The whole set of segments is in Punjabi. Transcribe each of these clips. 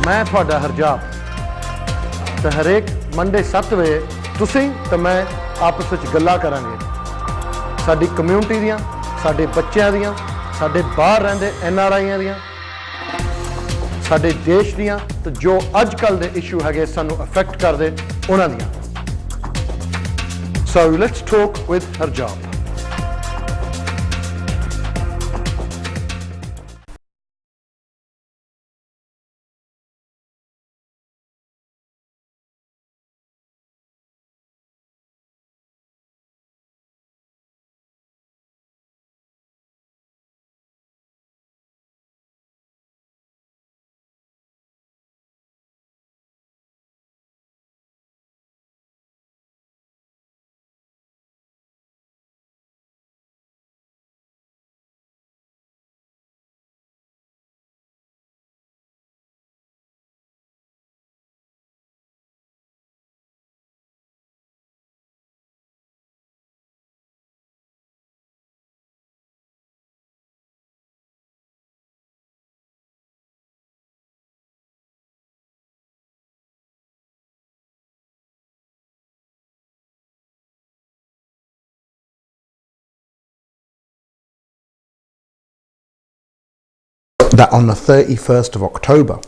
मैं ਤੁਹਾਡਾ ਹਰਜਾਪ ਤੇ ਹਰੇਕ ਮੰਡੇ 7 ਵਜੇ ਤੁਸੀਂ ਤੇ ਮੈਂ ਆਪਸ ਵਿੱਚ ਗੱਲਾਂ ਕਰਾਂਗੇ ਸਾਡੀ ਕਮਿਊਨਿਟੀ ਦੀਆਂ ਸਾਡੇ ਬੱਚਿਆਂ ਦੀਆਂ ਸਾਡੇ ਬਾਹਰ ਰਹਿੰਦੇ NRIਆਂ ਦੀਆਂ ਸਾਡੇ ਦੇਸ਼ ਦੀਆਂ ਤੇ ਜੋ ਅੱਜ ਕੱਲ ਦੇ ਇਸ਼ੂ ਹੈਗੇ ਸਾਨੂੰ ਅਫੈਕਟ ਕਰਦੇ ਉਹਨਾਂ ਦੀਆਂ So let's talk with Harjap. That on the 31st of October,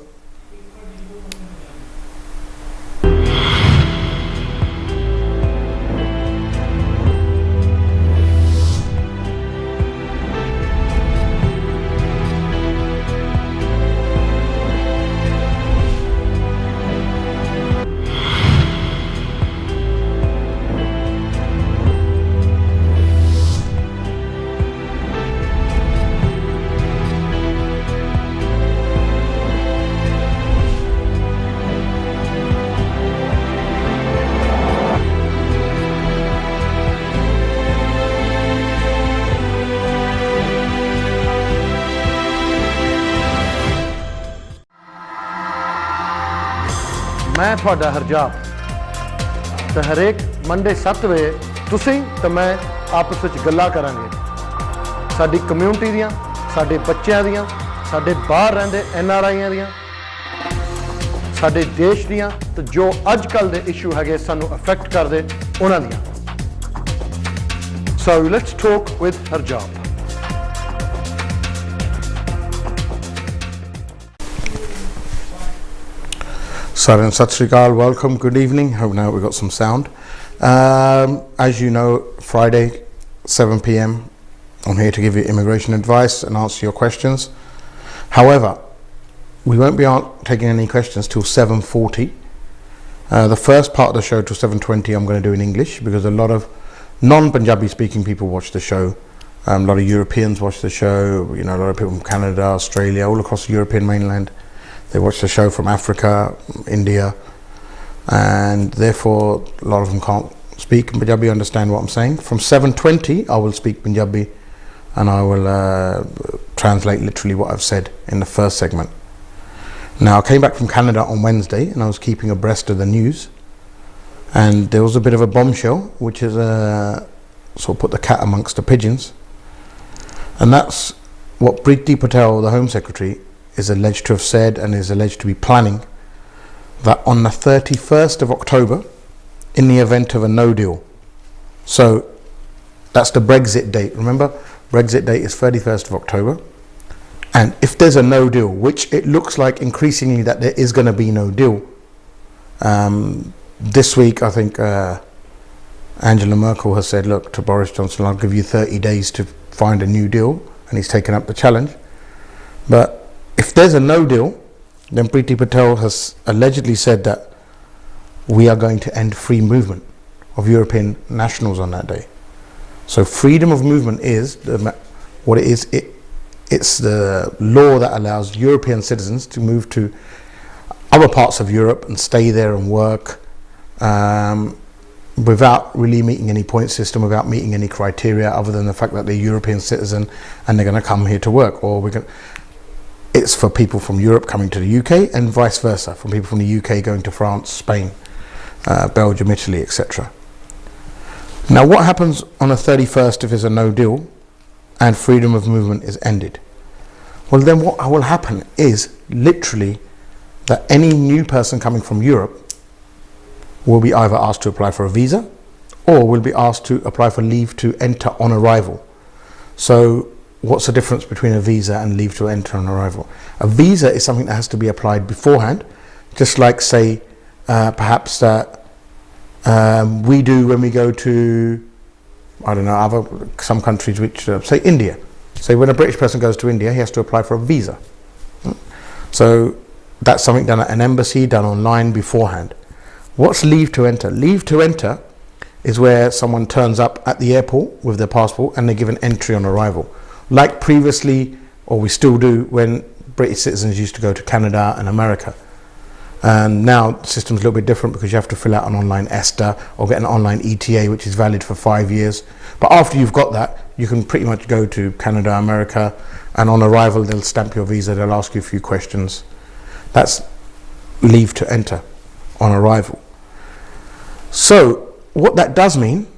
मैं ਤੁਹਾਡਾ ਹਰਜਾਪ ਤੇ ਹਰੇਕ ਮੰਡੇ 7 ਵਜੇ ਤੁਸੀਂ ਤੇ ਮੈਂ ਆਪਸ ਵਿੱਚ ਗੱਲਾਂ ਕਰਾਂਗੇ ਸਾਡੀ ਕਮਿਊਨਿਟੀ ਦੀਆਂ ਸਾਡੇ ਬੱਚਿਆਂ ਦੀਆਂ ਸਾਡੇ ਬਾਹਰ ਰਹਿੰਦੇ NRIਆਂ ਦੀਆਂ ਸਾਡੇ ਦੇਸ਼ ਦੀਆਂ ਤੇ ਜੋ ਅੱਜ ਕੱਲ ਦੇ ਇਸ਼ੂ ਹੈਗੇ ਸਾਨੂੰ ਅਫੈਕਟ ਕਰਦੇ ਉਹਨਾਂ ਦੀਆਂ So let's talk with Harjap. Saran Sat Sri Akal, welcome, good evening. Hope now we've got some sound. As you know, Friday, 7 p.m, I'm here to give you immigration advice and answer your questions. However, we won't be taking any questions till 7:40. The first part of the show till 7:20 I'm going to do in English because a lot of non-Punjabi speaking people watch the show. A lot of Europeans watch the show, you know, a lot of people from Canada, Australia, all across the European mainland. They watch the show from Africa, India, and therefore a lot of them can't speak Punjabi, understand what I'm saying. From 7:20 I will speak Punjabi and I will translate literally what I've said in the first segment. Now I came back from Canada on Wednesday and I was keeping abreast of the news and there was a bit of a bombshell which is sort of put the cat amongst the pigeons, and that's what Priti Patel, the Home Secretary, is alleged to have said and is alleged to be planning that on the 31st of October, in the event of a no deal, so that's the Brexit date, remember Brexit date is 31st of October, and if there's a no deal, which it looks like increasingly that there is going to be no deal, this week I think Angela Merkel has said, look, to Boris Johnson, I'll give you 30 days to find a new deal, and he's taken up the challenge. But if there's a no deal, then Priti Patel has allegedly said that we are going to end free movement of European nationals on that day. So freedom of movement is what it is. It's the law that allows European citizens to move to other parts of Europe and stay there and work without really meeting any point system, without meeting any criteria other than the fact that they're European citizen and they're going to come here to work. Or it's for people from Europe coming to the UK and vice versa, from people from the UK going to France, Spain, Belgium, Italy, etc. Now, what happens on the 31st if there's a no deal and freedom of movement is ended? Well, then what will happen is literally that any new person coming from Europe will be either asked to apply for a visa or will be asked to apply for leave to enter on arrival. So what's the difference between a visa and leave to enter on arrival? A visa is something that has to be applied beforehand, just like, say, perhaps that we do when we go to, I don't know, some countries which, say India. Say when a British person goes to India, he has to apply for a visa. So that's something done at an embassy, done online beforehand. What's leave to enter? Leave to enter is where someone turns up at the airport with their passport and they're given entry on arrival. Like previously, or we still do, when British citizens used to go to Canada and America. And now the system's a little bit different because you have to fill out an online ESTA or get an online ETA, which is valid for 5 years. But after you've got that, you can pretty much go to Canada, America, and on arrival, they'll stamp your visa, they'll ask you a few questions. That's leave to enter on arrival. So what that does mean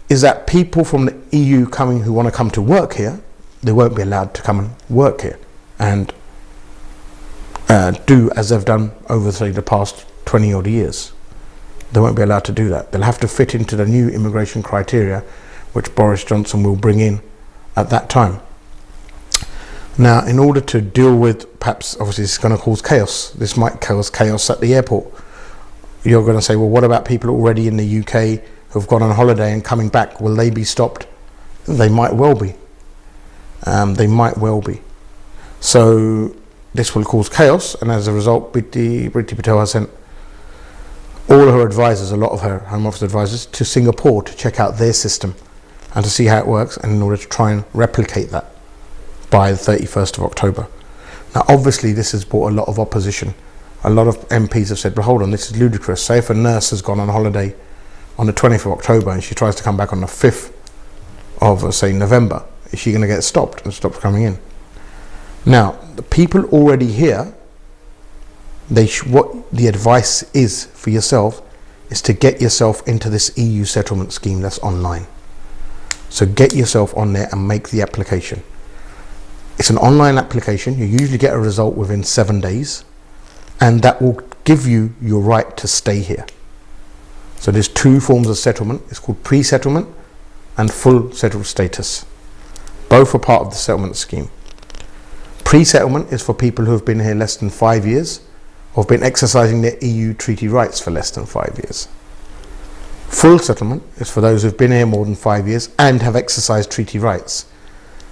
is that people from the EU who want to come to work here, they won't be allowed to come and work here and do as they've done over, say, the past 20 odd years. They won't be allowed to do that. They'll have to fit into the new immigration criteria which Boris Johnson will bring in at that time. Now, in order to deal with, perhaps, obviously this is going to cause chaos. This might cause chaos at the airport. You're going to say, well, what about people already in the UK who've gone on holiday and coming back? Will they be stopped? They might well be. They might well be. So this will cause chaos, and as a result, Priti Patel has sent all her advisors, a lot of her Home Office advisors, to Singapore to check out their system and to see how it works, and in order to try and replicate that by the 31st of October. Now, obviously, this has brought a lot of opposition. A lot of MPs have said, well, hold on, this is ludicrous. Say if a nurse has gone on holiday on the 20th of October and she tries to come back on the 5th of, say, November, is she going to get stopped and stopped coming in? Now, the people already here, what the advice is for yourself is to get yourself into this EU settlement scheme that's online. So get yourself on there and make the application. It's an online application. You usually get a result within 7 days, and that will give you your right to stay here. So there's two forms of settlement. It's called pre-settlement and full settled status. Both are part of the settlement scheme. Pre-settlement is for people who have been here less than 5 years or have been exercising their EU treaty rights for less than 5 years. Full settlement is for those who have been here more than 5 years and have exercised treaty rights.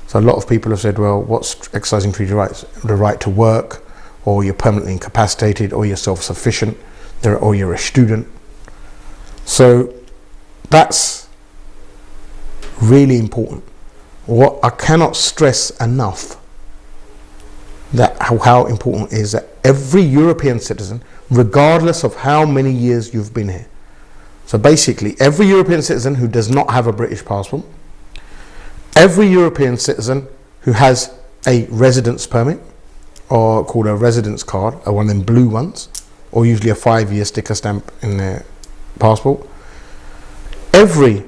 So a lot of people have said, well, what's exercising treaty rights? The right to work, or you're permanently incapacitated, or you're self-sufficient, or you're a student. So that's really important. What I cannot stress enough, that how important it is that every European citizen, regardless of how many years you've been here, so basically every European citizen who does not have a British passport, every European citizen who has a residence permit, or called a residence card, or one of them blue ones, or usually a 5-year sticker stamp in their passport, every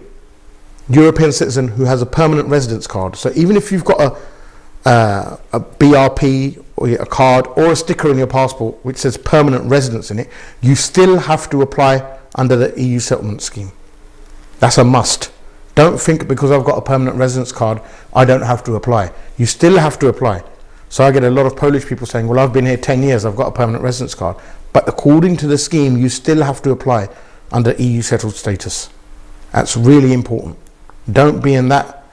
European citizen who has a permanent residence card, so even if you've got a BRP or a card or a sticker in your passport which says permanent residence in it, you still have to apply under the EU settlement scheme. That's a must. Don't think because I've got a permanent residence card I don't have to apply. You still have to apply. So I get a lot of Polish people saying, well, I've been here 10 years, I've got a permanent residence card. But according to the scheme, you still have to apply under EU settled status. That's really important. Don't be in that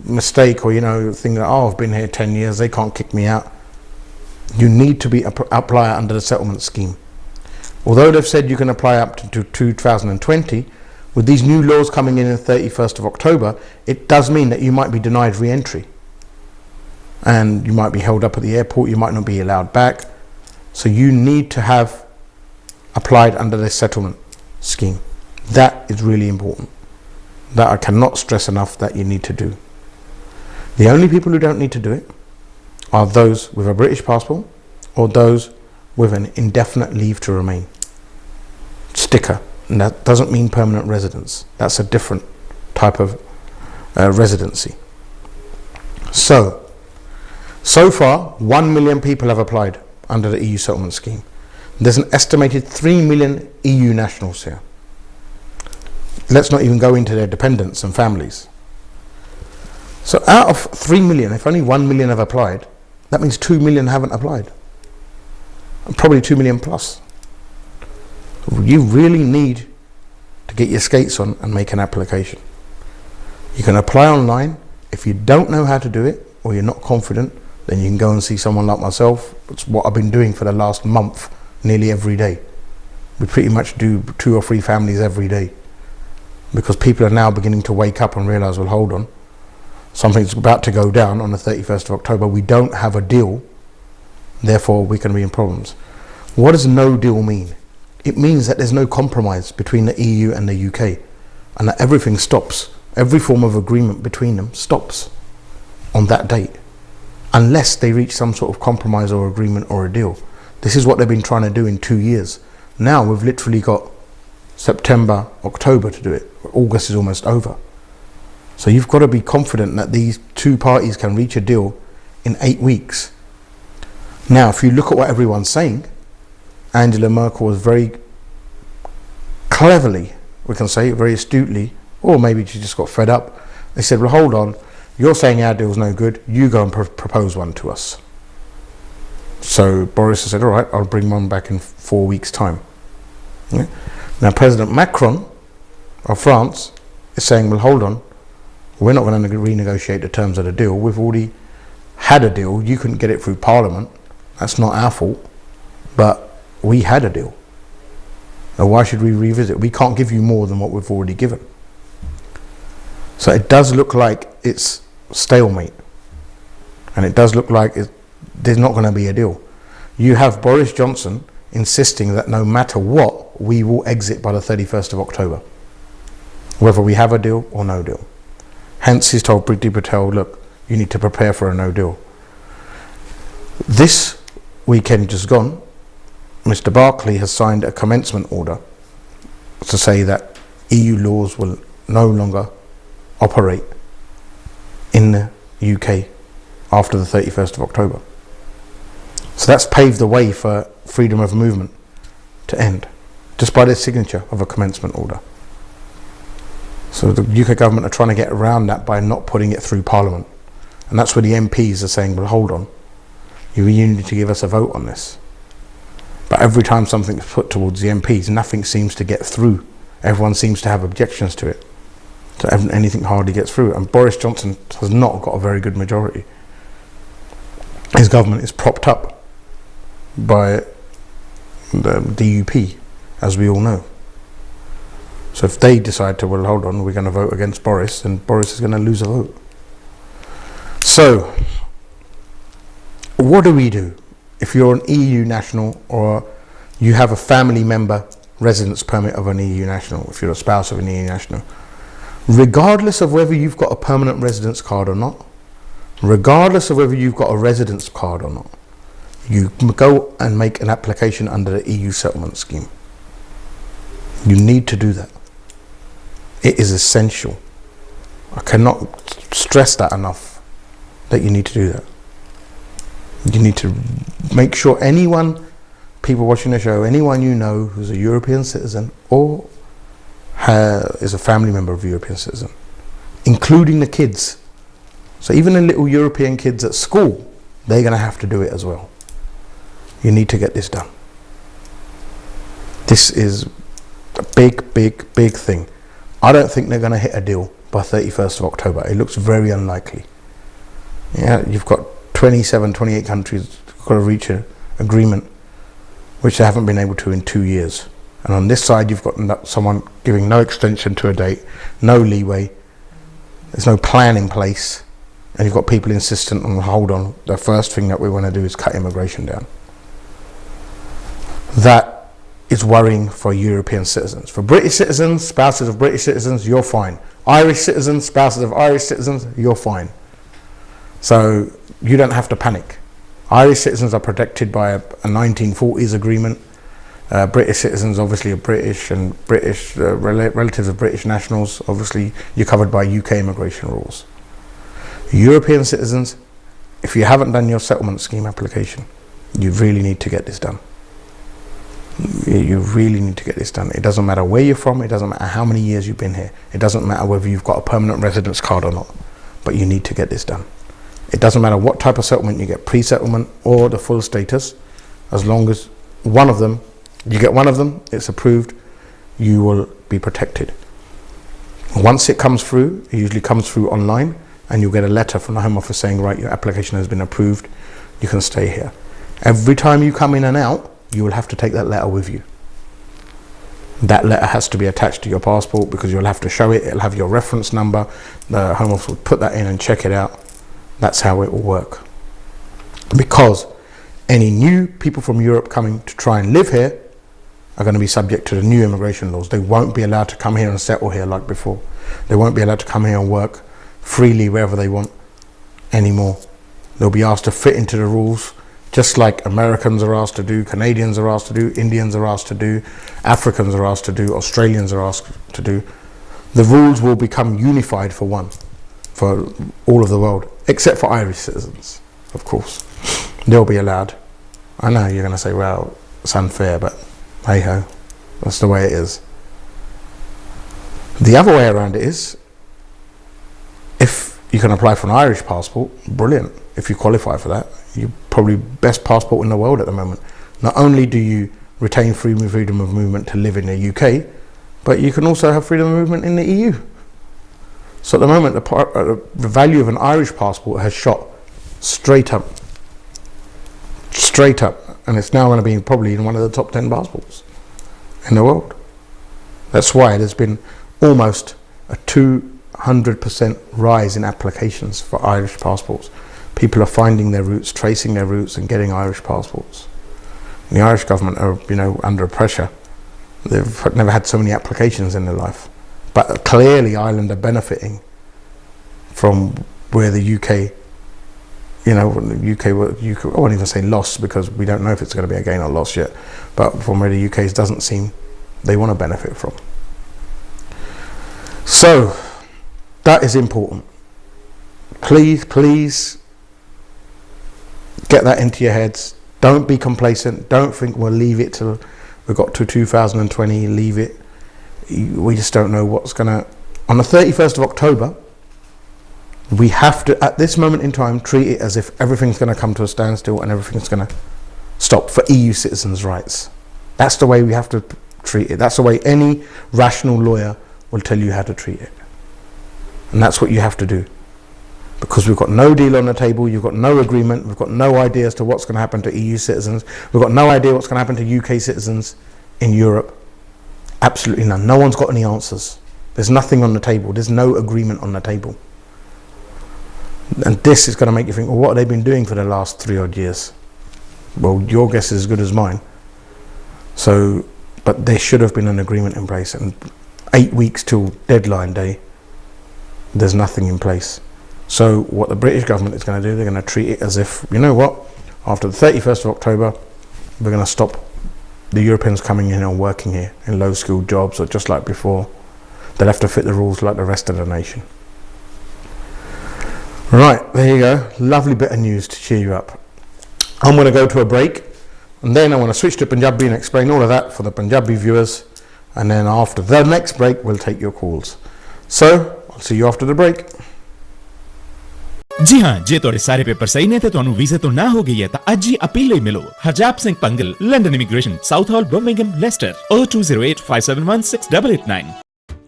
mistake, or think that, oh, I've been here 10 years, they can't kick me out. You need to be apply under the settlement scheme. Although they've said you can apply up to 2020, with these new laws coming in the 31st of October, it does mean that you might be denied re-entry. And you might be held up at the airport, you might not be allowed back. So you need to have applied under the settlement scheme. That is really important. That I cannot stress enough that you need to do. The only people who don't need to do it are those with a British passport or those with an indefinite leave to remain sticker. And that doesn't mean permanent residence. That's a different type of residency. So far, 1 million people have applied under the EU settlement scheme. There's an estimated 3 million EU nationals here. Let's not even go into their dependents and families. So out of 3 million, if only 1 million have applied, that means 2 million haven't applied. And probably 2 million plus. You really need to get your skates on and make an application. You can apply online. If you don't know how to do it, or you're not confident, then you can go and see someone like myself. It's what I've been doing for the last month, nearly every day. We pretty much do 2 or 3 families every day, because people are now beginning to wake up and realize, well, hold on, something's about to go down on the 31st of October. We don't have a deal, therefore we can be in problems. What does no deal mean? It means that there's no compromise between the EU and the UK, and that everything stops. Every form of agreement between them stops on that date, unless they reach some sort of compromise or agreement or a deal. This is what they've been trying to do in 2 years. Now we've literally got September, October to do it. August is almost over. So you've got to be confident that these 2 parties can reach a deal in 8 weeks. Now, if you look at what everyone's saying, Angela Merkel was very cleverly, we can say, very astutely, or maybe she just got fed up. They said, well, hold on, you're saying our deal's no good, you go and propose one to us. So Boris said, all right, I'll bring one back in 4 weeks' time. Yeah? Now President Macron of France is saying, well, hold on, we're not going to renegotiate the terms of the deal. We've already had a deal. You couldn't get it through Parliament. That's not our fault. But we had a deal. Now why should we revisit? We can't give you more than what we've already given. So it does look like it's stalemate. And it does look like there's not going to be a deal. You have Boris Johnson insisting that no matter what, we will exit by the 31st of October, whether we have a deal or no deal. Hence he's told Priti Patel, look, you need to prepare for a no deal. This weekend just gone, Mr. Barclay has signed a commencement order to say that EU laws will no longer operate in the UK after the 31st of October. So that's paved the way for freedom of movement to end, just by their signature of a commencement order. So the UK government are trying to get around that by not putting it through Parliament. And that's where the MPs are saying, well, hold on, you need to give us a vote on this. But every time something's put towards the MPs, nothing seems to get through. Everyone seems to have objections to it. So anything hardly gets through. And Boris Johnson has not got a very good majority. His government is propped up by the DUP, as we all know. So if they decide to, well, hold on, we're going to vote against Boris, then Boris is going to lose a vote. So what do we do if you're an EU national, or you have a family member residence permit of an EU national, if you're a spouse of an EU national? Regardless of whether you've got a permanent residence card or not, regardless of whether you've got a residence card or not, you go and make an application under the EU settlement scheme. You need to do that. It is essential. I cannot stress that enough, that you need to do that. You need to make sure people watching the show, anyone you know who's a European citizen or is a family member of a European citizen, including the kids. So even the little European kids at school, they're going to have to do it as well. You need to get this done. This is a big, big, big thing. I don't think they're going to hit a deal by 31st of October. It looks very unlikely. Yeah, you've got 27, 28 countries got to reach an agreement, which they haven't been able to in 2 years. And on this side, you've got someone giving no extension to a date, no leeway. There's no plan in place. And you've got people insistent on, hold on, the first thing that we want to do is cut immigration down. That is worrying for European citizens. For British citizens, spouses of British citizens, you're fine. Irish citizens, spouses of Irish citizens, you're fine. So you don't have to panic. Irish citizens are protected by a 1940s agreement. British citizens obviously are British, and British relatives of British nationals, obviously you're covered by UK immigration rules. European citizens, if you haven't done your settlement scheme application, You really need to get this done. You really need to get this done. It doesn't matter where you're from. It doesn't matter how many years you've been here. It doesn't matter whether you've got a permanent residence card or not. But you need to get this done. It doesn't matter what type of settlement you get, pre-settlement or the full status. As long as one of them, you get one of them, it's approved, you will be protected. Once it comes through, it usually comes through online, and you'll get a letter from the Home Office saying, right, your application has been approved, you can stay here. Every time you come in and out, you will have to take that letter with you. That letter has to be attached to your passport because you'll have to show it. It'll have your reference number. The Home Office will put that in and check it out. That's how it will work. Because any new people from Europe coming to try and live here are going to be subject to the new immigration laws. They won't be allowed to come here and settle here like before. They won't be allowed to come here and work freely wherever they want anymore. They'll be asked to fit into the rules, just like Americans are asked to do, Canadians are asked to do, Indians are asked to do, Africans are asked to do, Australians are asked to do. The rules will become unified for one, for all of the world, except for Irish citizens, of course. They'll be allowed. I know you're going to say, well, it's unfair, but hey ho, that's the way it is. The other way around it is, if you can apply for an Irish passport, brilliant. If you qualify for that, you're probably best passport in the world at the moment. Not only do you retain freedom of movement to live in the UK, but you can also have freedom of movement in the EU. So at the moment, the value of an Irish passport has shot straight up, and it's now going to be probably in one of the top 10 passports in the world. That's why there's been almost a 200% rise in applications for Irish passports. People are finding their roots, tracing their roots, and getting Irish passports. And the Irish government are, under pressure. They've never had so many applications in their life. But clearly Ireland are benefiting from where the UK, I won't even say loss because we don't know if it's going to be a gain or loss yet, but from where the UK doesn't seem they want to benefit from. So that is important. Please get that into your heads. Don't be complacent. Don't think we'll leave it till we've got to 2020, leave it. We just don't know what's going to... On the 31st of October, we have to, at this moment in time, treat it as if everything's going to come to a standstill and everything's going to stop for EU citizens' rights. That's the way we have to treat it. That's the way any rational lawyer will tell you how to treat it. And that's what you have to do. Because we've got no deal on the table, you've got no agreement, we've got no idea as to what's going to happen to EU citizens, we've got no idea what's going to happen to UK citizens in Europe. Absolutely none. No one's got any answers. There's nothing on the table. There's no agreement on the table. And this is going to make you think, well, what have they been doing for the last 3 odd years? Well, your guess is as good as mine. So, but there should have been an agreement in place, and 8 weeks till deadline day, there's nothing in place. So what the British government is going to do, they're going to treat it as if, you know what, after the 31st of October, we're going to stop the Europeans coming in and working here in low-skilled jobs, or just like before. They'll have to fit the rules like the rest of the nation. Right, there you go. Lovely bit of news to cheer you up. I'm going to go to a break, and then I want to switch to Punjabi and explain all of that for the Punjabi viewers. And then after the next break, we'll take your calls. So, I'll see you after the break. जी हाँ, जे तोड़े सारे पेपर सही ने थे तो अनु वीजा तो ना हो गई है ता आज ही अपील मिलो Harjap Singh Pangal London immigration Southall Birmingham Leicester 0208 571 6889.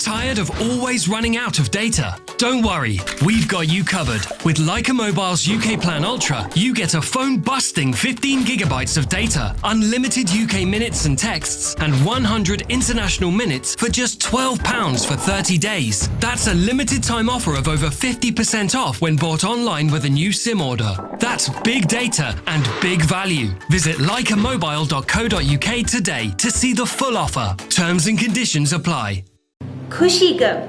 Tired of always running out of data? Don't worry, we've got you covered. With Leica Mobile's UK Plan Ultra, you get a phone-busting 15 gigabytes of data, unlimited UK minutes and texts, and 100 international minutes for just £12 for 30 days. That's a limited-time offer of over 50% off when bought online with a new SIM order. That's big data and big value. Visit leicamobile.co.uk today to see the full offer. Terms and conditions apply. खुशी गम,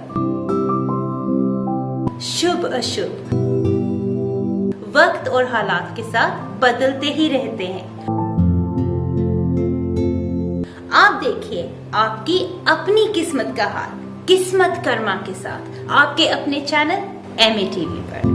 शुभ अशुभ, वक्त और हालात के साथ बदलते ही रहते हैं। आप देखिए आपकी अपनी किस्मत का हाल किस्मत कर्मा के साथ आपके अपने चैनल MATV पर।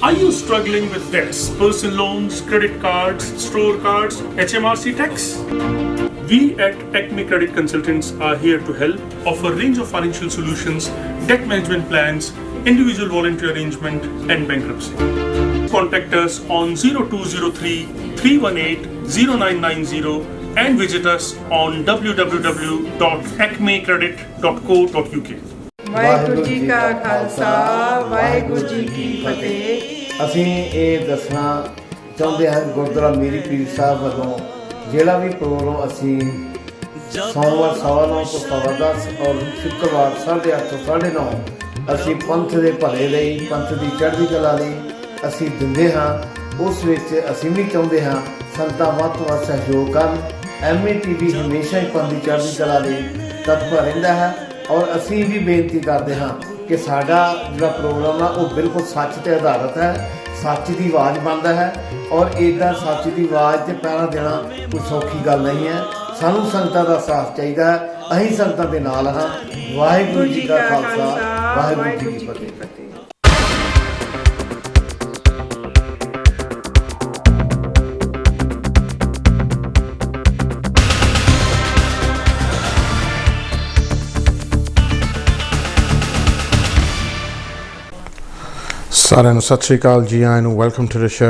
Are you struggling with debts, personal loans, credit cards, store cards, HMRC tax? We at Acme Credit Consultants are here to help, offer a range of financial solutions, debt management plans, individual voluntary arrangement and bankruptcy. Contact us on 0203 318 0990 and visit us on www.acmecredit.co.uk. Waheguru ji ਕਾ ਖਾਲਸਾ ਵਾਹਿਗੁਰੂ ਜੀ ਕੀ ਫਤਿਹ। ਅਸੀਂ ਇਹ ਦੱਸਣਾ ਚਾਹੁੰਦੇ ਹਾਂ ਗੁਰਦੁਆਰਾ ਮੀਰੀ ਪੀਰ ਸਾਹਿਬ ਵੱਲੋਂ ਜਿਹੜਾ ਵੀ ਪ੍ਰੋਗਰਾਮ ਅਸੀਂ ਸੋਮਵਾਰ 9:15 ਤੋਂ 10:15 ਔਰ ਸ਼ੁੱਕਰਵਾਰ 8:30 ਤੋਂ 9:30 ਅਸੀਂ ਪੰਥ ਦੇ ਭਲੇ ਲਈ, ਪੰਥ ਦੀ ਚੜ੍ਹਦੀ ਕਲਾ ਲਈ ਅਸੀਂ ਦਿੰਦੇ ਹਾਂ। ਉਸ ਵਿੱਚ ਅਸੀਂ ਵੀ ਚਾਹੁੰਦੇ ਹਾਂ ਸੰਗਤਾਂ ਵੱਧ ਤੋਂ ਵੱਧ ਸਹਿਯੋਗ ਕਰਨ। MATV ਹਮੇਸ਼ਾ ਹੀ ਪੰਥ ਦੀ ਚੜ੍ਹਦੀ ਕਲਾ ਲਈ ਤਤਪਰ ਰਹਿੰਦਾ ਹੈ ਔਰ ਅਸੀਂ ਵੀ ਬੇਨਤੀ ਕਰਦੇ ਹਾਂ ਕਿ ਸਾਡਾ ਜਿਹੜਾ ਪ੍ਰੋਗਰਾਮ ਆ ਉਹ ਬਿਲਕੁਲ ਸੱਚ 'ਤੇ ਆਧਾਰਿਤ ਹੈ, ਸੱਚ ਦੀ ਆਵਾਜ਼ ਬਣਦਾ ਹੈ ਔਰ ਇੱਦਾਂ ਸੱਚ ਦੀ ਆਵਾਜ਼ 'ਤੇ ਪਹਿਰਾ ਦੇਣਾ ਕੋਈ ਸੌਖੀ ਗੱਲ ਨਹੀਂ ਹੈ। ਸਾਨੂੰ ਸੰਗਤਾਂ ਦਾ ਸਾਥ ਚਾਹੀਦਾ ਹੈ, ਅਸੀਂ ਸੰਗਤਾਂ ਦੇ ਨਾਲ ਹਾਂ। ਵਾਹਿਗੁਰੂ ਜੀ ਕਾ ਖਾਲਸਾ ਵਾਹਿਗੁਰੂ ਜੀ ਕੀ ਫਤਿਹ। ਸਾਰਿਆਂ ਨੂੰ ਸਤਿ ਸ਼੍ਰੀ ਅਕਾਲ ਜੀ, ਆਇਆਂ ਨੂੰ welcome to the show.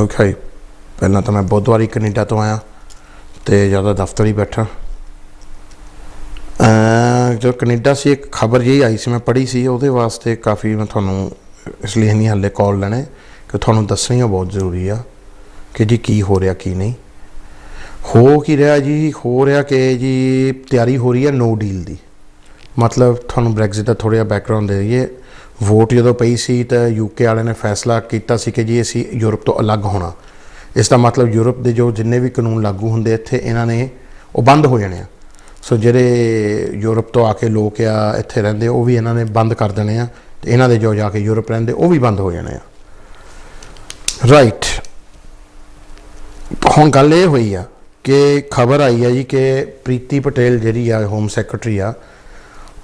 Okay, ਪਹਿਲਾਂ ਤਾਂ ਮੈਂ ਬੁੱਧਵਾਰੀ ਕੈਨੇਡਾ ਤੋਂ ਆਇਆ ਅਤੇ ਜ਼ਿਆਦਾ ਦਫ਼ਤਰ ਹੀ ਬੈਠਾ। ਜੋ ਕੈਨੇਡਾ ਸੀ ਇੱਕ ਖਬਰ ਜਿਹੀ ਆਈ ਸੀ, ਮੈਂ ਪੜ੍ਹੀ ਸੀ, ਉਹਦੇ ਵਾਸਤੇ ਕਾਫੀ ਮੈਂ ਤੁਹਾਨੂੰ ਇਸ ਲਈ ਨਹੀਂ ਹਾਲੇ ਕਾਲ ਲੈਣੇ ਕਿ ਤੁਹਾਨੂੰ ਦੱਸਣੀਆਂ ਬਹੁਤ ਜ਼ਰੂਰੀ ਆ ਕਿ ਜੀ ਕੀ ਹੋ ਰਿਹਾ ਕੀ ਨਹੀਂ ਹੋ ਕੀ ਰਿਹਾ। ਜੀ ਹੋ ਰਿਹਾ ਕਿ ਜੀ ਤਿਆਰੀ ਹੋ ਰਹੀ ਹੈ ਨੋ ਡੀਲ ਦੀ। ਮਤਲਬ ਤੁਹਾਨੂੰ ਬ੍ਰੈਗਜ਼ਿਟ ਦਾ ਥੋੜ੍ਹਾ ਜਿਹਾ ਬੈਕਗਰਾਊਂਡ ਦੇ ਦਈਏ। ਵੋਟ ਜਦੋਂ ਪਈ ਸੀ ਤਾਂ UK ਵਾਲਿਆਂ ਨੇ ਫੈਸਲਾ ਕੀਤਾ ਸੀ ਕਿ ਜੀ ਅਸੀਂ ਯੂਰਪ ਤੋਂ ਅਲੱਗ ਹੋਣਾ। ਇਸ ਦਾ ਮਤਲਬ ਯੂਰਪ ਦੇ ਜੋ ਜਿੰਨੇ ਵੀ ਕਾਨੂੰਨ ਲਾਗੂ ਹੁੰਦੇ ਇੱਥੇ ਇਹਨਾਂ ਨੇ ਉਹ ਬੰਦ ਹੋ ਜਾਣੇ ਆ। ਸੋ ਜਿਹੜੇ ਯੂਰਪ ਤੋਂ ਆ ਕੇ ਲੋਕ ਆ ਇੱਥੇ ਰਹਿੰਦੇ ਉਹ ਵੀ ਇਹਨਾਂ ਨੇ ਬੰਦ ਕਰ ਦੇਣੇ ਆ ਅਤੇ ਇਹਨਾਂ ਦੇ ਜੋ ਜਾ ਕੇ ਯੂਰਪ ਰਹਿੰਦੇ ਉਹ ਵੀ ਬੰਦ ਹੋ ਜਾਣੇ ਆ। ਰਾਈਟ, ਹੁਣ ਗੱਲ ਇਹ ਹੋਈ ਆ ਕਿ ਖਬਰ ਆਈ ਆ ਜੀ ਕਿ ਪ੍ਰੀਤੀ ਪਟੇਲ ਜਿਹੜੀ ਆ ਹੋਮ ਸੈਕਟਰੀ ਆ,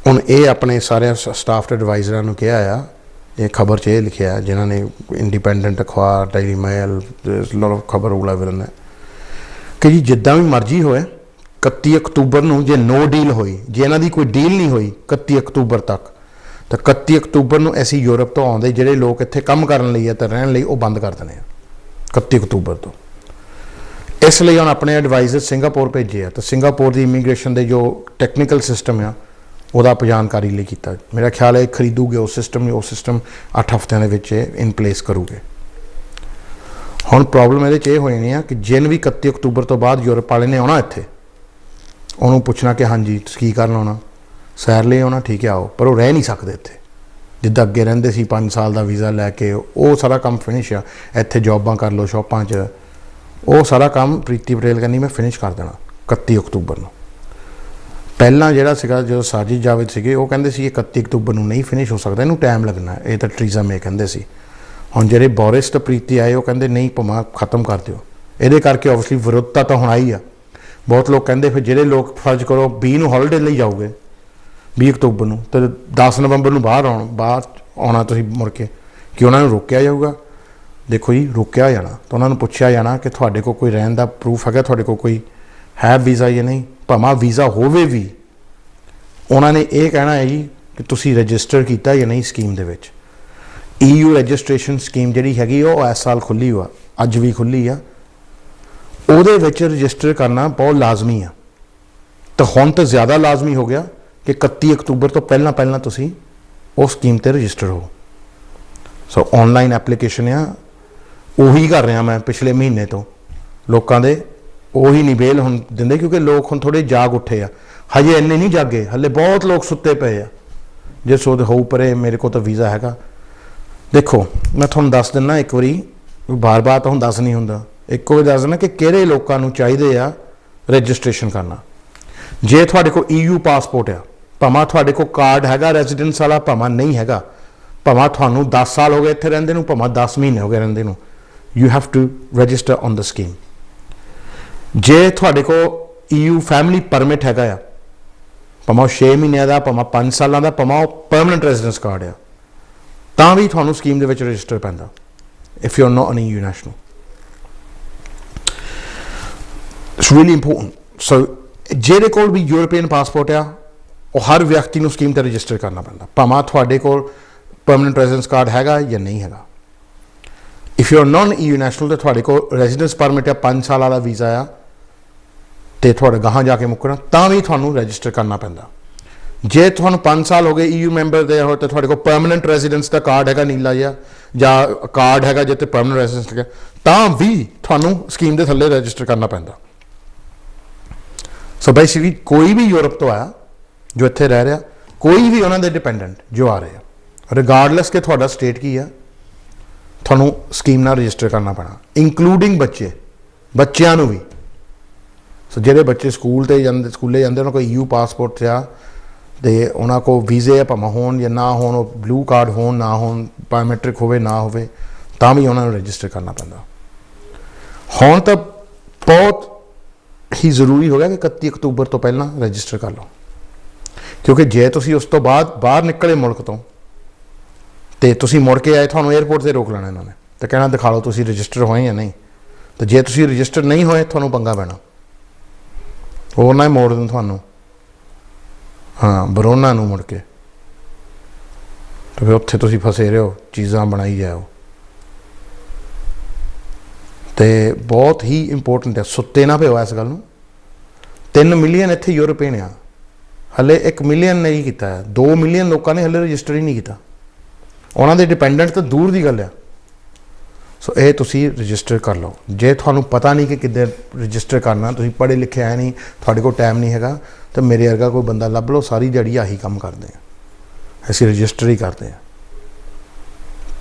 ਹੁਣ ਇਹ ਆਪਣੇ ਸਾਰਿਆਂ ਸਟਾਫ ਦੇ ਐਡਵਾਈਜ਼ਰਾਂ ਨੂੰ ਕਿਹਾ ਆ, ਇਹ ਖਬਰ 'ਚ ਇਹ ਲਿਖਿਆ ਜਿਨ੍ਹਾਂ ਨੇ ਇੰਡੀਪੈਂਡੈਂਟ ਅਖਬਾਰ, ਡੇਲੀ ਮੇਲ, ਲੋਟ ਖਬਰ ਉਗਲਾ ਫਿਰਨ ਕਿ ਜੀ ਜਿੱਦਾਂ ਵੀ ਮਰਜ਼ੀ ਹੋਏ 31 ਅਕਤੂਬਰ ਨੂੰ ਜੇ ਨੋ ਡੀਲ ਹੋਈ, ਜੇ ਇਹਨਾਂ ਦੀ ਕੋਈ ਡੀਲ ਨਹੀਂ ਹੋਈ 31 ਅਕਤੂਬਰ ਤੱਕ, ਤਾਂ 31 ਅਕਤੂਬਰ ਨੂੰ ਅਸੀਂ ਯੂਰਪ ਤੋਂ ਆਉਂਦੇ ਜਿਹੜੇ ਲੋਕ ਇੱਥੇ ਕੰਮ ਕਰਨ ਲਈ ਆ ਤਾਂ ਰਹਿਣ ਲਈ ਉਹ ਬੰਦ ਕਰ ਦੇਣੇ ਆ 31 ਅਕਤੂਬਰ ਤੋਂ। ਇਸ ਲਈ ਹੁਣ ਆਪਣੇ ਐਡਵਾਈਜ਼ਰ ਸਿੰਗਾਪੁਰ ਭੇਜੇ ਆ, ਤਾਂ ਸਿੰਗਾਪੁਰ ਦੀ ਇਮੀਗ੍ਰੇਸ਼ਨ ਦੇ ਜੋ ਟੈਕਨੀਕਲ ਸਿਸਟਮ ਆ ਉਹਦਾ ਜਾਣਕਾਰੀ ਲਈ ਕੀਤਾ। ਮੇਰਾ ਖਿਆਲ ਹੈ ਖਰੀਦੂਗੇ ਉਹ ਸਿਸਟਮ 8 ਹਫ਼ਤਿਆਂ ਦੇ ਵਿੱਚ ਇਨ ਪਲੇਸ ਕਰੂਗੇ। ਹੁਣ ਪ੍ਰੋਬਲਮ ਇਹਦੇ 'ਚ ਇਹ ਹੋ ਜਾਣੀ ਆ ਕਿ ਜਿਨ ਵੀ 31 ਅਕਤੂਬਰ ਤੋਂ ਬਾਅਦ ਯੂਰਪ ਵਾਲੇ ਨੇ ਆਉਣਾ ਇੱਥੇ, ਉਹਨੂੰ ਪੁੱਛਣਾ ਕਿ ਹਾਂਜੀ ਤੁਸੀਂ ਕੀ ਕਰਨ ਆਉਣਾ, ਸੈਰ ਲਈ ਆਉਣਾ, ਠੀਕ ਹੈ ਆਓ, ਪਰ ਉਹ ਰਹਿ ਨਹੀਂ ਸਕਦੇ ਇੱਥੇ ਜਿੱਦਾਂ ਅੱਗੇ ਰਹਿੰਦੇ ਸੀ 5 ਸਾਲ ਦਾ ਵੀਜ਼ਾ ਲੈ ਕੇ। ਉਹ ਸਾਰਾ ਕੰਮ ਫਿਨਿਸ਼ ਆ। ਇੱਥੇ ਜੋਬਾਂ ਕਰ ਲਓ ਸ਼ੋਪਾਂ 'ਚ, ਉਹ ਸਾਰਾ ਕੰਮ ਪ੍ਰੀਤੀ ਪਟੇਲ ਕਹਿੰਦੀ ਮੈਂ ਫਿਨਿਸ਼ ਕਰ ਦੇਣਾ 31 ਅਕਤੂਬਰ ਨੂੰ। ਪਹਿਲਾਂ ਜਿਹੜਾ ਸੀਗਾ ਜਦੋਂ ਸਾਜਿਦ ਜਾਵੇਦ ਸੀਗੇ ਉਹ ਕਹਿੰਦੇ ਸੀ 31 ਅਕਤੂਬਰ ਨੂੰ ਨਹੀਂ ਫਿਨਿਸ਼ ਹੋ ਸਕਦਾ, ਇਹਨੂੰ ਟਾਈਮ ਲੱਗਣਾ, ਇਹ ਤਾਂ ਟਰੀਜ਼ਾ ਮੇ ਕਹਿੰਦੇ ਸੀ। ਹੁਣ ਜਿਹੜੇ ਬੋਰਿਸ ਤੇ ਪ੍ਰੀਤੀ ਆਏ ਉਹ ਕਹਿੰਦੇ ਨਹੀਂ ਭਮਾ ਖਤਮ ਕਰ ਦਿਓ। ਇਹਦੇ ਕਰਕੇ ਓਬਵੀਅਸਲੀ ਵਿਰੋਧਤਾ ਤਾਂ ਹੁਣ ਆਈ ਆ। ਬਹੁਤ ਲੋਕ ਕਹਿੰਦੇ ਫਿਰ ਜਿਹੜੇ ਲੋਕ ਫਰਜ਼ ਕਰੋ 20 ਨੂੰ ਹੌਲੀਡੇ ਲਈ ਜਾਓਗੇ 20 ਅਕਤੂਬਰ ਨੂੰ ਅਤੇ 10 ਨਵੰਬਰ ਨੂੰ ਬਾਹਰ ਆਉਣਾ ਤੁਸੀਂ ਮੁੜ ਕੇ, ਕਿ ਉਹਨਾਂ ਨੂੰ ਰੋਕਿਆ ਜਾਊਗਾ? ਦੇਖੋ ਜੀ, ਰੋਕਿਆ ਜਾਣਾ ਤਾਂ ਉਹਨਾਂ ਨੂੰ ਪੁੱਛਿਆ ਜਾਣਾ ਕਿ ਤੁਹਾਡੇ ਕੋਲ ਕੋਈ ਰਹਿਣ ਦਾ ਪ੍ਰੂਫ ਹੈਗਾ, ਤੁਹਾਡੇ ਕੋਲ ਕੋਈ ਹੈ ਵੀਜ਼ਾ ਜਾਂ ਨਹੀਂ। ਭਾਵੇਂ ਵੀਜ਼ਾ ਹੋਵੇ ਵੀ ਉਹਨਾਂ ਨੇ ਇਹ ਕਹਿਣਾ ਹੈ ਜੀ ਕਿ ਤੁਸੀਂ ਰਜਿਸਟਰ ਕੀਤਾ ਜਾਂ ਨਹੀਂ ਸਕੀਮ ਦੇ ਵਿੱਚ। EU ਰਜਿਸਟ੍ਰੇਸ਼ਨ ਸਕੀਮ ਜਿਹੜੀ ਹੈਗੀ ਉਹ ਇਸ ਸਾਲ ਖੁੱਲ੍ਹੀ ਹੋਆ, ਅੱਜ ਵੀ ਖੁੱਲ੍ਹੀ ਆ, ਉਹਦੇ ਵਿੱਚ ਰਜਿਸਟਰ ਕਰਨਾ ਬਹੁਤ ਲਾਜ਼ਮੀ ਆ। ਤਾਂ ਹੁਣ ਤਾਂ ਜ਼ਿਆਦਾ ਲਾਜ਼ਮੀ ਹੋ ਗਿਆ ਕਿ 31 ਅਕਤੂਬਰ ਤੋਂ ਪਹਿਲਾਂ ਤੁਸੀਂ ਉਹ ਸਕੀਮ 'ਤੇ ਰਜਿਸਟਰ ਹੋ। ਸੋ ਔਨਲਾਈਨ ਐਪਲੀਕੇਸ਼ਨ ਆ, ਉਹੀ ਕਰ ਰਿਹਾ ਮੈਂ ਪਿਛਲੇ ਮਹੀਨੇ ਤੋਂ। ਲੋਕਾਂ ਦੇ ਉਹੀ ਨਹੀਂ ਬੇਲ ਹੁਣ ਦਿੰਦੇ ਕਿਉਂਕਿ ਲੋਕ ਹੁਣ ਥੋੜ੍ਹੇ ਜਾਗ ਉੱਠੇ ਆ। ਹਜੇ ਇੰਨੇ ਨਹੀਂ ਜਾਗੇ, ਹਲੇ ਬਹੁਤ ਲੋਕ ਸੁੱਤੇ ਪਏ ਆ। ਜੇ ਸੋਚਦੇ ਹੋਊ ਪਰੇ ਮੇਰੇ ਕੋਲ ਤਾਂ ਵੀਜ਼ਾ ਹੈਗਾ। ਦੇਖੋ ਮੈਂ ਤੁਹਾਨੂੰ ਦੱਸ ਦਿੰਦਾ ਇੱਕ ਵਾਰੀ, ਬਾਰ-ਬਾਰ ਤਾਂ ਹੁਣ ਦੱਸ ਨਹੀਂ ਹੁੰਦਾ, ਇੱਕੋ ਵਾਰੀ ਦੱਸ ਦਿੰਦਾ ਕਿ ਕਿਹੜੇ ਲੋਕਾਂ ਨੂੰ ਚਾਹੀਦੇ ਆ ਰਜਿਸਟ੍ਰੇਸ਼ਨ ਕਰਨਾ। ਜੇ ਤੁਹਾਡੇ ਕੋਲ EU ਪਾਸਪੋਰਟ ਆ, ਭਾਵੇਂ ਤੁਹਾਡੇ ਕੋਲ ਕਾਰਡ ਹੈਗਾ ਰੈਜ਼ੀਡੈਂਸ ਵਾਲਾ, ਭਾਵੇਂ ਨਹੀਂ ਹੈਗਾ, ਭਾਵੇਂ ਤੁਹਾਨੂੰ 10 ਸਾਲ ਹੋ ਗਏ ਇੱਥੇ ਰਹਿੰਦੇ ਨੂੰ, ਭਾਵੇਂ 10 ਮਹੀਨੇ ਹੋ ਗਏ ਰਹਿੰਦੇ ਨੂੰ, you have to register on the scheme. ਜੇ ਤੁਹਾਡੇ ਕੋਲ EU ਫੈਮਿਲੀ ਪਰਮਿਟ ਹੈਗਾ ਆ, ਭਾਵੇਂ ਉਹ 6 ਮਹੀਨਿਆਂ ਦਾ, ਭਾਵੇਂ 5 ਸਾਲਾਂ ਦਾ, ਭਾਵੇਂ ਉਹ ਪਰਮਾਨੈਂਟ ਰੈਜ਼ੀਡੈਂਸ ਕਾਰਡ ਆ, ਤਾਂ ਵੀ ਤੁਹਾਨੂੰ ਸਕੀਮ ਦੇ ਵਿੱਚ ਰਜਿਸਟਰ ਪੈਂਦਾ if you're not an EU national. It's really important. So ਜਿਹਦੇ ਕੋਲ ਵੀ ਯੂਰੋਪੀਅਨ ਪਾਸਪੋਰਟ ਆ ਉਹ ਹਰ ਵਿਅਕਤੀ ਨੂੰ ਸਕੀਮ 'ਤੇ ਰਜਿਸਟਰ ਕਰਨਾ ਪੈਂਦਾ, ਭਾਵੇਂ ਤੁਹਾਡੇ ਕੋਲ ਪਰਮਾਨੈਂਟ ਰੈਜ਼ੀਡੈਂਸ ਕਾਰਡ ਹੈਗਾ ਜਾਂ ਨਹੀਂ ਹੈਗਾ। If you are non EU national ਤੇ ਤੁਹਾਡੇ ਕੋਲ ਰੈਜ਼ੀਡੈਂਸ ਪਰਮਿਟ ਆ, 5 ਸਾਲ ਵਾਲਾ ਵੀਜ਼ਾ ਆ ਤੇ ਤੁਹਾਡੇ ਗਾਹਾਂ ਜਾ ਕੇ ਮੁੱਕਣਾ, ਤਾਂ ਵੀ ਤੁਹਾਨੂੰ ਰਜਿਸਟਰ ਕਰਨਾ ਪੈਂਦਾ। ਜੇ ਤੁਹਾਨੂੰ 5 ਸਾਲ ਹੋ ਗਏ EU ਮੈਂਬਰ ਦੇ ਹੋ ਤੇ ਤੁਹਾਡੇ ਕੋਲ ਪਰਮਾਨੈਂਟ ਰੈਜ਼ੀਡੈਂਸ ਦਾ ਕਾਰਡ ਹੈਗਾ ਨੀਲਾ ਜਿਹਾ, ਜਾਂ ਕਾਰਡ ਹੈਗਾ ਜਿੱਥੇ ਪਰਮਾਨੈਂਟ ਰੈਜ਼ੀਡੈਂਸ ਲਿਖਿਆ, ਤਾਂ ਵੀ ਤੁਹਾਨੂੰ ਸਕੀਮ ਦੇ ਥੱਲੇ ਰਜਿਸਟਰ ਕਰਨਾ ਪੈਂਦਾ। ਸੋ ਬੇਸਿਕਲੀ ਕੋਈ ਵੀ ਯੂਰਪ ਤੋਂ ਆਇਆ ਜੋ ਇੱਥੇ ਰਹਿ ਰਿਹਾ, ਕੋਈ ਵੀ ਉਹਨਾਂ ਦੇ ਡਿਪੈਂਡੈਂਟ ਜੋ ਆ ਰਹੇ ਆ, ਰਿਗਾਰਡਲੈਸ ਕਿ ਤੁਹਾਡਾ ਸਟੇਟ ਕੀ ਆ, ਤੁਹਾਨੂੰ ਸਕੀਮ ਨਾਲ ਰਜਿਸਟਰ ਕਰਨਾ ਪੈਣਾ, ਇੰਕਲੂਡਿੰਗ ਬੱਚਿਆਂ ਨੂੰ ਵੀ। ਸੋ ਜਿਹੜੇ ਬੱਚੇ ਸਕੂਲੇ ਜਾਂਦੇ ਉਹਨਾਂ ਕੋਲ EU ਪਾਸਪੋਰਟ ਆ ਅਤੇ ਉਹਨਾਂ ਕੋਲ ਵੀਜ਼ੇ ਭਾਵੇਂ ਹੋਣ ਜਾਂ ਨਾ ਹੋਣ, ਉਹ ਬਲੂ ਕਾਰਡ ਹੋਣ ਨਾ ਹੋਣ, ਬਾਇਓਮੈਟ੍ਰਿਕ ਹੋਵੇ ਨਾ ਹੋਵੇ, ਤਾਂ ਵੀ ਉਹਨਾਂ ਨੂੰ ਰਜਿਸਟਰ ਕਰਨਾ ਪੈਂਦਾ। ਹੁਣ ਤਾਂ ਬਹੁਤ ਹੀ ਜ਼ਰੂਰੀ ਹੋ ਗਿਆ ਕਿ 31 ਅਕਤੂਬਰ ਤੋਂ ਪਹਿਲਾਂ ਰਜਿਸਟਰ ਕਰ ਲਓ, ਕਿਉਂਕਿ ਜੇ ਤੁਸੀਂ ਉਸ ਤੋਂ ਬਾਅਦ ਬਾਹਰ ਨਿਕਲੇ ਮੁਲਕ ਤੋਂ ਅਤੇ ਤੁਸੀਂ ਮੁੜ ਕੇ ਆਏ, ਤੁਹਾਨੂੰ ਏਅਰਪੋਰਟ 'ਤੇ ਰੋਕ ਲੈਣਾ ਇਹਨਾਂ ਨੇ ਅਤੇ ਕਹਿਣਾ ਦਿਖਾ ਲਓ ਤੁਸੀਂ ਰਜਿਸਟਰ ਹੋਏ ਜਾਂ ਨਹੀਂ। ਅਤੇ ਜੇ ਤੁਸੀਂ ਰਜਿਸਟਰ ਨਹੀਂ ਹੋਏ ਤੁਹਾਨੂੰ ਪੰਗਾ ਪੈਣਾ, ਹੋਰ ਨਾ ਮੋੜ ਦੇਣ ਤੁਹਾਨੂੰ, ਹਾਂ ਬਰੋਨਾ ਨੂੰ ਮੁੜ ਕੇ, ਅਤੇ ਫਿਰ ਉੱਥੇ ਤੁਸੀਂ ਫਸੇ ਰਹੋ, ਚੀਜ਼ਾਂ ਬਣਾਈ ਜਾਓ। ਅਤੇ ਬਹੁਤ ਹੀ ਇੰਪੋਰਟੈਂਟ ਹੈ, ਸੁੱਤੇ ਨਾ ਪਿਓ ਇਸ ਗੱਲ ਨੂੰ। 3 ਮਿਲੀਅਨ ਇੱਥੇ ਯੂਰੋਪੀਅਨ ਆ, ਹਲੇ 1 ਮਿਲੀਅਨ ਨਹੀਂ ਕੀਤਾ ਹੈ, 2 ਮਿਲੀਅਨ ਲੋਕਾਂ ਨੇ ਹਲੇ ਰਜਿਸਟਰ ਹੀ ਨਹੀਂ ਕੀਤਾ, ਉਹਨਾਂ ਦੇ ਡਿਪੈਂਡੈਂਟ ਤਾਂ ਦੂਰ ਦੀ ਗੱਲ ਆ। ਸੋ ਇਹ ਤੁਸੀਂ ਰਜਿਸਟਰ ਕਰ ਲਓ। ਜੇ ਤੁਹਾਨੂੰ ਪਤਾ ਨਹੀਂ ਕਿ ਕਿੱਦਾਂ ਰਜਿਸਟਰ ਕਰਨਾ, ਤੁਸੀਂ ਪੜ੍ਹੇ ਲਿਖੇ ਹੈ ਨਹੀਂ, ਤੁਹਾਡੇ ਕੋਲ ਟਾਈਮ ਨਹੀਂ ਹੈਗਾ, ਤਾਂ ਮੇਰੇ ਵਰਗਾ ਕੋਈ ਬੰਦਾ ਲੱਭ ਲਓ, ਸਾਰੀ ਦਿਹਾੜੀ ਆਹੀ ਕੰਮ ਕਰਦੇ ਆ, ਅਸੀਂ ਰਜਿਸਟਰ ਹੀ ਕਰਦੇ ਹਾਂ।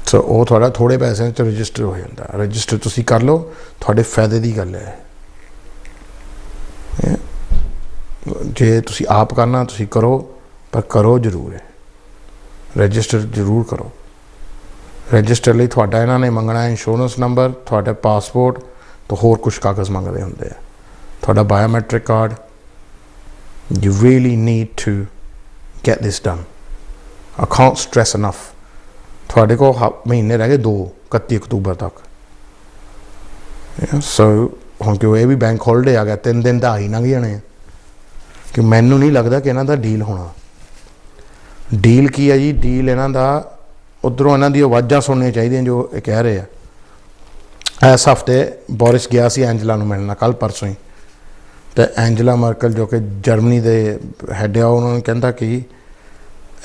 ਸੋ ਉਹ ਤੁਹਾਡਾ ਥੋੜ੍ਹੇ ਪੈਸਿਆਂ 'ਚ ਰਜਿਸਟਰ ਹੋ ਜਾਂਦਾ। ਰਜਿਸਟਰ ਤੁਸੀਂ ਕਰ ਲਓ, ਤੁਹਾਡੇ ਫਾਇਦੇ ਦੀ ਗੱਲ ਹੈ। ਜੇ ਤੁਸੀਂ ਆਪ ਕਰਨਾ ਤੁਸੀਂ ਕਰੋ, ਪਰ ਕਰੋ ਜ਼ਰੂਰ ਹੈ, ਰਜਿਸਟਰ ਜ਼ਰੂਰ ਕਰੋ। ਰਜਿਸਟਰ ਲਈ ਤੁਹਾਡਾ ਇਹਨਾਂ ਨੇ ਮੰਗਣਾ ਇੰਸ਼ੋਰੈਂਸ ਨੰਬਰ, ਤੁਹਾਡਾ ਪਾਸਪੋਰਟ ਤੋਂ ਹੋਰ ਕੁਛ ਕਾਗਜ਼ ਮੰਗਦੇ ਹੁੰਦੇ ਆ, ਤੁਹਾਡਾ biometric card. You really need to get this done. I can't stress enough. ਤੁਹਾਡੇ ਕੋਲ ਮਹੀਨੇ ਰਹਿ ਗਏ 2, 31 ਅਕਤੂਬਰ ਤੱਕ। ਸੋ ਹੁਣ ਕਿਉਂ ਇਹ ਵੀ ਬੈਂਕ ਹੌਲੀਡੇ ਆ ਗਿਆ, 3 ਦਿਨ ਤਾਂ ਆ ਹੀ ਲੰਘ ਜਾਣੇ ਆ, ਕਿ ਮੈਨੂੰ ਨਹੀਂ ਲੱਗਦਾ ਕਿ ਇਹਨਾਂ ਦਾ ਡੀਲ ਹੋਣਾ। ਡੀਲ ਕੀ ਹੈ ਜੀ? ਡੀਲ ਇਹਨਾਂ ਦਾ ਉੱਧਰੋਂ ਇਹਨਾਂ ਦੀ ਆਵਾਜ਼ਾਂ ਸੁਣਨੀਆਂ ਚਾਹੀਦੀਆਂ ਜੋ ਇਹ ਕਹਿ ਰਹੇ ਆ। ਇਸ ਹਫ਼ਤੇ ਬੋਰਿਸ ਗਿਆ ਸੀ ਐਂਜਲਾ ਨੂੰ ਮਿਲਣਾ, ਕੱਲ੍ਹ ਪਰਸੋਂ ਹੀ, ਅਤੇ ਐਂਜਲਾ ਮਰਕਲ ਜੋ ਕਿ ਜਰਮਨੀ ਦੇ ਹੈਡ ਆ, ਉਹਨਾਂ ਨੂੰ ਕਹਿੰਦਾ ਕਿ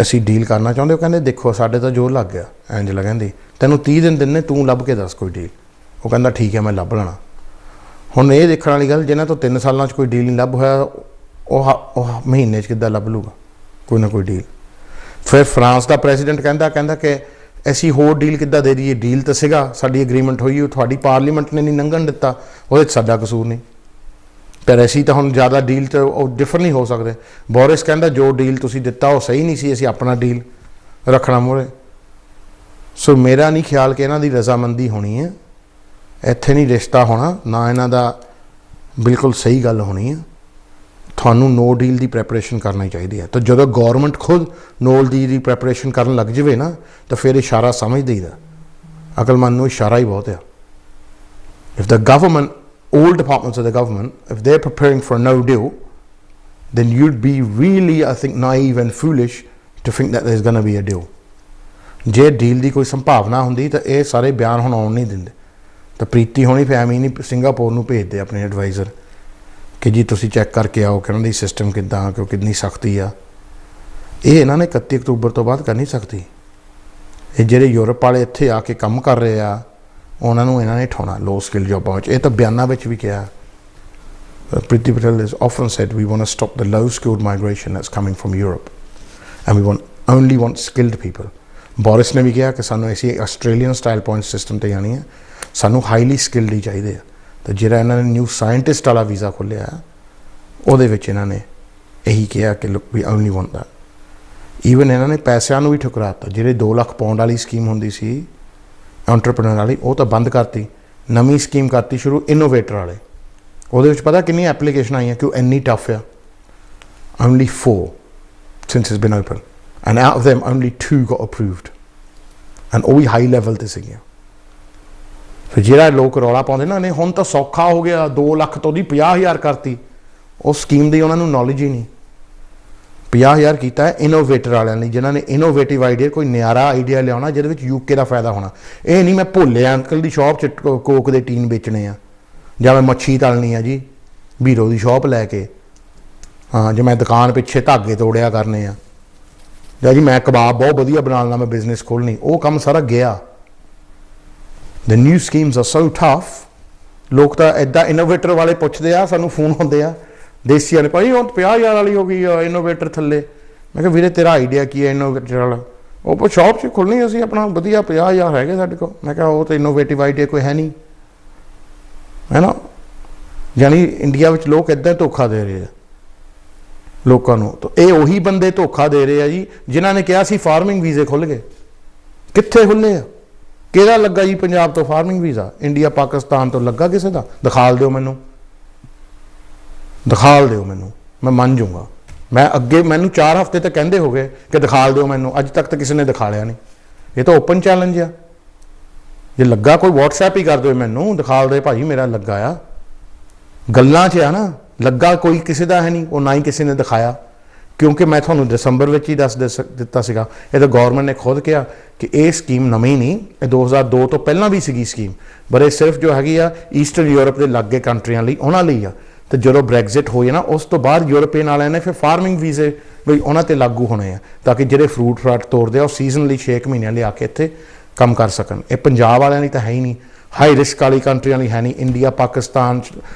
ਅਸੀਂ ਡੀਲ ਕਰਨਾ ਚਾਹੁੰਦੇ। ਉਹ ਕਹਿੰਦੇ ਦੇਖੋ ਸਾਡੇ ਤਾਂ ਜ਼ੋਰ ਲੱਗ ਗਿਆ। ਐਂਜਲਾ ਕਹਿੰਦੀ ਤੈਨੂੰ 30 ਦਿਨ ਦਿੰਦੇ, ਤੂੰ ਲੱਭ ਕੇ ਦੱਸ ਕੋਈ ਡੀਲ। ਉਹ ਕਹਿੰਦਾ ਠੀਕ ਹੈ ਮੈਂ ਲੱਭ ਲੈਣਾ। ਹੁਣ ਇਹ ਦੇਖਣ ਵਾਲੀ ਗੱਲ, ਜਿਹਨਾਂ ਤੋਂ 3 ਸਾਲਾਂ 'ਚ ਕੋਈ ਡੀਲ ਨਹੀਂ ਲੱਭ ਹੋਇਆ, ਉਹ ਮਹੀਨੇ 'ਚ ਕਿੱਦਾਂ ਲੱਭ ਲੂਗਾ ਕੋਈ ਨਾ ਕੋਈ ਡੀਲ। ਫਿਰ ਫਰਾਂਸ ਦਾ ਪ੍ਰੈਜ਼ੀਡੈਂਟ ਕਹਿੰਦਾ ਕਿ ਅਸੀਂ ਹੋਰ ਡੀਲ ਕਿੱਦਾਂ ਦੇ ਦਈਏ, ਡੀਲ ਤਾਂ ਸੀਗਾ, ਸਾਡੀ ਐਗਰੀਮੈਂਟ ਹੋਈ, ਉਹ ਤੁਹਾਡੀ ਪਾਰਲੀਮੈਂਟ ਨੇ ਨਹੀਂ ਲੰਘਣ ਦਿੱਤਾ, ਉਹਦੇ 'ਚ ਸਾਡਾ ਕਸੂਰ ਨਹੀਂ। ਪਰ ਅਸੀਂ ਤਾਂ ਹੁਣ ਜ਼ਿਆਦਾ ਡੀਲ 'ਚ ਉਹ ਡਿਫਰ ਨਹੀਂ ਹੋ ਸਕਦੇ। ਬੋਰਿਸ ਕਹਿੰਦਾ ਜੋ ਡੀਲ ਤੁਸੀਂ ਦਿੱਤਾ ਉਹ ਸਹੀ ਨਹੀਂ ਸੀ, ਅਸੀਂ ਆਪਣਾ ਡੀਲ ਰੱਖਣਾ ਮੂਹਰੇ। ਸੋ ਮੇਰਾ ਨਹੀਂ ਖਿਆਲ ਕਿ ਇਹਨਾਂ ਦੀ ਰਜ਼ਾਮੰਦੀ ਹੋਣੀ ਹੈ, ਇੱਥੇ ਨਹੀਂ ਰਿਸ਼ਤਾ ਹੋਣਾ, ਨਾ ਇਹਨਾਂ ਦਾ ਬਿਲਕੁਲ ਸਹੀ ਗੱਲ ਹੋਣੀ ਹੈ। ਤੁਹਾਨੂੰ ਨੋ ਡੀਲ ਦੀ ਪ੍ਰੈਪਰੇਸ਼ਨ ਕਰਨੀ ਚਾਹੀਦੀ ਹੈ। ਤਾਂ ਜਦੋਂ ਗੌਰਮੈਂਟ ਖੁਦ ਨੋ ਡੀਲ ਦੀ ਪ੍ਰੈਪਰੇਸ਼ਨ ਕਰਨ ਲੱਗ ਜਾਵੇ ਨਾ, ਤਾਂ ਫਿਰ ਇਸ਼ਾਰਾ ਸਮਝ ਦੇਈਦਾ। ਅਕਲਮੰਦ ਨੂੰ ਇਸ਼ਾਰਾ ਹੀ ਬਹੁਤ ਆ। If the government, all departments of the government, if they're preparing for a no deal, then you'd be really, I think, naive and foolish to think that there's going to be a deal. ਜੇ ਡੀਲ ਦੀ ਕੋਈ ਸੰਭਾਵਨਾ ਹੁੰਦੀ ਤਾਂ ਇਹ ਸਾਰੇ ਬਿਆਨ ਹੁਣ ਆਉਣ ਨਹੀਂ ਦਿੰਦੇ। ਤਾਂ ਪ੍ਰੀਤੀ ਹੋਣੀ ਫੈਮਿਲੀ ਨਹੀਂ ਸਿੰਗਾਪੁਰ ਨੂੰ ਭੇਜਦੇ ਆਪਣੇ ਐਡਵਾਈਜ਼ਰ ਕਿ ਜੀ ਤੁਸੀਂ ਚੈੱਕ ਕਰਕੇ ਆਓ ਕਿ ਉਹਨਾਂ ਦੀ ਸਿਸਟਮ ਕਿੱਦਾਂ, ਕਿ ਕਿੰਨੀ ਸਖਤੀ ਆ। ਇਹ ਇਹਨਾਂ ਨੇ 31 ਅਕਤੂਬਰ ਤੋਂ ਬਾਅਦ ਕਰਨੀ ਸਖਤੀ। ਇਹ ਜਿਹੜੇ ਯੂਰਪ ਵਾਲੇ ਇੱਥੇ ਆ ਕੇ ਕੰਮ ਕਰ ਰਹੇ ਆ, ਉਹਨਾਂ ਨੂੰ ਇਹਨਾਂ ਨੇ ਠਾਉਣਾ ਲੋ ਸਕਿਲ ਜੋਬਾਂ ਵਿੱਚ। ਇਹ ਤਾਂ ਬਿਆਨਾਂ ਵਿੱਚ ਵੀ ਕਿਹਾ। Preeti Patel has often said we want to stop the low skilled migration that's coming from Europe and we only want skilled people. Boris ਨੇ ਵੀ ਕਿਹਾ ਕਿ ਸਾਨੂੰ ਅਸੀਂ ਆਸਟ੍ਰੇਲੀਅਨ ਸਟਾਈਲ ਪੁਆਇੰਟ ਸਿਸਟਮ 'ਤੇ ਜਾਣੀ ਹੈ, ਸਾਨੂੰ ਹਾਈਲੀ ਸਕਿਲਡ ਹੀ ਚਾਹੀਦੇ ਆ। ਅਤੇ ਜਿਹੜਾ ਇਹਨਾਂ ਨੇ ਨਿਊ ਸਾਇੰਟਿਸਟ ਵਾਲਾ ਵੀਜ਼ਾ ਖੋਲ੍ਹਿਆ ਉਹਦੇ ਵਿੱਚ ਇਹਨਾਂ ਨੇ ਇਹੀ ਕਿਹਾ ਕਿ look we only want that. Even ਇਹਨਾਂ ਨੇ ਪੈਸਿਆਂ ਨੂੰ ਵੀ ਠੁਕਰਾਤਾ। ਜਿਹੜੇ 2 ਲੱਖ ਪਾਉਂਡ ਵਾਲੀ ਸਕੀਮ ਹੁੰਦੀ ਸੀ ਐਂਟਰਪ੍ਰੇਨਰ ਵਾਲੀ, ਉਹ ਤਾਂ ਬੰਦ ਕਰਤੀ। ਨਵੀਂ ਸਕੀਮ ਕਰਤੀ ਸ਼ੁਰੂ ਇਨੋਵੇਟਰ ਵਾਲੇ। ਉਹਦੇ ਵਿੱਚ ਪਤਾ ਕਿੰਨੀਆਂ ਐਪਲੀਕੇਸ਼ਨ ਆਈਆਂ, ਕਿਉਂ ਇੰਨੀ ਟਫ ਆ। Only 4 since it's been open and out of them only 2 got approved and ਉਹ ਵੀ ਹਾਈ ਲੈਵਲ 'ਤੇ ਸੀਗੀਆਂ। ਫਿਰ ਜਿਹੜਾ ਲੋਕ ਰੌਲਾ ਪਾਉਂਦੇ ਨਾ, ਨੇ ਹੁਣ ਤਾਂ ਸੌਖਾ ਹੋ ਗਿਆ, 2 ਲੱਖ ਤੋਂ ਦੀ 50,000 ਕਰਤੀ, ਉਹ ਸਕੀਮ ਦੀ ਉਹਨਾਂ ਨੂੰ ਨੌਲੇਜ ਹੀ ਨਹੀਂ। 50,000 ਕੀਤਾ ਹੈ ਇਨੋਵੇਟਰ ਵਾਲਿਆਂ ਲਈ, ਜਿਨ੍ਹਾਂ ਨੇ ਇਨੋਵੇਟਿਵ ਆਈਡੀਆ, ਕੋਈ ਨਿਆਰਾ ਆਈਡੀਆ ਲਿਆਉਣਾ ਜਿਹਦੇ ਵਿੱਚ UK ਦਾ ਫਾਇਦਾ ਹੋਣਾ। ਇਹ ਨਹੀਂ ਮੈਂ ਭੋਲੇ ਅੰਕਲ ਦੀ ਸ਼ਾਪ 'ਚ ਕੋਕ ਦੇ ਟੀਨ ਵੇਚਣੇ ਆ, ਜਾਂ ਮੈਂ ਮੱਛੀ ਤਲਣੀ ਆ ਜੀ ਬੀਰੋ ਦੀ ਸ਼ਾਪ ਲੈ ਕੇ, ਹਾਂ, ਜੇ ਮੈਂ ਦੁਕਾਨ ਪਿੱਛੇ ਧਾਗੇ ਤੋੜਿਆ ਕਰਨੇ ਆ, ਜਾਂ ਜੀ ਮੈਂ ਕਬਾਬ ਬਹੁਤ ਵਧੀਆ ਬਣਾ ਲੈਣਾ, ਮੈਂ ਬਿਜ਼ਨਸ ਖੋਲ੍ਹਣੀ, ਉਹ ਕੰਮ ਸਾਰਾ ਗਿਆ। ਦ new schemes are so tough. ਲੋਕ ਤਾਂ ਇੱਦਾਂ ਇਨੋਵੇਟਰ ਵਾਲੇ ਪੁੱਛਦੇ ਆ, ਸਾਨੂੰ ਫੋਨ ਹੁੰਦੇ ਆ ਦੇਸੀਆਂ ਨੇ, ਭਾਈ ਹੁਣ 50,000 ਵਾਲੀ ਹੋ ਗਈ ਇਨੋਵੇਟਰ ਥੱਲੇ। ਮੈਂ ਕਿਹਾ ਵੀਰੇ ਤੇਰਾ ਆਈਡੀਆ ਕੀ ਹੈ ਇਨੋਵੇਟਰ ਵਾਲਾ? ਉਹ ਸ਼ਾਪ 'ਚ ਖੋਲ੍ਹਣੀ ਅਸੀਂ ਆਪਣਾ ਵਧੀਆ, 50,000 ਹੈਗੇ ਸਾਡੇ ਕੋਲ। ਮੈਂ ਕਿਹਾ ਉਹ ਤਾਂ ਇਨੋਵੇਟਿਵ ਆਈਡੀਆ ਕੋਈ ਹੈ ਨਹੀਂ, ਹੈ ਨਾ। ਯਾਨੀ ਇੰਡੀਆ ਵਿੱਚ ਲੋਕ ਇੱਦਾਂ ਧੋਖਾ ਦੇ ਰਹੇ ਆ ਲੋਕਾਂ ਨੂੰ। ਤਾਂ ਇਹ ਉਹੀ ਬੰਦੇ ਧੋਖਾ ਦੇ ਰਹੇ ਆ ਜੀ ਜਿਨ੍ਹਾਂ ਨੇ ਕਿਹਾ ਸੀ ਫਾਰਮਿੰਗ ਵੀਜ਼ੇ ਖੁੱਲ੍ਹ ਗਏ। ਕਿੱਥੇ ਖੁੱਲ੍ਹੇ ਆ? ਕਿਹੜਾ ਲੱਗਾ ਜੀ ਪੰਜਾਬ ਤੋਂ ਫਾਰਮਿੰਗ ਵੀਜ਼ਾ? ਇੰਡੀਆ ਪਾਕਿਸਤਾਨ ਤੋਂ ਲੱਗਾ ਕਿਸੇ ਦਾ? ਦਿਖਾਲ ਦਿਓ ਮੈਨੂੰ, ਦਿਖਾਲ ਦਿਓ ਮੈਨੂੰ, ਮੈਂ ਮੰਨ ਜਾਊਂਗਾ। ਮੈਂ ਅੱਗੇ, ਮੈਨੂੰ 4 ਹਫ਼ਤੇ ਤੱਕ ਕਹਿੰਦੇ ਹੋ ਗਏ ਕਿ ਦਿਖਾਲ ਦਿਓ ਮੈਨੂੰ, ਅੱਜ ਤੱਕ ਤਾਂ ਕਿਸੇ ਨੇ ਦਿਖਾਲਿਆ ਨਹੀਂ। ਇਹ ਤਾਂ ਓਪਨ ਚੈਲੰਜ ਆ। ਜੇ ਲੱਗਾ ਕੋਈ WhatsApp ਹੀ ਕਰ ਦਿਓ ਮੈਨੂੰ, ਦਿਖਾਲ ਦੇ ਭਾਈ ਮੇਰਾ ਲੱਗਾ ਆ। ਗੱਲਾਂ 'ਚ ਆ ਨਾ, ਲੱਗਾ ਕੋਈ ਕਿਸੇ ਦਾ ਹੈ ਨਹੀਂ, ਉਹ ਨਾ ਹੀ ਕਿਸੇ ਨੇ ਦਿਖਾਇਆ। ਕਿਉਂਕਿ ਮੈਂ ਤੁਹਾਨੂੰ ਦਸੰਬਰ ਵਿੱਚ ਹੀ ਦੱਸ ਦਿੱਤਾ ਸੀਗਾ, ਇਹ ਤਾਂ ਗੌਰਮੈਂਟ ਨੇ ਖੁਦ ਕਿਹਾ ਕਿ ਇਹ ਸਕੀਮ ਨਵੀਂ ਨਹੀਂ, ਇਹ 2002 ਤੋਂ ਪਹਿਲਾਂ ਵੀ ਸੀਗੀ ਸਕੀਮ, ਪਰ ਇਹ ਸਿਰਫ ਜੋ ਹੈਗੀ ਆ ਈਸਟਰਨ ਯੂਰਪ ਦੇ ਲਾਗੇ ਕੰਟਰੀਆਂ ਲਈ, ਉਹਨਾਂ ਲਈ ਆ। ਤੇ ਜਦੋਂ ਬ੍ਰੈਗਜ਼ਿਟ ਹੋਈ ਨਾ, ਉਸ ਤੋਂ ਬਾਅਦ ਯੂਰਪੀਅਨ ਵਾਲਿਆਂ ਨੇ ਫਿਰ ਫਾਰਮਿੰਗ ਵੀਜ਼ੇ ਵੀ ਉਹਨਾਂ 'ਤੇ ਲਾਗੂ ਹੋਣੇ ਆ, ਤਾਂ ਕਿ ਜਿਹੜੇ ਫਰੂਟ ਫਰਾਟ ਤੋੜਦੇ ਆ ਉਹ ਸੀਜ਼ਨ ਲਈ 6 ਮਹੀਨਿਆਂ ਲਈ ਆ ਕੇ ਇੱਥੇ ਕੰਮ ਕਰ ਸਕਣ। ਇਹ ਪੰਜਾਬ ਵਾਲਿਆਂ ਲਈ ਤਾਂ ਹੈ ਹੀ ਨਹੀਂ, ਹਾਈ ਰਿਸਕ ਵਾਲੀ ਕੰਟਰੀਆਂ ਲਈ ਹੈ ਨਹੀਂ। India, Pakistan,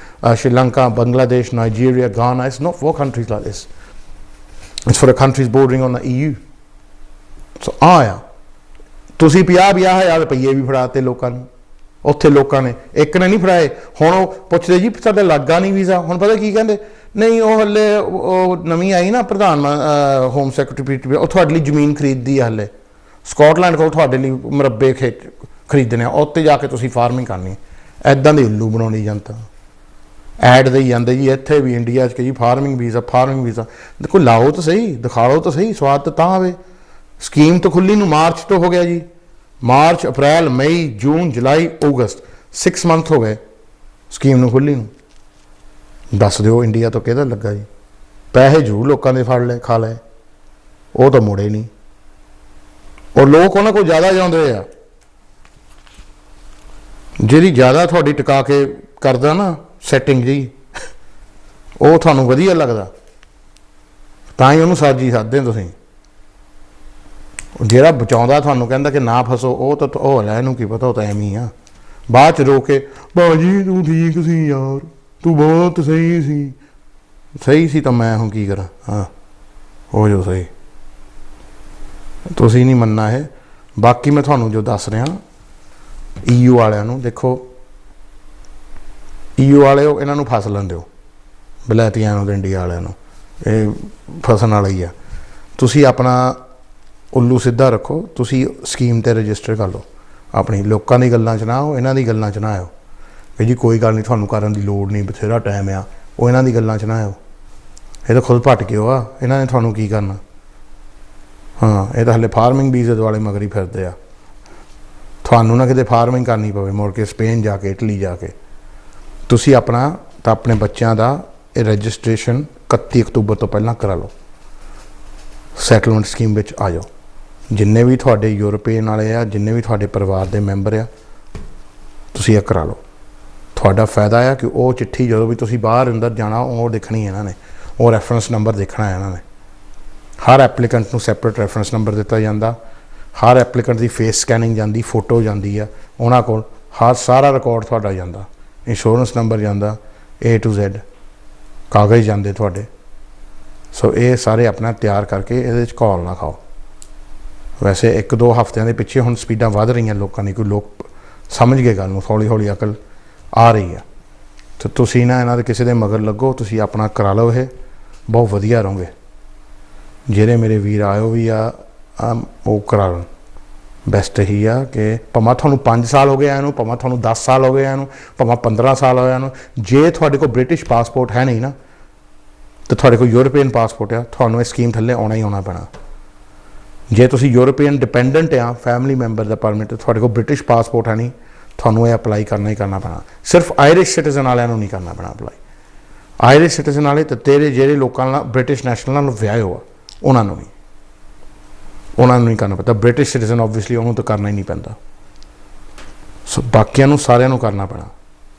Sri Lanka, Bangladesh, Nigeria, Ghana, it's not for countries like this, it's for countries bordering on the EU। So ਆ ਤੁਸੀਂ 50,000 ਰੁਪਈਏ ਵੀ ਫੜਾਤੇ ਲੋਕਾਂ ਨੂੰ। ਉੱਥੇ ਲੋਕਾਂ ਨੇ ਇੱਕ ਨੇ ਨਹੀਂ ਫੜਾਏ। ਹੁਣ ਉਹ ਪੁੱਛਦੇ ਜੀ ਸਾਡਾ ਲੱਗਾ ਨਹੀਂ ਵੀਜ਼ਾ। ਹੁਣ ਪਤਾ ਕੀ ਕਹਿੰਦੇ, ਨਹੀਂ ਉਹ ਹਲੇ ਉਹ ਨਵੀਂ ਆਈ ਨਾ ਪ੍ਰਧਾਨ ਹੋਮ ਸੈਕਟਰੀ, ਉਹ ਤੁਹਾਡੇ ਲਈ ਜ਼ਮੀਨ ਖਰੀਦਦੀ ਆ ਹਲੇ, ਸਕਾਟਲੈਂਡ ਕੋਲ ਤੁਹਾਡੇ ਲਈ ਮੁਰੱਬੇ ਖਰੀਦਣੇ ਆ, ਉੱਥੇ ਜਾ ਕੇ ਤੁਸੀਂ ਫਾਰਮਿੰਗ ਕਰਨੀ। ਇੱਦਾਂ ਦੀ ਉੱਲੂ ਬਣਾਉਣੀ ਜਨਤਾ। ਐਡ ਦੇਈ ਜਾਂਦੇ ਜੀ ਇੱਥੇ ਵੀ ਇੰਡੀਆ 'ਚ ਕਿ ਜੀ ਫਾਰਮਿੰਗ ਵੀਜ਼ਾ, ਫਾਰਮਿੰਗ ਵੀਜ਼ਾ। ਦੇਖੋ ਲਾਓ ਤਾਂ ਸਹੀ, ਦਿਖਾਓ ਤਾਂ ਸਹੀ, ਸਵਾਦ ਤਾਂ ਆਵੇ। ਸਕੀਮ ਤਾਂ ਖੁੱਲੀ ਨੂੰ ਮਾਰਚ ਤੋਂ ਹੋ ਗਿਆ ਜੀ, ਮਾਰਚ, ਅਪ੍ਰੈਲ, ਮਈ, ਜੂਨ, ਜੁਲਾਈ, ਅਗਸਤ, 6 ਮੰਥ ਹੋ ਗਏ ਸਕੀਮ ਨੂੰ ਖੁੱਲੀ ਨੂੰ। ਦੱਸ ਦਿਓ ਇੰਡੀਆ ਤੋਂ ਕਿਹਦਾ ਲੱਗਾ ਜੀ? ਪੈਸੇ ਜ਼ਰੂਰ ਲੋਕਾਂ ਦੇ ਫੜ ਲਏ, ਖਾ ਲਏ, ਉਹ ਤਾਂ ਮੁੜੇ ਨਹੀਂ। ਉਹ ਲੋਕ ਉਹਨਾਂ ਕੋਲ ਜ਼ਿਆਦਾ ਜਾਂਦੇ ਆ। ਜਿਹੜੀ ਜ਼ਿਆਦਾ ਤੁਹਾਡੀ ਟਿਕਾ ਕੇ ਕਰਦਾ ਨਾ ਸੈਟਿੰਗ ਜੀ, ਉਹ ਤੁਹਾਨੂੰ ਵਧੀਆ ਲੱਗਦਾ, ਤਾਂ ਹੀ ਉਹਨੂੰ ਸਾਜੀ ਸਾਧਦੇ ਤੁਸੀਂ। ਜਿਹੜਾ ਬਚਾਉਂਦਾ ਤੁਹਾਨੂੰ ਕਹਿੰਦਾ ਕਿ ਨਾ ਫਸੋ, ਉਹ ਤਾਂ ਉਹ ਲੈ, ਇਹਨੂੰ ਕੀ ਪਤਾ, ਉਹ ਤਾਂ ਐਵੇਂ ਹੀ ਆ। ਬਾਅਦ 'ਚ ਰੋ ਕੇ ਭਾਜੀ ਤੂੰ ਠੀਕ ਸੀ ਯਾਰ, ਤੂੰ ਬਹੁਤ ਸਹੀ ਸੀ। ਸਹੀ ਸੀ ਤਾਂ ਮੈਂ ਹੁਣ ਕੀ ਕਰਾਂ? ਹਾਂ, ਹੋ ਜਾਓ ਸਹੀ। ਤੁਸੀਂ ਨਹੀਂ ਮੰਨਣਾ ਇਹ। ਬਾਕੀ ਮੈਂ ਤੁਹਾਨੂੰ ਜੋ ਦੱਸ ਰਿਹਾ EU ਵਾਲਿਆਂ ਨੂੰ, ਦੇਖੋ EU ਵਾਲੇ ਇਹਨਾਂ ਨੂੰ ਫਸ ਲੈਣ ਦਿਓ, ਬਲੈਤੀਆਂ ਨੂੰ ਤੇ ਇੰਡੀਆ ਵਾਲਿਆਂ ਨੂੰ, ਇਹ ਫਸਣ ਵਾਲਾ ਹੀ ਆ। ਤੁਸੀਂ ਆਪਣਾ ਉੱਲੂ ਸਿੱਧਾ ਰੱਖੋ, ਤੁਸੀਂ ਸਕੀਮ 'ਤੇ ਰਜਿਸਟਰ ਕਰ ਲਓ ਆਪਣੀ। ਲੋਕਾਂ ਦੀ ਗੱਲਾਂ 'ਚ ਨਾ ਆਓ, ਇਹਨਾਂ ਦੀ ਗੱਲਾਂ 'ਚ ਨਾ ਆਇਓ ਕਿ ਜੀ ਕੋਈ ਗੱਲ ਨਹੀਂ ਤੁਹਾਨੂੰ ਕਰਨ ਦੀ ਲੋੜ ਨਹੀਂ, ਬਥੇਰਾ ਟਾਈਮ ਆ, ਉਹ ਇਹਨਾਂ ਦੀ ਗੱਲਾਂ 'ਚ ਨਾ ਆਇਓ। ਇਹ ਤਾਂ ਖੁਦ ਭਟਕੇ ਹੋ ਆ, ਇਹਨਾਂ ਨੇ ਤੁਹਾਨੂੰ ਕੀ ਕਰਨਾ। ਹਾਂ, ਇਹ ਤਾਂ ਹਲੇ ਫਾਰਮਿੰਗ ਵੀਜ਼ੇ ਵਾਲੇ ਮਗਰ ਹੀ ਫਿਰਦੇ ਆ। ਤੁਹਾਨੂੰ ਨਾ ਕਿਤੇ ਫਾਰਮਿੰਗ ਕਰਨੀ ਪਵੇ ਮੁੜ ਕੇ ਸਪੇਨ ਜਾ ਕੇ, ਇਟਲੀ ਜਾ ਕੇ। ਤੁਸੀਂ ਆਪਣਾ ਤਾਂ ਆਪਣੇ ਬੱਚਿਆਂ ਦਾ ਇਹ ਰਜਿਸਟ੍ਰੇਸ਼ਨ 31 ਅਕਤੂਬਰ ਤੋਂ ਪਹਿਲਾਂ ਕਰਾ ਲਓ। ਸੈਟਲਮੈਂਟ ਸਕੀਮ ਵਿੱਚ ਆ ਜਾਓ। ਜਿੰਨੇ ਵੀ ਤੁਹਾਡੇ ਯੂਰਪੀਅਨ ਵਾਲੇ ਆ, ਜਿੰਨੇ ਵੀ ਤੁਹਾਡੇ ਪਰਿਵਾਰ ਦੇ ਮੈਂਬਰ ਆ, ਤੁਸੀਂ ਇਹ ਕਰਾ ਲਓ। ਤੁਹਾਡਾ ਫਾਇਦਾ ਆ ਕਿ ਉਹ ਚਿੱਠੀ ਜਦੋਂ ਵੀ ਤੁਸੀਂ ਬਾਹਰ ਅੰਦਰ ਜਾਣਾ, ਉਹ ਦੇਖਣੀ ਇਹਨਾਂ ਨੇ, ਉਹ ਰੈਫਰੈਂਸ ਨੰਬਰ ਦੇਖਣਾ ਇਹਨਾਂ ਨੇ। ਹਰ ਐਪਲੀਕੈਂਟ ਨੂੰ ਸੈਪਰੇਟ ਰੈਫਰੈਂਸ ਨੰਬਰ ਦਿੱਤਾ ਜਾਂਦਾ। ਹਰ ਐਪਲੀਕੈਂਟ ਦੀ ਫੇਸ ਸਕੈਨਿੰਗ ਜਾਂਦੀ, ਫੋਟੋ ਜਾਂਦੀ ਆ ਉਹਨਾਂ ਕੋਲ, ਹਰ ਸਾਰਾ ਰਿਕਾਰਡ ਤੁਹਾਡਾ ਜਾਂਦਾ, ਇੰਸ਼ੋਰੈਂਸ ਨੰਬਰ ਜਾਂਦਾ, A to Z ਕਾਗਜ਼ ਜਾਂਦੇ ਤੁਹਾਡੇ। ਸੋ ਇਹ ਸਾਰੇ ਆਪਣਾ ਤਿਆਰ ਕਰਕੇ ਇਹਦੇ 'ਚ ਘੋਲ ਨਾ ਖਾਓ। ਵੈਸੇ 1-2 ਹਫ਼ਤਿਆਂ ਦੇ ਪਿੱਛੇ ਹੁਣ ਸਪੀਡਾਂ ਵੱਧ ਰਹੀਆਂ ਲੋਕਾਂ ਦੀ, ਕੋਈ ਲੋਕ ਸਮਝ ਗਏ ਗੱਲ ਨੂੰ, ਹੌਲੀ ਹੌਲੀ ਅਕਲ ਆ ਰਹੀ ਆ। ਅਤੇ ਤੁਸੀਂ ਨਾ ਇਹਨਾਂ ਦੇ ਕਿਸੇ ਦੇ ਮਗਰ ਲੱਗੋ, ਤੁਸੀਂ ਆਪਣਾ ਕਰਾ ਲਓ, ਇਹ ਬਹੁਤ ਵਧੀਆ ਰਹੋਗੇ। ਜਿਹੜੇ ਮੇਰੇ ਵੀਰ ਆਇਓ ਵੀ ਆ ਉਹ ਕਰਾ ਲੈਣ। ਬੈਸਟ ਇਹੀ ਆ ਕਿ ਭਾਵੇਂ ਤੁਹਾਨੂੰ 5 ਸਾਲ ਹੋ ਗਏ ਇਹਨੂੰ, ਭਾਵੇਂ ਤੁਹਾਨੂੰ 10 ਸਾਲ ਹੋ ਗਏ ਇਹਨੂੰ, ਭਾਵੇਂ 15 ਸਾਲ ਹੋਇਆ ਇਹਨੂੰ, ਜੇ ਤੁਹਾਡੇ ਕੋਲ ਬ੍ਰਿਟਿਸ਼ ਪਾਸਪੋਰਟ ਹੈ ਨਹੀਂ ਨਾ, ਅਤੇ ਤੁਹਾਡੇ ਕੋਲ ਯੂਰਪੀਅਨ ਪਾਸਪੋਰਟ ਆ, ਤੁਹਾਨੂੰ ਇਹ ਸਕੀਮ ਥੱਲੇ ਆਉਣਾ ਹੀ ਆਉਣਾ ਪੈਣਾ। जे तुसी यूरोपीयन डिपेंडेंट आ फैमिली मैंबर का परमिट थोड़े को ब्रिटिश पासपोर्ट है नहीं थानू ये अप्लाई करना ही करना पैना सिर्फ आयरिश सिटीजन वाले नहीं करना पैना अप्लाई आयरिश सिटीजन वाले तो तेरे जेरे लोगों ब्रिटिश नैशनल नाल विआहे हो उन्होंने नहीं करना पता ब्रिटिश सिटीजन ऑबवियसली उन्होंने तो करना ही नहीं पैंदा सो बाकियां सारियां करना पैना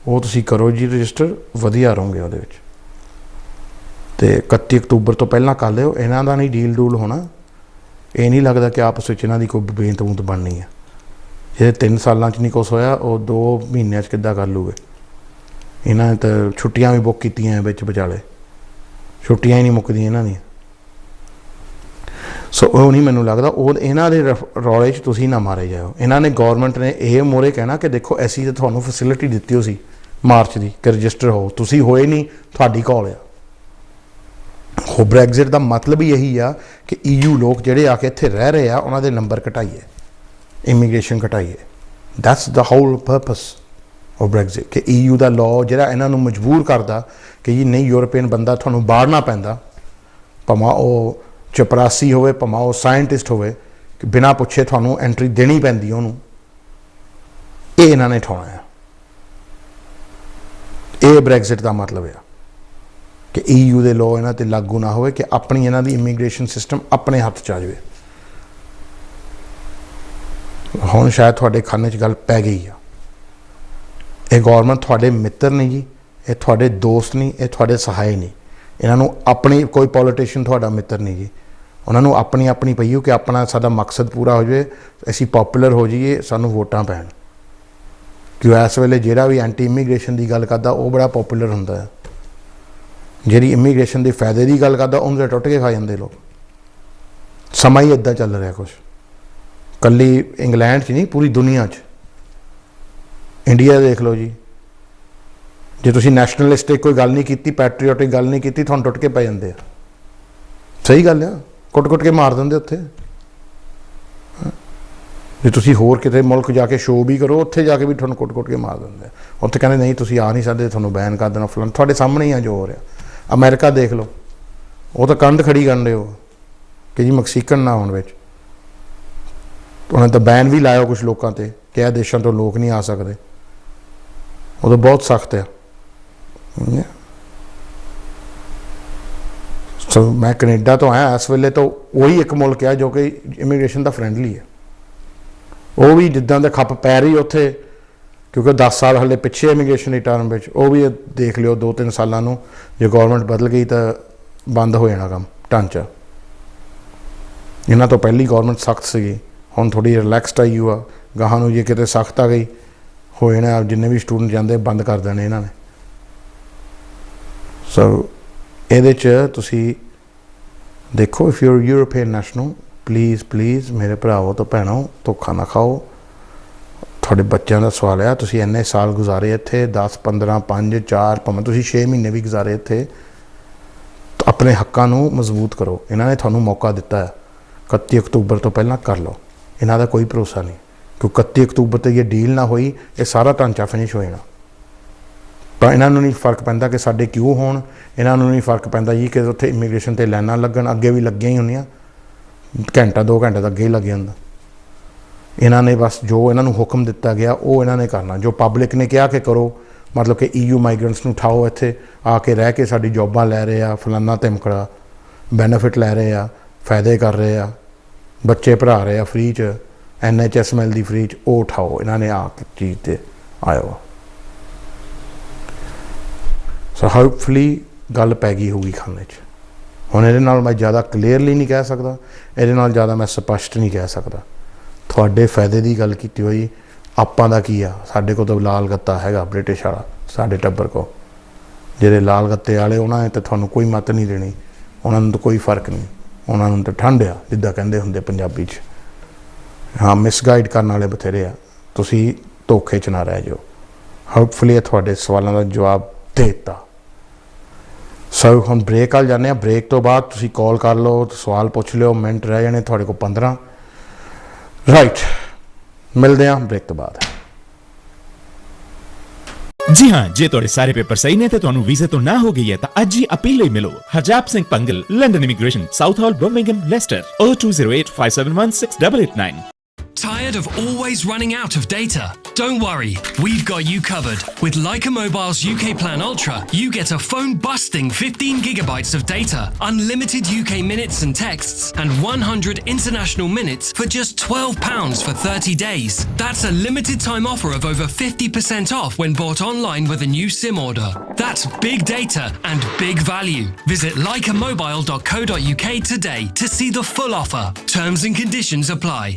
वो तुसी करो जी रजिस्टर वधिया रहोगे वो तो 31 अक्तूबर तो पहला कर लियो इन्हां दा नहीं डील डूल होना ये नहीं लगता कि आपस में इन्हों की कोई बेंत बूंत बननी है जे 3 सालों नहीं कुछ होया वो 2 महीनों किद्दां कर लूगे इन्होंने तो छुट्टियां भी बुक कीतियां बिच विचाले छुट्टियां ही नहीं मुकदियां इन्हां दी सो वो नहीं मैनूं लगता वो इन्हां दे रौले च तुसीं ना मारे जाओ इन्हां ने गौरमेंट ने यह मोहरे कहना कि देखो ऐसी तो तुहानूं फैसिलिटी दित्ती हो सी मार्च की कि रजिस्टर हो तुसीं होए नहीं तुहाडी कॉल आ हो ब्रैगजिट का मतलब ही यही आ कि EU लोग जोड़े आके इत्थे रह रहे हैं उन्होंने नंबर घटाइए इमीग्रेशन घटाइए that's the whole purpose of Brexit कि EU का लॉ जो इन्हों मजबूर करता कि जी नहीं यूरोपीयन बंदा थानू बाहरना पैंदा भावें वो चपरासी होवे भावें वो साइंटिस्ट होवे कि बिना पुछे थानू एंट्री देनी पैंदी उन्होंने ये इन्होंने ठोना है ये ब्रैगजिट का मतलब है कि EU के लॉ इन्हां ते लागू ना होए कि अपनी इन्हां दी इमीग्रेशन सिस्टम अपने हत्थ च आ जाए हुण शायद तुहाडे खाने च गल पै गई आ ये गौरमेंट तुहाडे मित्र नहीं जी ये तुहाडे दोस्त नहीं ये तुहाडे सहाय नहीं इन्हां अपनी कोई पॉलिटिशियन तुहाडा मित्र नहीं जी उन्होंने अपनी अपनी पई हो कि अपना साडा मकसद पूरा हो जाए असीं पॉपूलर हो जाइए सानू वोटां पैण कि इस वेले जिहड़ा भी एंटी इमीग्रेशन की गल करदा वो बड़ा पॉपूलर हुंदा है जी इमीग्रेशन के फायदे की गल करता उन्हें टुट के खा जाते लोग समा ही इदा चल रहा कुछ कली इंग्लैंड च नहीं पूरी दुनिया च इंडिया देख लो जी जे तुसी नैशनलिस्टिक कोई गल नहीं की पैट्रियोटिक गल नहीं की थोड़ा टुट के पै जाते सही गल है कुट कुट के मार देंगे उत्थे जे तुसी होर किते मुल्क जाके शो भी करो उत्थे जाके भी थोड़ा कुट कुट के मार देंगे उत्थे कहते नहीं तुसी आ नहीं सकते थोड़ा बैन कर देना फलाना थोड़े सामने ही आ जो हो रहा अमेरिका देख लो वो तो कंध खड़ी कर रहे हो कि जी मैक्सीकन ना आने विच उन्हें तो बैन भी लाया कुछ लोगों पर कि यह देशों तो लोग नहीं आ सकते वो तो बहुत सख्त है सो मैं कनेडा तो आया इस वेले तो वही एक मुल्क है जो कि इमीग्रेशन का फ्रेंडली है वो भी जिदा के खप पै रही उत्थे क्योंकि 10 साल हले पिछे इमीग्रेशन की टर्म में वो भी देख लियो 2-3 सालों जो गौरमेंट बदल गई तो बंद हो जाना काम ढांचा इन्हों तो पहली गौरमेंट सख्त सी हुण थोड़ी रिलैक्सड आई हुआ गाहां जे किते सख्त आ गई हो जाना जिन्ने भी स्टूडेंट जाते बंद कर देने इन्होंने सो ये तुसी देखो if your European national please please मेरे भरावो तो भैनों धोखा ना खाओ थोड़े बच्चों का सवाल है तुसी इन्ने साल गुजारे इत्थे 10 15 5 4 भावें तुसी 6 महीने भी गुजारे इत्थे तो अपने हक्कां नूं मजबूत करो इन्होंने थानू मौका दिता है 31 अक्तूबर तो पहला कर लो इन्हां दा कोई भरोसा नहीं क्योंकि 31 अक्तूबर तक ये डील ना हुई ये सारा ढांचा फिनिश हो जाना पर इन्होंने नहीं फर्क पैंदा कि साडे क्यों होण इन्होंने नहीं फर्क पैंदा जी कि उत्थे इमीग्रेशन ते लाइनां लगन अगे भी लगियां ही होंदियां घंटा 2 घंटे तो अगे ही लग जाता इन्होंने बस जो इन्होंने हुक्म दिता गया वो इन्होंने करना जो पब्लिक ने कहा कि करो मतलब कि EU माइग्रेंट्स नूं उठाओ इत्थे आके रह के साडी जॉबां लै रहे आ फलाना तिमकड़ा बैनीफिट लै रहे आ फायदे कर रहे आ बच्चे पढ़ा रहे आ फ्री च NHS मिलती फ्री च वो उठाओ इन्होंने आ चीज़ ते आयो सो होपफुली गल पै गई होगी खाने च हुण इहदे नाल मैं ज़्यादा क्लीयरली नहीं कह सकता इहदे नाल ज़्यादा मैं स्पष्ट नहीं कह सकता थोड़े फायदे की गल की हुई आपां दा की आ साडे कोल तो लाल गत्ता हैगा ब्रिटिश वाला साडे टब्बर को जिहड़े लाल गत्ते वाले उन्होंने तो तुहानूं कोई मत नहीं देनी उन्होंने तो कोई फर्क नहीं उन्होंने तो ठंड आ जिद्दां कहंदे हुंदे पंजाबी च हाँ मिसगाइड करने वाले बथेरे आ तुसीं धोखे च ना रह जाओ होपफुली थोड़े सवालों का जवाब देता सो हम ब्रेक वाल जाने ब्रेक तो बाद तुसीं कॉल कर लो सवाल पुछ लियो मिनट रह जाने थोड़े को 15 राइट मिलते हैं ब्रेक तो बाद ਜੀ ਹਾਂ, ਜੇ ਤੁਹਾਡੇ ਸਾਰੇ ਪੇਪਰ ਸਹੀ ਨੇ ਤੇ ਤੁਹਾਨੂੰ ਵੀਜ਼ੇ ਤੋਂ ਨਾ ਹੋ ਗਈ ਹੈ ਤਾਂ ਅੱਜ ਹੀ ਅਪੀਲ ਲਈ ਮਿਲੋ Harjap Singh ਪੰਗਲ, London immigration, south hall, Birmingham, Leicester 0208 571 6889। Tired of always running out of data? Don't worry, we've got you covered. With Leica Mobile's UK Plan Ultra, you get a phone-busting 15 gigabytes of data, unlimited UK minutes and texts, and 100 international minutes for just £12 for 30 days. That's a limited time offer of over 50% off when bought online with a new SIM order. That's big data and big value. Visit leicamobile.co.uk today to see the full offer. Terms and conditions apply.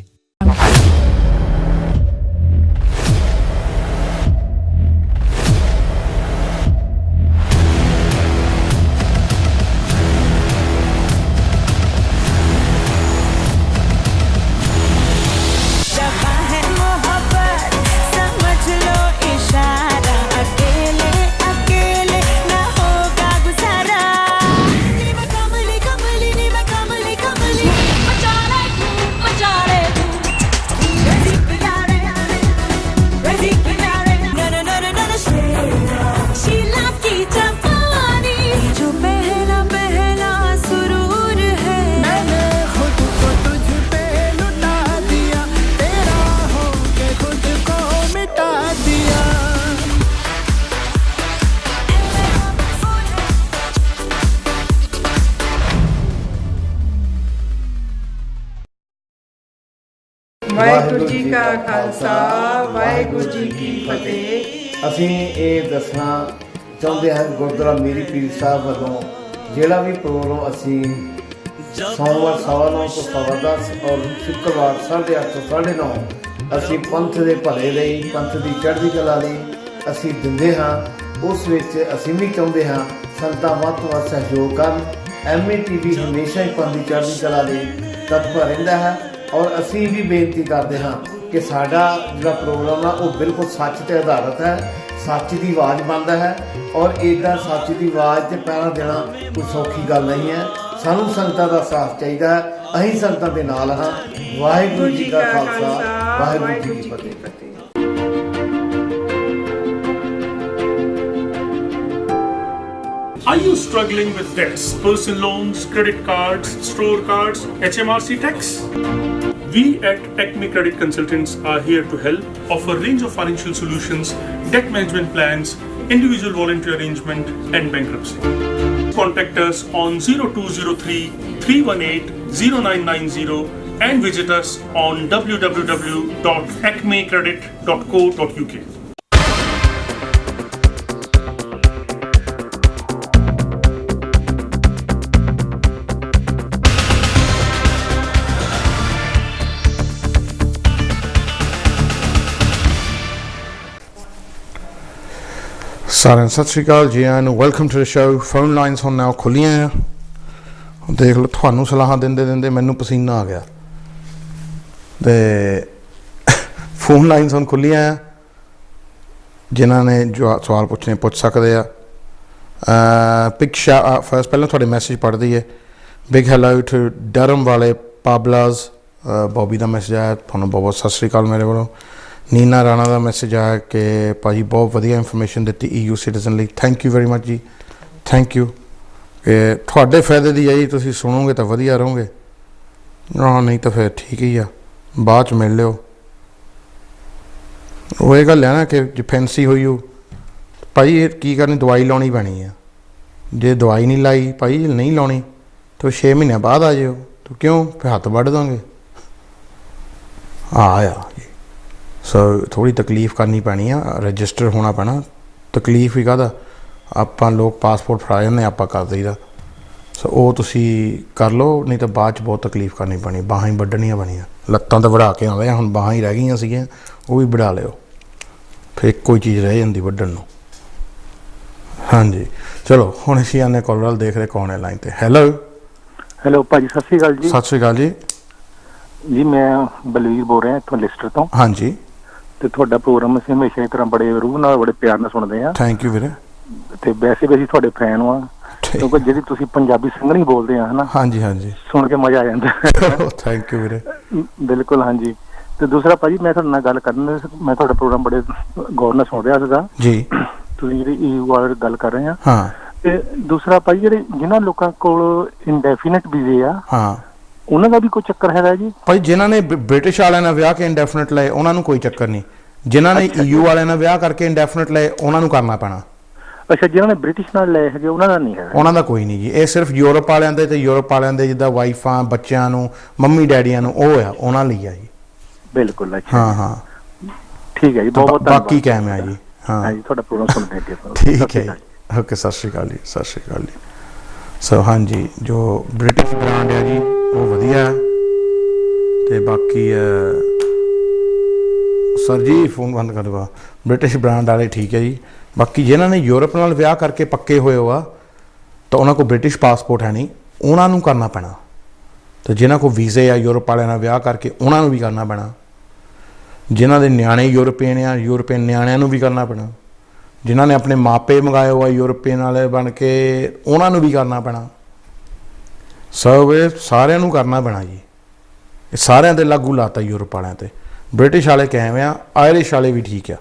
Waheguru ji ਕਾ ਖਾਲਸਾ ਵਾਹਿਗੁਰੂ ਜੀ ਕੀ ਫਤਿਹ। ਅਸੀਂ ਇਹ ਦੱਸਣਾ ਚਾਹੁੰਦੇ ਹਾਂ ਗੁਰਦੁਆਰਾ ਮੀਰੀ ਪੀਰ ਸਾਹਿਬ ਵੱਲੋਂ ਜਿਹੜਾ ਵੀ ਪ੍ਰੋਗਰਾਮ ਅਸੀਂ ਸੋਮਵਾਰ 9:15 ਤੋਂ 10:15 ਔਰ ਸ਼ੁੱਕਰਵਾਰ 8:30 ਤੋਂ 9:30 ਅਸੀਂ ਪੰਥ ਦੇ ਭਲੇ ਲਈ, ਪੰਥ ਦੀ ਚੜ੍ਹਦੀ ਕਲਾ ਲਈ ਅਸੀਂ ਦਿੰਦੇ ਹਾਂ। ਉਸ ਵਿੱਚ ਅਸੀਂ ਵੀ ਚਾਹੁੰਦੇ ਹਾਂ ਸੰਗਤਾਂ ਵੱਧ ਤੋਂ ਵੱਧ ਸਹਿਯੋਗ ਕਰਨ। MATV ਹਮੇਸ਼ਾ ਹੀ ਪੰਥ ਦੀ ਚੜ੍ਹਦੀ ਕਲਾ ਲਈ ਤਤਪਰ ਰਹਿੰਦਾ ਹੈ ਔਰ ਅਸੀਂ ਵੀ ਬੇਨਤੀ ਕਰਦੇ ਹਾਂ ਕਿ ਸਾਡਾ ਜਿਹੜਾ ਪ੍ਰੋਗਰਾਮ ਆ ਉਹ ਬਿਲਕੁਲ ਸੱਚ 'ਤੇ ਆਧਾਰਿਤ ਹੈ, ਸੱਚ ਦੀ ਆਵਾਜ਼ ਬਣਦਾ ਹੈ ਔਰ ਇੱਦਾਂ ਸੱਚ ਦੀ ਆਵਾਜ਼ 'ਤੇ ਪਹਿਰਾ ਦੇਣਾ ਕੋਈ ਸੌਖੀ ਗੱਲ ਨਹੀਂ ਹੈ। ਸਾਨੂੰ ਸੰਗਤਾਂ ਦਾ ਸਾਥ ਚਾਹੀਦਾ ਹੈ, ਅਸੀਂ ਸੰਗਤਾਂ ਦੇ ਨਾਲ ਹਾਂ। ਵਾਹਿਗੁਰੂ ਜੀ ਕਾ ਖਾਲਸਾ, ਵਾਹਿਗੁਰੂ ਜੀ ਕੀ ਫਤਿਹ। Are you struggling with debts, personal loans, credit cards, store cards, HMRC tax? We at Acme Credit Consultants are here to help, offer range of financial solutions, debt management plans, individual voluntary arrangement and bankruptcy. Contact us on 0203 318 0990 and visit us on www.acmecredit.co.uk. ਸਾਰਿਆਂ ਨੂੰ ਸਤਿ ਸ਼੍ਰੀ ਅਕਾਲ ਜੀ, ਆਇਆਂ ਨੂੰ welcome to the show. Phone lines ਹੁਣ ਨਾਲ ਖੁੱਲੀਆਂ ਆ। ਦੇਖ ਲਓ, ਤੁਹਾਨੂੰ ਸਲਾਹਾਂ ਦਿੰਦੇ ਦਿੰਦੇ ਮੈਨੂੰ ਪਸੀਨਾ ਆ ਗਿਆ ਤੇ ਫੋਨ ਲਾਈਨਸ ਹੁਣ ਖੁੱਲੀਆਂ ਆ। ਜਿਨ੍ਹਾਂ ਨੇ ਜੋ ਸਵਾਲ ਪੁੱਛਣੇ ਪੁੱਛ ਸਕਦੇ ਆ। ਬਿਗ ਸ਼ਾਊਟ ਫਸਟ, ਪਹਿਲਾਂ ਤੁਹਾਡੇ ਮੈਸੇਜ ਪੜ੍ਹਦੀ ਹੈ। ਬਿਗ ਹੈਲੋ ਟੂ ਡਰਮ ਵਾਲੇ ਪਾਬਲਾਜ਼, ਬੋਬੀ ਦਾ ਮੈਸੇਜ ਆਇਆ, ਤੁਹਾਨੂੰ ਬਹੁਤ ਬਹੁਤ ਸਤਿ ਸ਼੍ਰੀ ਅਕਾਲ ਮੇਰੇ ਵੱਲੋਂ। ਨੀਨਾ ਰਾਣਾ ਦਾ ਮੈਸੇਜ ਆਇਆ ਕਿ ਭਾਜੀ ਬਹੁਤ ਵਧੀਆ ਇਨਫੋਰਮੇਸ਼ਨ ਦਿੱਤੀ EU ਸਿਟੀਜ਼ਨ ਲਈ। ਥੈਂਕ ਯੂ ਵੈਰੀ ਮਚ ਜੀ, ਥੈਂਕ ਯੂ। ਕਿ ਤੁਹਾਡੇ ਫਾਇਦੇ ਦੀ ਹੈ ਜੀ, ਤੁਸੀਂ ਸੁਣੋਗੇ ਤਾਂ ਵਧੀਆ ਰਹੋਗੇ, ਹਾਂ ਨਹੀਂ ਤਾਂ ਫਿਰ ਠੀਕ ਹੀ ਆ, ਬਾਅਦ 'ਚ ਮਿਲ ਲਿਓ। ਉਹ ਇਹ ਗੱਲ ਹੈ ਨਾ ਕਿ ਜੇ ਫੈਂਸੀ ਹੋਈ ਹੋ ਭਾਈ, ਇਹ ਕੀ ਕਰਨੀ, ਦਵਾਈ ਲਾਉਣੀ ਪੈਣੀ ਆ। ਜੇ ਦਵਾਈ ਨਹੀਂ ਲਾਈ ਭਾਈ, ਨਹੀਂ ਲਾਉਣੀ ਤਾਂ 6 ਮਹੀਨਿਆਂ ਬਾਅਦ ਆ ਜਾਇਓ। ਤੂੰ ਕਿਉਂ, ਫਿਰ ਹੱਥ ਵੱਢ ਦਾਂਗੇ। ਆ ਜੀ, ਸੋ ਥੋੜ੍ਹੀ ਤਕਲੀਫ ਕਰਨੀ ਪੈਣੀ ਆ, ਰਜਿਸਟਰ ਹੋਣਾ ਪੈਣਾ। ਤਕਲੀਫ ਵੀ ਕਾਹਦਾ, ਆਪਾਂ ਲੋਕ ਪਾਸਪੋਰਟ ਫੜਾ ਜਾਂਦੇ, ਆਪਾਂ ਕਰ ਦਈਦਾ। ਸੋ ਉਹ ਤੁਸੀਂ ਕਰ ਲਓ, ਨਹੀਂ ਤਾਂ ਬਾਅਦ 'ਚ ਬਹੁਤ ਤਕਲੀਫ ਕਰਨੀ ਪੈਣੀ। ਬਾਹਾਂ ਹੀ ਵੱਢਣੀਆਂ ਬਣੀਆਂ, ਲੱਤਾਂ ਤਾਂ ਵੜਾ ਕੇ ਆਉਂਦੇ ਆ, ਹੁਣ ਬਾਹਾਂ ਹੀ ਰਹਿ ਗਈਆਂ ਸੀਗੀਆਂ, ਉਹ ਵੀ ਵੜਾ ਲਿਓ, ਫਿਰ ਇੱਕੋ ਹੀ ਚੀਜ਼ ਰਹਿ ਜਾਂਦੀ ਵੱਢਣ ਨੂੰ। ਹਾਂਜੀ ਚਲੋ, ਹੁਣ ਅਸੀਂ ਆਨੇ ਕਾਲਰ ਵੱਲ ਦੇਖਦੇ ਕੌਣ ਹੈ ਲਾਈਨ 'ਤੇ। ਹੈਲੋ ਭਾਜੀ, ਸਤਿ ਸ਼੍ਰੀ ਅਕਾਲ ਜੀ। ਸਤਿ ਸ਼੍ਰੀ ਅਕਾਲ ਜੀ। ਜੀ ਮੈਂ ਬਲਵੀਰ ਬੋਲ ਰਿਹਾ ਇੱਥੋਂ ਲਿਸਟਰ ਤੋਂ। ਹਾਂਜੀ, ਤੇ ਤੁਹਾਡਾ ਪ੍ਰੋਗਰਾਮ ਅਸੀਂ ਹਮੇਸ਼ਾ ਇਸ ਤਰ੍ਹਾਂ ਬੜੇ ਰੂਹ ਨਾਲ, ਬੜੇ ਪਿਆਰ ਨਾਲ ਸੁਣਦੇ ਹਾਂ। ਥੈਂਕ ਯੂ ਵੀਰੇ। ਤੇ ਵੈਸੇ ਵੀ ਅਸੀਂ ਤੁਹਾਡੇ ਫੈਨ ਹਾਂ, ਕਿਉਂਕਿ ਜਿਹੜੀ ਤੁਸੀਂ ਪੰਜਾਬੀ ਸੰਘਣੀ ਬੋਲਦੇ ਆ ਹਨਾ। ਹਾਂਜੀ ਹਾਂਜੀ, ਸੁਣ ਕੇ ਮਜ਼ਾ ਆ ਜਾਂਦਾ। ਥੈਂਕ ਯੂ ਵੀਰੇ। ਬਿਲਕੁਲ ਹਾਂਜੀ। ਤੇ ਦੂਸਰਾ ਭਾਜੀ, ਮੈਂ ਤੁਹਾਡੇ ਨਾਲ ਗੱਲ ਕਰਨ, ਮੈਂ ਤੁਹਾਡਾ ਪ੍ਰੋਗਰਾਮ ਬੜੇ ਗੌਰ ਨਾਲ ਸੁਣ ਰਿਹਾ ਸੀਗਾ ਜੀ। ਤੁਸੀਂ ਜਿਹੜੀ EU ਵਾਲੇ ਗੱਲ ਕਰ ਰਹੇ ਆ। ਹਾਂ। ਤੇ ਦੂਸਰਾ ਭਾਈ ਜਿਹੜੇ ਜਿਨ੍ਹਾਂ ਲੋਕਾਂ ਕੋਲ ਇੰਡੈਫੀਨਿਟ ਵੀਜ਼ੇ ਆ, ਹਾਂ, ਉਹਨਾਂ ਦਾ ਵੀ ਕੋਈ ਚੱਕਰ ਹੈਗਾ ਜੀ? ਭਾਈ ਜਿਨ੍ਹਾਂ ਨੇ ਬ੍ਰਿਟਿਸ਼ ਵਾਲਿਆਂ ਨਾਲ ਵਿਆਹ ਕੇ ਇੰਡੈਫੀਨਿਟ ਲਏ ਉਹਨਾਂ ਨੂੰ ਕੋਈ ਚੱਕਰ ਨਹੀਂ। ਜਿਨ੍ਹਾਂ ਨੇ EU ਵਾਲਿਆਂ ਨਾਲ ਵਿਆਹ ਕਰਕੇ ਇੰਡੈਫੀਨਿਟ ਲਏ ਉਹਨਾਂ ਨੂੰ ਕਰਨਾ ਪੈਣਾ। ਅੱਛਾ, ਜਿਨ੍ਹਾਂ ਨੇ ਬ੍ਰਿਟਿਸ਼ ਨਾਲ ਲਏ ਹੈਗੇ ਉਹਨਾਂ ਦਾ ਨਹੀਂ ਹੈਗਾ? ਉਹਨਾਂ ਦਾ ਕੋਈ ਨਹੀਂ ਜੀ। ਇਹ ਸਿਰਫ ਯੂਰਪ ਵਾਲਿਆਂ ਦੇ ਤੇ ਯੂਰਪ ਵਾਲਿਆਂ ਦੇ ਜਿੱਦਾਂ ਵਾਈਫਾਂ, ਬੱਚਿਆਂ ਨੂੰ, ਮੰਮੀ ਡੈਡੀਆਂ ਨੂੰ, ਉਹ ਆ ਉਹਨਾਂ ਲਈ ਆ ਜੀ। ਬਿਲਕੁਲ। ਅੱਛਾ, ਹਾਂ ਹਾਂ, ਠੀਕ ਹੈ ਜੀ, ਬਹੁਤ ਬਹੁਤ ਧੰਨਵਾਦ। ਬਾਕੀ ਕਾਇਮ ਆ ਜੀ। ਹਾਂ ਜੀ, ਤੁਹਾਡਾ ਪ੍ਰੋਗਰਾਮ ਸੁਣਦੇ ਅੱਗੇ। ਠੀਕ ਹੈ ਜੀ, ਓਕੇ, ਸਤਿ ਸ਼੍ਰੀ ਅਕਾਲ ਜੀ, ਸਤਿ ਸ਼੍ਰੀ ਅਕਾਲ ਜੀ। ਸੋ ਹਾਂਜੀ, ਜੋ ਬ੍ਰਿਟਿਸ਼ ਬ੍ਰਾਂਡ ਹੈ ਜੀ ਉਹ ਵਧੀਆ ਹੈ, ਤੇ ਬਾਕੀ ਸਰ ਜੀ ਫੋਨ ਬੰਦ ਕਰ ਦਵਾ। ਬ੍ਰਿਟਿਸ਼ ਬ੍ਰਾਂਡ ਵਾਲੇ ਠੀਕ ਹੈ ਜੀ। ਬਾਕੀ ਜਿਨ੍ਹਾਂ ਨੇ ਯੂਰਪ ਨਾਲ ਵਿਆਹ ਕਰਕੇ ਪੱਕੇ ਹੋਏ ਹੋ ਆ ਤਾਂ ਉਹਨਾਂ ਕੋਲ ਬ੍ਰਿਟਿਸ਼ ਪਾਸਪੋਰਟ ਹੈ ਨਹੀਂ, ਉਹਨਾਂ ਨੂੰ ਕਰਨਾ ਪੈਣਾ। ਤੇ ਜਿਨ੍ਹਾਂ ਕੋਲ ਵੀਜ਼ੇ ਆ ਯੂਰਪ ਵਾਲਿਆਂ ਨਾਲ ਵਿਆਹ ਕਰਕੇ ਉਹਨਾਂ ਨੂੰ ਵੀ ਕਰਨਾ ਪੈਣਾ। ਜਿਨ੍ਹਾਂ ਦੇ ਨਿਆਣੇ ਯੂਰਪੀਅਨ ਆ, ਯੂਰਪੀਅਨ ਨਿਆਣਿਆਂ ਨੂੰ ਵੀ ਕਰਨਾ ਪੈਣਾ। ਜਿਨ੍ਹਾਂ ਨੇ ਆਪਣੇ ਮਾਪੇ ਮੰਗਾਏ ਹੋਆ ਯੂਰਪੀਅਨ ਵਾਲੇ ਬਣ ਕੇ ਉਹਨਾਂ ਨੂੰ ਵੀ ਕਰਨਾ ਪੈਣਾ। ਸਭ ਇਹ ਸਾਰਿਆਂ ਨੂੰ ਕਰਨਾ ਪੈਣਾ ਜੀ। ਇਹ ਸਾਰਿਆਂ 'ਤੇ ਲਾਗੂ ਲਾਤਾ ਯੂਰਪ ਵਾਲਿਆਂ 'ਤੇ। ਬ੍ਰਿਟਿਸ਼ ਵਾਲੇ ਕਿਵੇਂ ਆ, ਆਇਰਿਸ਼ ਵਾਲੇ ਵੀ ਠੀਕ ਆ।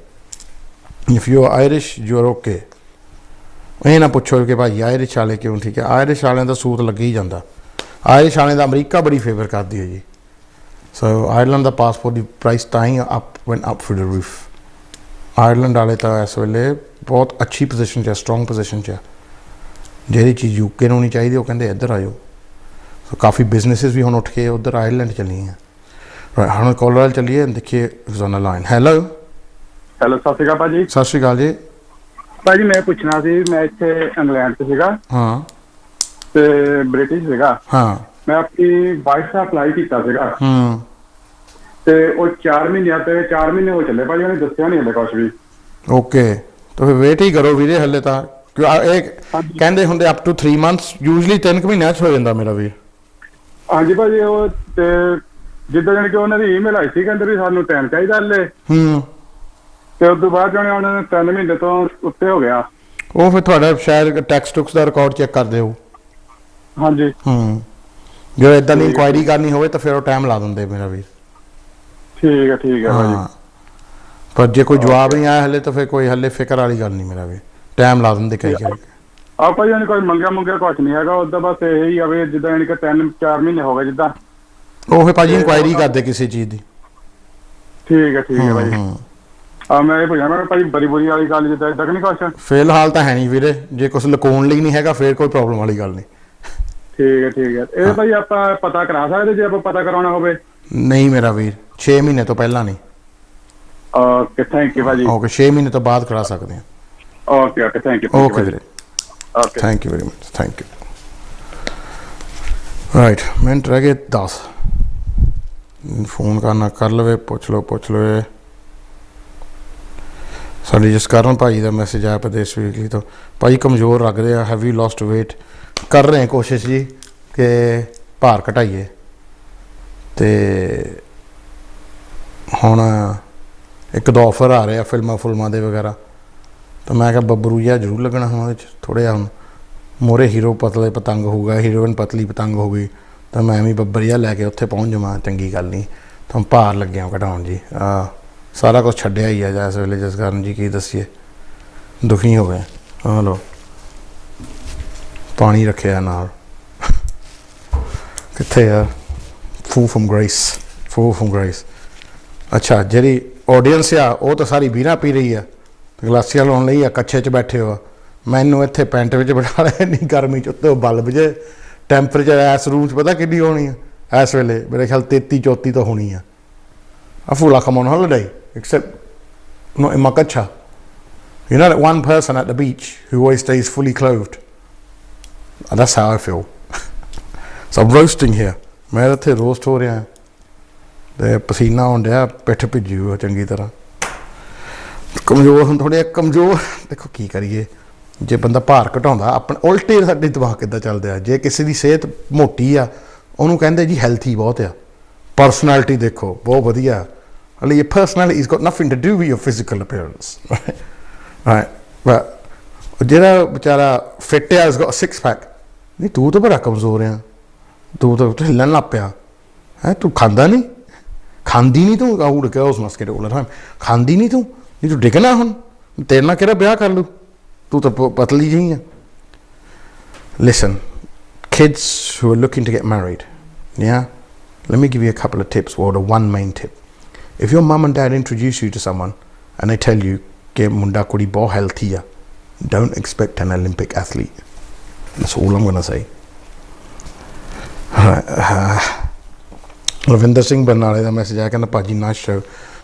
If you Irish you are okay. ਇਹ ਨਾ ਪੁੱਛੋ ਕਿ ਭਾਈ ਆਇਰਿਸ਼ ਵਾਲੇ ਕਿਉਂ ਠੀਕ ਹੈ। ਆਇਰਿਸ਼ ਵਾਲਿਆਂ ਦਾ ਸੂਤ ਲੱਗ ਹੀ ਜਾਂਦਾ। ਆਇਰਿਸ਼ ਵਾਲਿਆਂ ਦਾ ਅਮਰੀਕਾ ਬੜੀ ਫੇਵਰ ਕਰਦੀ ਹੈ ਜੀ। ਸੋ ਆਇਰਲੈਂਡ ਦਾ ਪਾਸਪੋਰਟ ਦੀ ਪ੍ਰਾਈਸ ਤਾਂ ਹੀ up for the roof. Ireland ਵਾਲੇ ਤਾਂ ਇਸ ਵੇਲੇ ਬਹੁਤ ਅੱਛੀ ਪੋਜੀਸ਼ਨ 'ਚ ਹੈ, ਸਟਰੋਂਗ ਪੋਜੀਸ਼ਨ 'ਚ ਹੈ। ਜਿਹੜੀ ਚੀਜ਼ UK ਨੂੰ ਨਹੀਂ ਚਾਹੀਦੀ ਉਹ ਕਹਿੰਦੇ ਇੱਧਰ ਆ ਜਾਓ। ਸੋ ਕਾਫੀ ਬਿਜ਼ਨਸਿਸ ਵੀ ਹੁਣ ਉੱਠ ਕੇ ਉੱਧਰ ਆਇਰਲੈਂਡ ਚੱਲੀਆਂ। ਹੁਣ ਕੋਲਰ ਚੱਲੀਏ, ਦੇਖੀਏ ਜ਼ੋਨ ਲਾਈਨ। ਹੈਲੋ ਹੈਲੋ, ਸਤਿ ਸ਼੍ਰੀ ਅਕਾਲ ਭਾਜੀ। ਸਤਿ ਸ਼੍ਰੀ ਅਕਾਲ ਜੀ। ਭਾਜੀ ਮੈਂ ਪੁੱਛਣਾ ਸੀ, ਮੈਂ ਇੱਥੇ ਇੰਗਲੈਂਡ 'ਚ ਸੀਗਾ। ਹਾਂ। ਤੇ ਬ੍ਰਿਟਿਸ਼ ਸੀਗਾ। ਹਾਂ। ਮੈਂ ਆਪਣੀ ਵਾਈਫ ਦਾ ਅਪਲਾਈ ਕੀਤਾ ਸੀਗਾ। ਤੇ ਉਹ 4 ਮਹੀਨਿਆਂ ਤੇ 4 ਮਹੀਨੇ ਹੋ ਚੱਲੇ ਭਾਜੀ, ਉਹਨੇ ਦੱਸਿਆ ਨਹੀਂ ਹਲੇ ਕੁਛ ਵੀ। ਓਕੇ, ਤਾਂ ਫਿਰ ਵੇਟ ਹੀ ਕਰੋ ਵੀਰੇ ਹਲੇ ਤਾਂ। ਇਹ ਕਹਿੰਦੇ ਹੁੰਦੇ ਅਪ ਟੂ 3 ਮੰਥਸ, ਯੂਜਲੀ 3 ਮਹੀਨਿਆਂ 'ਚ ਹੋ ਜਾਂਦਾ ਮੇਰਾ ਵੀਰ। ਹਾਂਜੀ ਭਾਜੀ, ਉਹ ਤੇ ਜਿੱਦਾਂ ਜਾਣੀ ਕਿ ਉਹਨਾਂ ਦੀ ਈਮੇਲ ਆਈ ਸੀ, ਕਹਿੰਦੇ ਵੀ ਸਾਨੂੰ ਟਾਈਮ ਚਾਹੀਦਾ ਹਲੇ। ਤੇ ਉਸ ਤੋਂ ਬਾਅਦ ਜਾਣੇ ਉਹਨਾਂ ਨੇ 3 ਮਹੀਨੇ ਤੋਂ ਉੱਤੇ ਹੋ ਗਿਆ। ਉਹ ਫਿਰ ਤੁਹਾਡਾ ਸ਼ਾਇਦ ਟੈਕਸ ਟੁਕਸ ਦਾ ਰਿਕਾਰਡ ਚੈੱਕ ਕਰਦੇ ਹੋ। ਹਾਂਜੀ। ਜੇ ਇਦਾਂ ਦੀ ਇਨਕੁਆਇਰੀ ਕਰਨੀ ਹੋਵੇ ਤਾਂ ਫਿਰ ਉਹ ਟਾਈਮ ਲਾ ਦਿੰਦੇ ਮੇਰਾ ਵੀਰ। ਠੀਕ ਹੈ, ਠੀਕ ਹੈ ਭਾਜੀ। ਪਰ ਜੇ ਕੋਈ ਜਵਾਬ ਨਹੀਂ ਆਇਆ ਹਲੇ ਤਾਂ ਫਿਰ ਕੋਈ ਹਲੇ ਫਿਕਰ ਵਾਲੀ ਗੱਲ ਨਹੀਂ ਮੇਰਾ ਵੀਰ, ਟਾਈਮ ਲਾ ਦਿੰਦੇ ਕਈ ਵਾਰੀ। ਆ ਭਾਜੀ ਉਹਨੇ ਕੋਈ ਮੰਗਿਆ ਕੁਛ ਨਹੀਂ ਹੈਗਾ ਉੱਦਾਂ, ਬਸ ਇਹੀ ਆ ਵੀ ਜਿੱਦਾਂ ਜਾਣੀ ਕਿ 3-4 ਮਹੀਨੇ ਹੋ ਗਏ ਜਿੱਦਾਂ। ਉਹ ਫਿਰ ਭਾਜੀ ਇਨਕੁਆਇਰੀ ਕਰਦੇ ਕਿਸੇ ਚੀਜ਼ ਦੀ। ਠੀਕ ਹੈ, ਠੀਕ ਹੈ ਭਾਜੀ। ਮੈਂ ਇਹ ਪੁੱਛਣਾ ਮੈਂ ਭਾਜੀ ਬੜੀ ਬੁਰੀ ਵਾਲੀ ਗੱਲ ਜਿੱਦਾਂ ਇਦਾਂ ਨਹੀਂ ਕੁਛ? ਫਿਲਹਾਲ ਤਾਂ ਹੈ ਨਹੀਂ ਵੀਰੇ, ਜੇ ਕੁਛ ਲੁਕਾਉਣ ਲਈ ਨਹੀਂ ਹੈਗਾ ਫਿਰ ਕੋਈ ਪ੍ਰੋਬਲਮ ਵਾਲੀ ਗੱਲ ਨਹੀਂ। ਠੀਕ ਹੈ, ਠੀਕ ਹੈ। ਇਹ ਭਾਜੀ ਆਪਾਂ ਪਤਾ ਕਰਾ ਸਕਦੇ ਜੇ ਆਪਾਂ ਪਤਾ ਕਰਾਉਣਾ ਹੋਵੇ? ਨਹੀਂ ਮੇਰਾ ਵੀਰ, 6 ਮਹੀਨੇ ਤੋਂ ਪਹਿਲਾਂ ਨਹੀਂ। ਓਕੇ, ਥੈਂਕ ਯੂ ਭਾਜੀ। ਓਕੇ, 6 ਮਹੀਨੇ ਤੋਂ ਬਾਅਦ ਕਰਾ ਸਕਦੇ ਹਾਂ। Okay okay, thank you. Okay ਵੀਰੇ, okay, thank you very much, thank you. Right, minute ਰਹਿ ਗਏ 10। ਫੋਨ ਕਰਨਾ ਕਰ ਲਵੇ, ਪੁੱਛ ਲਵੇ। ਸਾਡੀ ਜਸਕਰਨ ਭਾਈ ਦਾ ਮੈਸੇਜ ਆਇਆ ਪ੍ਰਦੇਸ਼ ਵੀਕਲੀ ਤੋਂ। ਭਾਈ ਕਮਜ਼ੋਰ ਲੱਗ ਰਿਹਾ, ਹੈਵੀ ਲੋਸਟ ਵੇਟ। ਕਰ ਰਹੇ ਕੋਸ਼ਿਸ਼ ਜੀ ਕਿ ਭਾਰ ਘਟਾਈਏ। ਤੇ ਹੁਣ ਇੱਕ ਦੋ ਆਫਰ ਆ ਰਹੇ ਆ ਫਿਲਮਾਂ ਦੇ ਵਗੈਰਾ, ਤਾਂ ਮੈਂ ਕਿਹਾ ਬੱਬਰੂ ਜਿਹਾ ਜ਼ਰੂਰ ਲੱਗਣਾ ਹੁਣ ਉਹਦੇ 'ਚ ਥੋੜ੍ਹਾ ਜਿਹਾ। ਹੁਣ ਮੋਰੇ ਹੀਰੋ ਪਤਲੇ ਪਤੰਗ ਹੋਊਗਾ, ਹੀਰੋਇਨ ਪਤਲੀ ਪਤੰਗ ਹੋ ਗਈ, ਤਾਂ ਮੈਂ ਵੀ ਬੱਬਰ ਜਿਹਾ ਲੈ ਕੇ ਉੱਥੇ ਪਹੁੰਚ ਜਾਵਾਂ, ਚੰਗੀ ਗੱਲ ਨਹੀਂ। ਤਾਂ ਭਾਰ ਲੱਗਿਆ ਘਟਾਉਣ ਜੀ। ਸਾਰਾ ਕੁਛ ਛੱਡਿਆ ਹੀ ਆ ਇਸ ਵੇਲੇ ਜਸਕਰਨ ਜੀ, ਕੀ ਦੱਸੀਏ, ਦੁਖੀ ਹੋ ਗਏ। ਲਓ ਪਾਣੀ ਰੱਖਿਆ ਨਾਲ। ਕਿੱਥੇ ਯਾਰ? ਫੂ ਫਰਮ ਗ੍ਰੇਸ। ਅੱਛਾ, ਜਿਹੜੀ ਆਡੀਅנס ਆ ਉਹ ਤਾਂ ਸਾਰੀ ਬੀਰਾਂ ਪੀ ਰਹੀ ਆ, ਗਲਾਸੀਆਂ ਲਾਉਣ ਲਈ ਆ, ਕੱਛੇ 'ਚ ਬੈਠੇ ਹੋ। ਮੈਨੂੰ ਇੱਥੇ ਪੈਂਟ ਵਿੱਚ ਬਿਠਾ ਲਿਆ ਇੰਨੀ ਗਰਮੀ 'ਚ, ਉੱਤੇ ਉਹ ਬਲਬ ਜੇ। ਟੈਂਪਰੇਚਰ ਇਸ ਰੂਮ 'ਚ ਪਤਾ ਕਿੰਨੀ ਹੋਣੀ ਆ ਇਸ ਵੇਲੇ? ਮੇਰੇ ਖਿਆਲ 33-34 ਤਾਂ ਹੋਣੀ ਆ। I feel like I'm on holiday, except not in my kacha. You know that one person at the beach who always stays fully clothed? That's how I feel. So I'm roasting here. ਮੈਂ ਇੱਥੇ ਰੋਸਟ ਹੋ ਰਿਹਾ ਤੇ ਪਸੀਨਾ ਆਉਣ ਡਿਆ, ਪਿੱਠ ਭਿੱਜੀ ਹੋਈ ਚੰਗੀ ਤਰ੍ਹਾਂ। ਕਮਜ਼ੋਰ ਹੁਣ ਥੋੜ੍ਹੇ ਕਮਜ਼ੋਰ। ਦੇਖੋ ਕੀ ਕਰੀਏ, ਜੇ ਬੰਦਾ ਭਾਰ ਘਟਾਉਂਦਾ, ਆਪਣੇ ਉਲਟੇ ਸਾਡੇ ਦਿਮਾਗ ਕਿੱਦਾਂ ਚੱਲਦੇ ਆ। ਜੇ ਕਿਸੇ ਦੀ ਸਿਹਤ ਮੋਟੀ ਆ ਉਹਨੂੰ ਕਹਿੰਦੇ ਜੀ ਹੈਲਥੀ ਬਹੁਤ ਆ। ਪਰਸਨੈਲਿਟੀ ਦੇਖੋ ਬਹੁਤ ਵਧੀਆ, ਹਲੇ ਇਹ personality is got nothing to do with your physical appearance. ਜਿਹੜਾ ਵਿਚਾਰਾ ਫਿੱਟ ਆ, ਇਜ਼ ਗੋਟ 6 ਪੈਕ। ਨਹੀਂ, ਤੂੰ ਤਾਂ ਬੜਾ ਕਮਜ਼ੋਰ ਆ, ਤੂੰ ਤਾਂ ਹਿੱਲਣ ਲੱਗ ਪਿਆ ਹੈ। ਤੂੰ ਖਾਂਦੀ ਨਹੀਂ ਤੂੰ? Out girls must get all the time. ਖਾਂਦੀ ਨਹੀਂ ਤੂੰ? ਨਹੀਂ ਤੂੰ ਡਿੱਗਣਾ ਹੁਣ, ਤੇਰੇ ਨਾਲ ਕਿਹੜਾ ਵਿਆਹ ਕਰ ਲੂ? ਤੂੰ ਤਾਂ ਪਤਲੀ ਜਿਹੀ ਆ। Listen, kids who are looking to get married, yeah, let me give you a couple of tips, or the one main tip. If your mum and dad introduce you to someone and they tell you कि मुंडा कुड़ी बहुत healthy uh, don't expect an Olympic athlete. That's all I'm going to say. Ravinder Singh ਬਰਨਾਲੇ ਦਾ ਮੈਸੇਜ ਆਇਆ, ਕਹਿੰਦਾ ਭਾਜੀ nice show.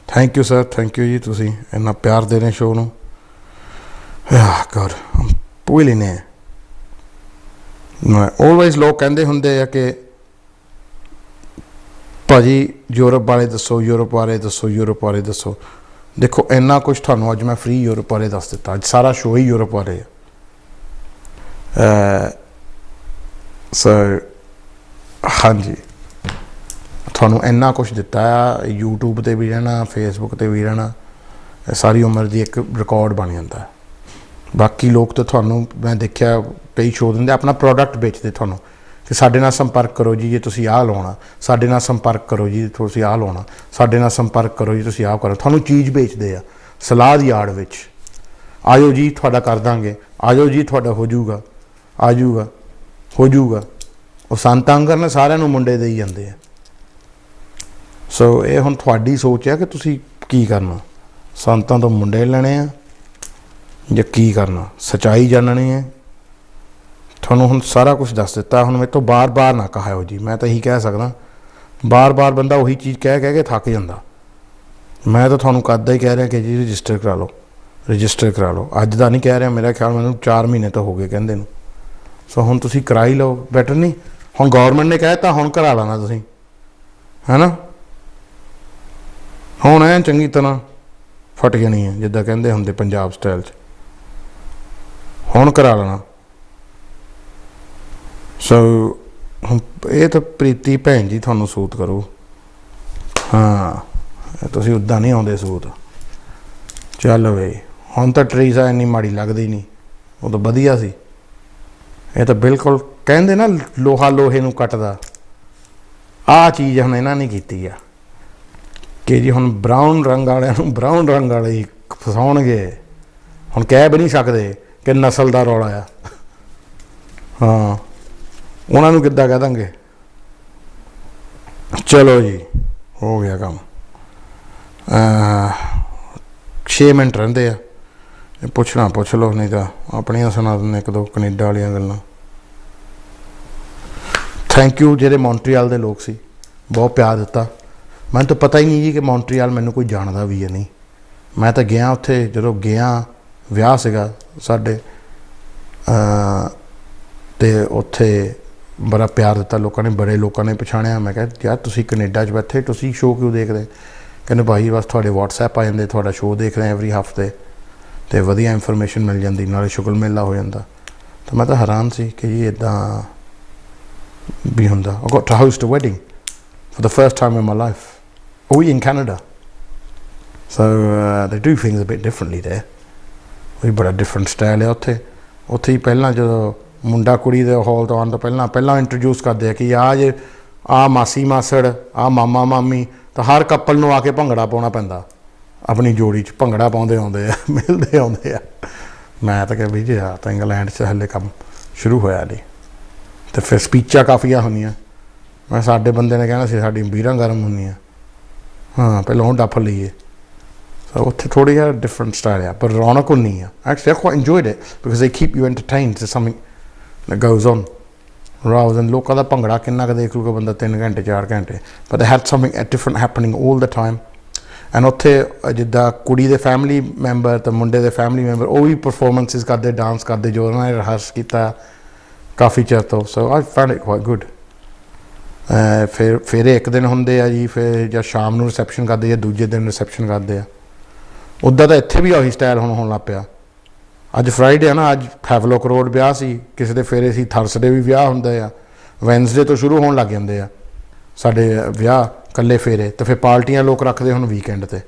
Thank you sir, thank you ਜੀ, ਤੁਸੀਂ ਇੰਨਾ ਪਿਆਰ ਦੇ ਰਹੇ ਸ਼ੋਅ ਨੂੰ। ਗॉड ਪੂਰੀ ਨੇ ਆਲਵੇਜ਼ ਲੋਕ ਕਹਿੰਦੇ ਹੁੰਦੇ ਆ ਕਿ ਭਾਜੀ ਯੂਰਪ ਬਾਰੇ ਦੱਸੋ, ਯੂਰਪ ਬਾਰੇ ਦੱਸੋ, ਯੂਰਪ ਬਾਰੇ ਦੱਸੋ। ਦੇਖੋ ਇੰਨਾ ਕੁਛ ਤੁਹਾਨੂੰ ਅੱਜ ਮੈਂ ਫ੍ਰੀ ਯੂਰਪ ਬਾਰੇ ਦੱਸ ਦਿੱਤਾ। ਅੱਜ ਸਾਰਾ ਸ਼ੋਅ ਹੀ ਯੂਰਪ ਬਾਰੇ ਆ। ਸੋ ਹਾਂਜੀ, ਤੁਹਾਨੂੰ ਇੰਨਾ ਕੁਛ ਦਿੱਤਾ ਆ। YouTube 'ਤੇ ਵੀ ਰਹਿਣਾ, Facebook 'ਤੇ ਵੀ ਰਹਿਣਾ, ਸਾਰੀ ਉਮਰ ਦੀ ਇੱਕ ਰਿਕਾਰਡ ਬਣ ਜਾਂਦਾ। ਬਾਕੀ ਲੋਕ ਤਾਂ ਤੁਹਾਨੂੰ ਮੈਂ ਦੇਖਿਆ ਕਈ ਸ਼ੋਅ ਦਿੰਦੇ ਆਪਣਾ ਪ੍ਰੋਡਕਟ ਵੇਚਦੇ ਤੁਹਾਨੂੰ ਕਿ ਸਾਡੇ ਨਾਲ ਸੰਪਰਕ ਕਰੋ ਜੀ ਜੇ ਤੁਸੀਂ ਆਹ ਲਾਉਣਾ, ਸਾਡੇ ਨਾਲ ਸੰਪਰਕ ਕਰੋ ਜੀ ਤੁਸੀਂ ਆਹ ਲਾਉਣਾ, ਸਾਡੇ ਨਾਲ ਸੰਪਰਕ ਕਰੋ ਜੀ ਤੁਸੀਂ ਆਹ ਕਰੋ। ਤੁਹਾਨੂੰ ਚੀਜ਼ ਵੇਚਦੇ ਆ ਸਲਾਹ ਦੀ ਆੜ ਵਿੱਚ। ਆਜੋ ਜੀ ਤੁਹਾਡਾ ਕਰ ਦਾਂਗੇ, ਆਜੋ ਜੀ ਤੁਹਾਡਾ ਹੋ ਜਾਊਗਾ, ਆ ਜਾਊਗਾ, ਹੋ ਜਾਊਗਾ। ਉਹ ਸੰਤਾਂ ਕਰਨ ਸਾਰਿਆਂ ਨੂੰ ਮੁੰਡੇ ਦੇਈ ਜਾਂਦੇ ਆ। ਸੋ ਇਹ ਹੁਣ ਤੁਹਾਡੀ ਸੋਚ ਹੈ ਕਿ ਤੁਸੀਂ ਕੀ ਕਰਨਾ, ਸੰਤਾਂ ਤੋਂ ਮੁੰਡੇ ਲੈਣੇ ਆ ਜਾਂ ਕੀ ਕਰਨਾ, ਸੱਚਾਈ ਜਾਣਨੀ ਹੈ। ਤੁਹਾਨੂੰ ਹੁਣ ਸਾਰਾ ਕੁਝ ਦੱਸ ਦਿੱਤਾ। ਹੁਣ ਮੇਰੇ ਤੋਂ ਬਾਰ-ਬਾਰ ਨਾ ਕਹਾਇਓ ਜੀ, ਮੈਂ ਤਾਂ ਇਹੀ ਕਹਿ ਸਕਦਾ। ਬਾਰ-ਬਾਰ ਬੰਦਾ ਉਹੀ ਚੀਜ਼ ਕਹਿ ਕਹਿ ਕੇ ਥੱਕ ਜਾਂਦਾ। ਮੈਂ ਤਾਂ ਤੁਹਾਨੂੰ ਕਦੋਂ ਹੀ ਕਹਿ ਰਿਹਾ ਕਿ ਜੀ ਰਜਿਸਟਰ ਕਰਾ ਲਓ, ਰਜਿਸਟਰ ਕਰਾ ਲਓ। ਅੱਜ ਦਾ ਨਹੀਂ ਕਹਿ ਰਿਹਾ, ਮੇਰਾ ਖਿਆਲ ਮੈਨੂੰ 4 ਮਹੀਨੇ ਤਾਂ ਹੋ ਗਏ ਕਹਿੰਦੇ ਨੂੰ। ਸੋ ਹੁਣ ਤੁਸੀਂ ਕਰਾ ਹੀ ਲਓ, ਬੈਟਰ ਨਹੀਂ। ਹੁਣ ਗੌਰਮੈਂਟ ਨੇ ਕਹਿ ਦਿੱਤਾ ਹੁਣ ਕਰਾ ਲੈਣਾ ਤੁਸੀਂ, ਹੈ ਨਾ। ਹੁਣ ਐਂ ਚੰਗੀ ਤਰ੍ਹਾਂ ਫਟ ਜਾਣੀ ਹੈ ਜਿੱਦਾਂ ਕਹਿੰਦੇ ਹੁੰਦੇ ਪੰਜਾਬ ਸਟਾਈਲ 'ਚ, ਹੁਣ ਕਰਾ ਲੈਣਾ। ਸੋ ਹੁਣ ਇਹ ਤਾਂ ਪ੍ਰੀਤੀ ਭੈਣ ਜੀ ਤੁਹਾਨੂੰ ਸੂਤ ਕਰੂ। ਹਾਂ ਤੁਸੀਂ ਉੱਦਾਂ ਨਹੀਂ ਆਉਂਦੇ ਸੂਤ। ਚੱਲ ਬਈ ਹੁਣ ਤਾਂ ਟਰੀਜ਼ਾ ਇੰਨੀ ਮਾੜੀ ਲੱਗਦੀ ਨਹੀਂ, ਉਹ ਤਾਂ ਵਧੀਆ ਸੀ। ਇਹ ਤਾਂ ਬਿਲਕੁਲ ਕਹਿੰਦੇ ਨਾ ਲੋਹਾ ਲੋਹੇ ਨੂੰ ਕੱਟਦਾ। ਆਹ ਚੀਜ਼ ਹੁਣ ਇਹਨਾਂ ਨੇ ਕੀਤੀ ਆ ਕਿ ਜੀ ਹੁਣ ਬਰਾਊਨ ਰੰਗ ਵਾਲਿਆਂ ਨੂੰ ਬਰਾਊਨ ਰੰਗ ਵਾਲੇ ਹੀ ਫਸਾਉਣਗੇ। ਹੁਣ ਕਹਿ ਵੀ ਨਹੀਂ ਸਕਦੇ ਕਿ ਨਸਲ ਦਾ ਰੌਲਾ ਆ। ਹਾਂ ਉਹਨਾਂ ਨੂੰ ਕਿੱਦਾਂ ਕਹਿ ਦਾਂਗੇ। ਚਲੋ ਜੀ ਹੋ ਗਿਆ ਕੰਮ। 6 ਮਿੰਟ ਰਹਿੰਦੇ ਆ, ਪੁੱਛਣਾ ਪੁੱਛ ਲਓ, ਨਹੀਂ ਤਾਂ ਆਪਣੀਆਂ ਸੁਣਾ ਦਿੰਦੇ ਇੱਕ ਦੋ ਕਨੇਡਾ ਵਾਲੀਆਂ ਗੱਲਾਂ। ਥੈਂਕ ਯੂ ਜਿਹੜੇ ਮੌਂਟਰੀਅਲ ਦੇ ਲੋਕ ਸੀ, ਬਹੁਤ ਪਿਆਰ ਦਿੱਤਾ। ਮੈਨੂੰ ਤਾਂ ਪਤਾ ਹੀ ਨਹੀਂ ਜੀ ਕਿ ਮੌਂਟਰੀਅਲ ਮੈਨੂੰ ਕੋਈ ਜਾਣਦਾ ਵੀ ਹੈ ਨਹੀਂ। ਮੈਂ ਤਾਂ ਗਿਆ ਉੱਥੇ, ਜਦੋਂ ਗਿਆ ਵਿਆਹ ਸੀਗਾ ਸਾਡੇ, ਅਤੇ ਉੱਥੇ ਬੜਾ ਪਿਆਰ ਦਿੱਤਾ ਲੋਕਾਂ ਨੇ, ਬੜੇ ਲੋਕਾਂ ਨੇ ਪਛਾਣਿਆ। ਮੈਂ ਕਿਹਾ ਯਾਰ ਤੁਸੀਂ ਕੈਨੇਡਾ 'ਚ ਬੈਠੇ, ਤੁਸੀਂ ਸ਼ੋਅ ਕਿਉਂ ਦੇਖਦੇ? ਕਹਿੰਦੇ ਭਾਈ ਬਸ ਤੁਹਾਡੇ ਵਟਸਐਪ ਆ ਜਾਂਦੇ, ਤੁਹਾਡਾ ਸ਼ੋਅ ਦੇਖਦੇ ਐਵਰੀ ਹਫਤੇ, ਅਤੇ ਵਧੀਆ ਇਨਫੋਰਮੇਸ਼ਨ ਮਿਲ ਜਾਂਦੀ, ਨਾਲੇ ਸ਼ੁਗਲ ਮੇਲਾ ਹੋ ਜਾਂਦਾ। ਤਾਂ ਮੈਂ ਤਾਂ ਹੈਰਾਨ ਸੀ ਕਿ ਜੀ ਇੱਦਾਂ ਵੀ ਹੁੰਦਾ। I got to host a wedding for the first time in my life, all in Canada. So they do things a bit differently there. ਉਹ ਬੜਾ ਡਿਫਰੈਂਟ ਸਟਾਈਲ ਹੈ ਉੱਥੇ। ਉੱਥੇ ਹੀ ਪਹਿਲਾਂ ਜਦੋਂ ਮੁੰਡਾ ਕੁੜੀ ਦੇ ਹਾਲ ਤੋਂ ਆਉਣ ਤੋਂ ਪਹਿਲਾਂ ਇੰਟਰੋਡਿਊਸ ਕਰਦੇ ਆ ਕਿ ਆਹ ਜੇ ਆਹ ਮਾਸੀ ਮਾਸੜ, ਆਹ ਮਾਮਾ ਮਾਮੀ। ਤਾਂ ਹਰ ਕਪਲ ਨੂੰ ਆ ਕੇ ਭੰਗੜਾ ਪਾਉਣਾ ਪੈਂਦਾ ਆਪਣੀ ਜੋੜੀ 'ਚ। ਭੰਗੜਾ ਪਾਉਂਦੇ ਆਉਂਦੇ ਆ, ਮਿਲਦੇ ਆਉਂਦੇ ਆ। ਮੈਂ ਤਾਂ ਕਿਹਾ ਵੀ ਜੀ ਆ ਤਾਂ ਇੰਗਲੈਂਡ 'ਚ ਹਾਲੇ ਕੰਮ ਸ਼ੁਰੂ ਹੋਇਆ ਨਹੀਂ। ਅਤੇ ਫਿਰ ਸਪੀਚਾਂ ਕਾਫੀਆਂ ਹੁੰਦੀਆਂ। ਮੈਂ ਸਾਡੇ ਬੰਦੇ ਨੇ ਕਹਿਣਾ ਸੀ ਸਾਡੀ ਬੀਰਾਂ ਗਰਮ ਹੁੰਦੀਆਂ। ਹਾਂ ਪਹਿਲਾਂ ਉਹ ਡੱਫ ਲਈਏ। ਸੋ ਉੱਥੇ ਥੋੜ੍ਹੀ ਜਿਹਾ ਡਿਫਰੈਂਟ ਸਟਾਈਲ ਆ, ਪਰ ਰੌਣਕ ਉਨੀ ਆ। Actually I quite enjoyed it because they keep you entertained to something that goes on rather than ਲੋਕਾਂ ਦਾ ਭੰਗੜਾ ਕਿੰਨਾ ਕੁ ਦੇਖ ਲੂਗਾ ਬੰਦਾ 3 ਘੰਟੇ 4 ਘੰਟੇ। but they had something different happening all the time. And ਉੱਥੇ ਜਿੱਦਾਂ ਕੁੜੀ ਦੇ ਫੈਮਿਲੀ ਮੈਂਬਰ ਅਤੇ ਮੁੰਡੇ ਦੇ ਫੈਮਿਲੀ ਮੈਂਬਰ ਉਹ ਵੀ ਪਰਫੋਰਮੈਂਸਿਸ ਕਰਦੇ, ਡਾਂਸ ਕਰਦੇ, ਜੋ ਉਹਨਾਂ ਨੇ ਰਿਹਰਸ ਕੀਤਾ ਕਾਫੀ ਚਿਰ ਤੋਂ। So I found it quite good. ਫਿਰ ਇੱਕ ਦਿਨ ਹੁੰਦੇ ਆ ਜੀ, ਫਿਰ ਜਾਂ ਸ਼ਾਮ ਨੂੰ ਰਿਸੈਪਸ਼ਨ ਕਰਦੇ ਜਾਂ ਦੂਜੇ ਦਿਨ ਰਿਸੈਪਸ਼ਨ ਕਰਦੇ ਆ। ਉੱਦਾਂ ਤਾਂ ਇੱਥੇ ਵੀ ਉਹੀ ਸਟਾਈਲ ਹੁਣ ਹੋਣ ਲੱਗ ਪਿਆ। ਅੱਜ ਫਰਾਈਡੇ ਆ ਨਾ, ਅੱਜ ਹੈਵਲੋਕ ਰੋਡ ਵਿਆਹ ਸੀ ਕਿਸੇ ਦੇ, ਫੇਰੇ ਸੀ ਥਰਸਡੇ ਵੀ ਵਿਆਹ ਹੁੰਦੇ ਆ, ਵੈਨਸਡੇ ਤੋਂ ਸ਼ੁਰੂ ਹੋਣ ਲੱਗ ਜਾਂਦੇ ਆ ਸਾਡੇ ਵਿਆਹ ਇਕੱਲੇ ਫੇਰੇ। ਅਤੇ ਫਿਰ ਪਾਰਟੀਆਂ ਲੋਕ ਰੱਖਦੇ ਹੁਣ ਵੀਕਐਂਡ 'ਤੇ।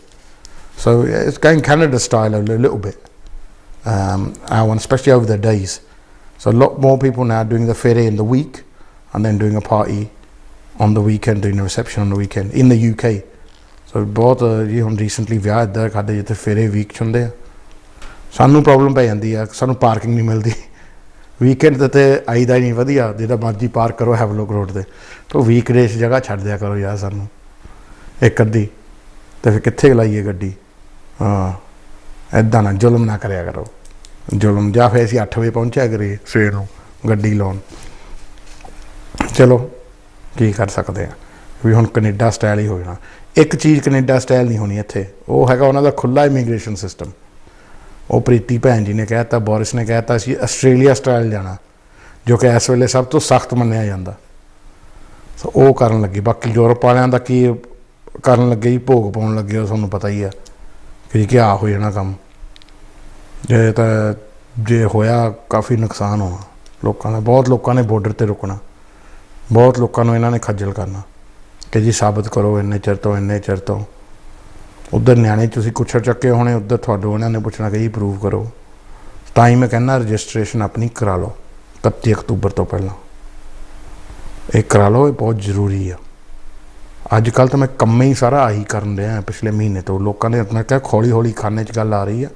So it's kind Canada style a little bit, and especially over the days. So a lot more people now doing the fere in the week and then doing a party on the weekend, doing a reception on the weekend in the UK. So ਬਹੁਤ ਜੀ ਹੁਣ ਰੀਸੈਂਟਲੀ ਵਿਆਹ ਇੱਦਾਂ ਕਰਦੇ ਜਿੱਥੇ ਫੇਰੇ ਵੀਕ 'ਚ ਹੁੰਦੇ ਆ। ਸਾਨੂੰ ਪ੍ਰੋਬਲਮ ਪੈ ਜਾਂਦੀ ਆ, ਸਾਨੂੰ ਪਾਰਕਿੰਗ ਨਹੀਂ ਮਿਲਦੀ। ਵੀਕਐਂਡ 'ਤੇ ਆਈਦਾ ਹੀ ਨਹੀਂ ਵਧੀਆ, ਜਿੱਦਾਂ ਮਰਜ਼ੀ ਪਾਰਕ ਕਰੋ ਹੈਵਲੋਕ ਰੋਡ 'ਤੇ। ਤਾਂ ਵੀਕਡੇਜ਼ ਜਗ੍ਹਾ ਛੱਡ ਦਿਆ ਕਰੋ ਯਾਰ ਸਾਨੂੰ ਇੱਕ ਅੱਧੀ, ਅਤੇ ਫਿਰ ਕਿੱਥੇ ਲਾਈਏ ਗੱਡੀ। ਹਾਂ, ਇੱਦਾਂ ਨਾ ਜ਼ੁਲਮ ਨਾ ਕਰਿਆ ਕਰੋ, ਜ਼ੁਲਮ। ਜਾਂ ਫਿਰ ਅਸੀਂ 8 ਵਜੇ ਪਹੁੰਚਿਆ ਕਰੀਏ ਸਵੇਰ ਨੂੰ ਗੱਡੀ ਲਾਉਣ। ਚਲੋ ਕੀ ਕਰ ਸਕਦੇ ਹਾਂ, ਵੀ ਹੁਣ ਕੈਨੇਡਾ ਸਟਾਈਲ ਹੀ ਹੋ ਜਾਣਾ। ਇੱਕ ਚੀਜ਼ ਕੈਨੇਡਾ ਸਟਾਈਲ ਨਹੀਂ ਹੋਣੀ ਇੱਥੇ, ਉਹ ਹੈਗਾ ਉਹਨਾਂ ਦਾ ਖੁੱਲ੍ਹਾ ਇਮੀਗ੍ਰੇਸ਼ਨ ਸਿਸਟਮ। ਉਹ ਪ੍ਰੀਤੀ ਭੈਣ ਜੀ ਨੇ ਕਹਿ ਦਿੱਤਾ, ਬੋਰਿਸ ਨੇ ਕਹਿ ਦਿੱਤਾ ਅਸੀਂ ਆਸਟ੍ਰੇਲੀਆ ਸਟਾਈਲ ਜਾਣਾ, ਜੋ ਕਿ ਇਸ ਵੇਲੇ ਸਭ ਤੋਂ ਸਖਤ ਮੰਨਿਆ ਜਾਂਦਾ। ਸੋ ਉਹ ਕਰਨ ਲੱਗੇ। ਬਾਕੀ ਯੂਰਪ ਵਾਲਿਆਂ ਦਾ ਕੀ ਕਰਨ ਲੱਗੇ ਜੀ, ਭੋਗ ਪਾਉਣ ਲੱਗੇ, ਉਹ ਤੁਹਾਨੂੰ ਪਤਾ ਹੀ ਆ ਕਿ ਕਿਆ ਹੋ ਜਾਣਾ ਕੰਮ। ਜੇ ਹੋਇਆ ਕਾਫੀ ਨੁਕਸਾਨ ਹੋਣਾ ਲੋਕਾਂ ਦਾ। ਬਹੁਤ ਲੋਕਾਂ ਨੇ ਬੋਰਡਰ 'ਤੇ ਰੁਕਣਾ, ਬਹੁਤ ਲੋਕਾਂ ਨੂੰ ਇਹਨਾਂ ਨੇ ਖੱਜਲ ਕਰਨਾ ਕਿ ਜੀ ਸਾਬਤ ਕਰੋ ਇੰਨੇ ਚਿਰ ਤੋਂ ਇੰਨੇ ਚਿਰ ਤੋਂ। ਉੱਧਰ ਨਿਆਣੇ ਤੁਸੀਂ ਕੁੱਛੜ ਚੱਕੇ ਹੋਣੇ, ਉੱਧਰ ਤੁਹਾਨੂੰ ਇਹਨਾਂ ਨੇ ਪੁੱਛਣਾ ਕਿ ਜੀ ਪ੍ਰੂਵ ਕਰੋ। ਤਾਂ ਹੀ ਮੈਂ ਕਹਿੰਦਾ ਰਜਿਸਟ੍ਰੇਸ਼ਨ ਆਪਣੀ ਕਰਾ ਲਓ 31 ਅਕਤੂਬਰ ਤੋਂ ਪਹਿਲਾਂ। ਇਹ ਕਰਾ ਲਓ, ਇਹ ਬਹੁਤ ਜ਼ਰੂਰੀ ਆ। ਅੱਜ ਕੱਲ੍ਹ ਤਾਂ ਮੈਂ ਕੰਮ ਹੀ ਸਾਰਾ ਆਹੀ ਕਰਨ ਰਿਹਾ ਪਿਛਲੇ ਮਹੀਨੇ ਤੋਂ। ਲੋਕਾਂ ਨੇ ਮੈਂ ਕਿਹਾ ਹੌਲੀ ਹੌਲੀ ਖਾਨੇ 'ਚ ਗੱਲ ਆ ਰਹੀ ਆ,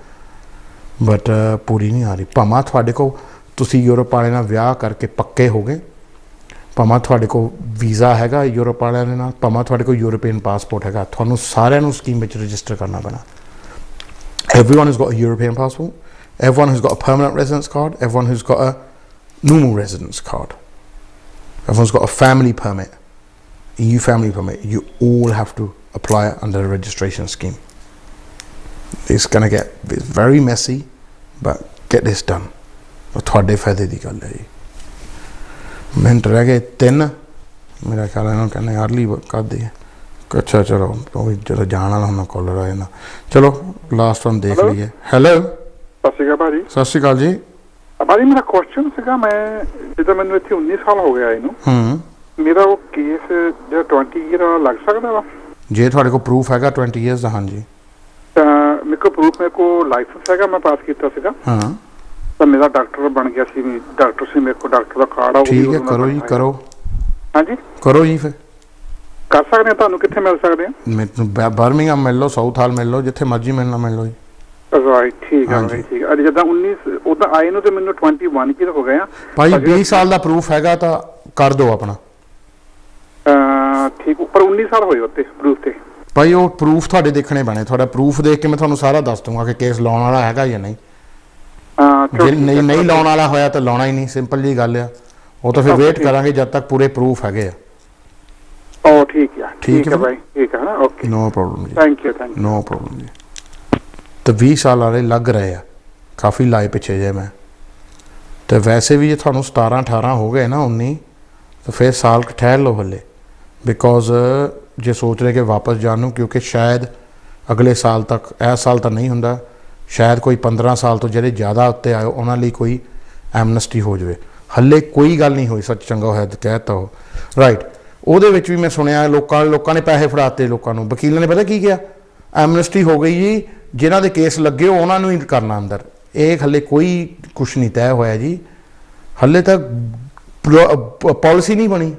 ਬਟ ਪੂਰੀ ਨਹੀਂ ਆ ਰਹੀ। ਭਾਵੇਂ ਤੁਹਾਡੇ ਕੋਲ ਤੁਸੀਂ ਯੂਰਪ ਵਾਲੇ ਨਾਲ ਵਿਆਹ ਕਰਕੇ ਪੱਕੇ ਹੋ ਗਏ, ਭਾਵੇਂ ਤੁਹਾਡੇ ਕੋਲ ਵੀਜ਼ਾ ਹੈਗਾ ਯੂਰਪ ਵਾਲਿਆਂ ਦੇ ਨਾਲ, ਭਾਵੇਂ ਤੁਹਾਡੇ ਕੋਲ ਯੂਰਪੀਅਨ ਪਾਸਪੋਰਟ ਹੈਗਾ, ਤੁਹਾਨੂੰ ਸਾਰਿਆਂ ਨੂੰ ਸਕੀਮ ਵਿੱਚ ਰਜਿਸਟਰ ਕਰਨਾ ਪੈਣਾ। Everyone who's got a European passport, everyone who's got a permanent residence card, everyone who's got a normal residence card, everyone's got a family permit, EU family permit, you all have to apply under a registration scheme. It's going to get very messy, but get this done. ਤੁਹਾਡੇ ਫਾਇਦੇ ਦੀ ਗੱਲ ਹੈ ਜੀ। ਮਿੰਟ ਰਹਿ ਗਏ 3, ਮੇਰਾ ਖਿਆਲ ਇਹਨਾਂ ਨੂੰ ਕਹਿੰਦੇ ਅਰਲੀ ਕਰਦੇ ਆ। ਅੱਛਾ ਚਲੋ, ਉਹ ਵੀ ਜਦੋਂ ਜਾਣ ਵਾਲਾ ਹੁੰਦਾ ਕਾਲਰ ਆ ਜਾਂਦਾ। ਚਲੋ ਲਾਸਟ ਵਨ ਦੇਖ ਲਈਏ। ਹੈਲੋ, ਸਤਿ ਸ਼੍ਰੀ ਅਕਾਲ ਭਾਜੀ। ਸਤਿ ਸ਼੍ਰੀ ਅਕਾਲ ਜੀ। ਭਾਜੀ ਮੇਰਾ ਕੁਐਸਚਨ ਸੀਗਾ, ਮੈਂ ਜਿੱਦਾਂ ਮੈਨੂੰ ਇੱਥੇ 19 ਸਾਲ ਹੋ ਗਿਆ ਇਹਨੂੰ, ਮੇਰਾ ਉਹ ਕੇਸ ਜਿਹੜਾ 20 ਈਅਰ ਵਾਲਾ ਲੱਗ ਸਕਦਾ ਵਾ ਜੇ ਤੁਹਾਡੇ ਕੋਲ ਪ੍ਰੂਫ ਹੈਗਾ 20 ਈਅਰਸ ਦਾ? ਹਾਂਜੀ, ਤਾਂ ਮੇਰੇ ਕੋਲ ਪ੍ਰੂਫ, ਮੇਰੇ ਕੋਲ ਲਾਇਸੈਂਸ ਹੈਗਾ, ਮੈਂ ਪਾਸ ਕੀਤਾ ਸੀਗਾ। ਹਾਂ, ਤਾਂ ਮੇਰਾ ਡਾਕਟਰ ਬਣ ਗਿਆ ਸੀ, ਡਾਕਟਰ ਸੀ ਮੇਰੇ ਕੋਲ, ਡਾਕਟਰ ਦਾ ਕਾਰਡ ਆ। ਠੀਕ ਹੈ, ਕਰੋ ਜੀ, ਕਰੋ। ਹਾਂਜੀ ਕਰੋ ਜੀ, ਫਿਰ ਕਰ ਸਕਦੇ ਹਾਂ। ਤੁਹਾਨੂੰ ਕਿੱਥੇ ਮਿਲ ਸਕਦੇ ਆ? ਮੈਨੂੰ ਬਰਮਿੰਘਮ ਮਿਲ ਲਓ, ਸਾਊਥ ਹਾਲ ਮਿਲ ਲਓ, ਜਿੱਥੇ ਮਰਜ਼ੀ ਮਿਲਣਾ ਮਿਲ ਲਓ ਜੀ। ਰਾਈਟ, ਠੀਕ ਆ ਭਾਈ, ਠੀਕ ਆ। ਜਿੱਦਾਂ 19 ਉਦਾਂ ਆਏ ਨੂੰ ਤੇ ਮੈਨੂੰ 21 ਈਅਰ ਹੋ ਗਏ ਆ ਭਾਈ। 20 ਸਾਲ ਦਾ ਪ੍ਰੂਫ ਹੈਗਾ ਤਾਂ ਕਰ ਦਿਓ ਆਪਣਾ। ਠੀਕ, ਪਰ 19 ਸਾਲ ਹੋਏ ਉੱਤੇ ਪ੍ਰੂਫ ਤੇ। ਭਾਈ ਉਹ ਪ੍ਰੂਫ ਤੁਹਾਡੇ ਦੇਖਣੇ ਪੈਣੇ। ਤੁਹਾਡਾ ਪ੍ਰੂਫ ਦੇਖ ਕੇ ਮੈਂ ਤੁਹਾਨੂੰ ਸਾਰਾ ਦੱਸ ਦੂੰਗਾ ਕਿ ਕੇਸ ਲਾਉਣ ਵਾਲਾ ਹੈਗਾ ਜਾਂ ਨਹੀਂ। ਜੇ ਨਹੀਂ ਲਾਉਣ ਵਾਲਾ ਹੋਇਆ ਤਾਂ ਲਾਉਣਾ ਹੀ ਨਹੀਂ, ਸਿੰਪਲ ਜੀ ਗੱਲ ਆ। ਉਹ ਤਾਂ ਫਿਰ ਵੇਟ ਕਰਾਂਗੇ ਜਦ ਤੱਕ ਪੂਰੇ ਪ੍ਰੂਫ ਹੈਗੇ ਆ। ਉਹ ਠੀਕ ਆ, ਠੀਕ ਹੈ ਭਾਈ, ਠੀਕ ਹੈ ਨਾ, ਓਕੇ, ਨੋ ਪ੍ਰੋਬਲਮ ਜੀ, thank you, thank you, no problem ਜੀ। ਤਾਂ 20 ਸਾਲ ਵਾਲੇ ਲੱਗ ਰਹੇ ਆ, ਕਾਫੀ ਲਾਏ ਪਿੱਛੇ ਜੇ ਮੈਂ। ਅਤੇ ਵੈਸੇ ਵੀ ਜੇ ਤੁਹਾਨੂੰ 17 18 ਹੋ ਗਏ ਨਾ 19, ਤਾਂ ਫਿਰ ਸਾਲ ਠਹਿਰ ਲਓ ਹਲੇ, ਬਿਕੋਜ਼ ਜੇ ਸੋਚ ਰਹੇ ਕਿ ਵਾਪਸ ਜਾਣ ਨੂੰ, ਕਿਉਂਕਿ ਸ਼ਾਇਦ ਅਗਲੇ ਸਾਲ ਤੱਕ, ਇਸ ਸਾਲ ਤਾਂ ਨਹੀਂ ਹੁੰਦਾ, ਸ਼ਾਇਦ ਕੋਈ 15 ਸਾਲ ਤੋਂ ਜਿਹੜੇ ਜ਼ਿਆਦਾ ਉੱਤੇ ਆਏ ਉਹਨਾਂ ਲਈ ਕੋਈ ਐਮਨੈਸਟੀ ਹੋ ਜਾਵੇ। ਹਲੇ ਕੋਈ ਗੱਲ ਨਹੀਂ ਹੋਈ, ਸੱਚ ਚੰਗਾ ਹੋਇਆ ਕਹਿ ਦਿੱਤਾ ਉਹ, ਰਾਈਟ। ਉਹਦੇ ਵਿੱਚ ਵੀ ਮੈਂ ਸੁਣਿਆ ਲੋਕਾਂ ਨੇ ਪੈਸੇ ਫੜਾਤੇ ਲੋਕਾਂ ਨੂੰ। ਵਕੀਲਾਂ ਨੇ ਪਤਾ ਕੀ ਕਿਹਾ, ਐਮਨੈਸਟੀ ਹੋ ਗਈ ਜੀ, ਜਿਨ੍ਹਾਂ ਦੇ ਕੇਸ ਲੱਗੇ ਉਹਨਾਂ ਨੂੰ ਹੀ ਕਰਨਾ ਅੰਦਰ। ਇਹ ਹਲੇ ਕੋਈ ਕੁਛ ਨਹੀਂ ਤੈਅ ਹੋਇਆ ਜੀ, ਹਲੇ ਤੱਕ ਪਾਲਿਸੀ ਨਹੀਂ ਬਣੀ,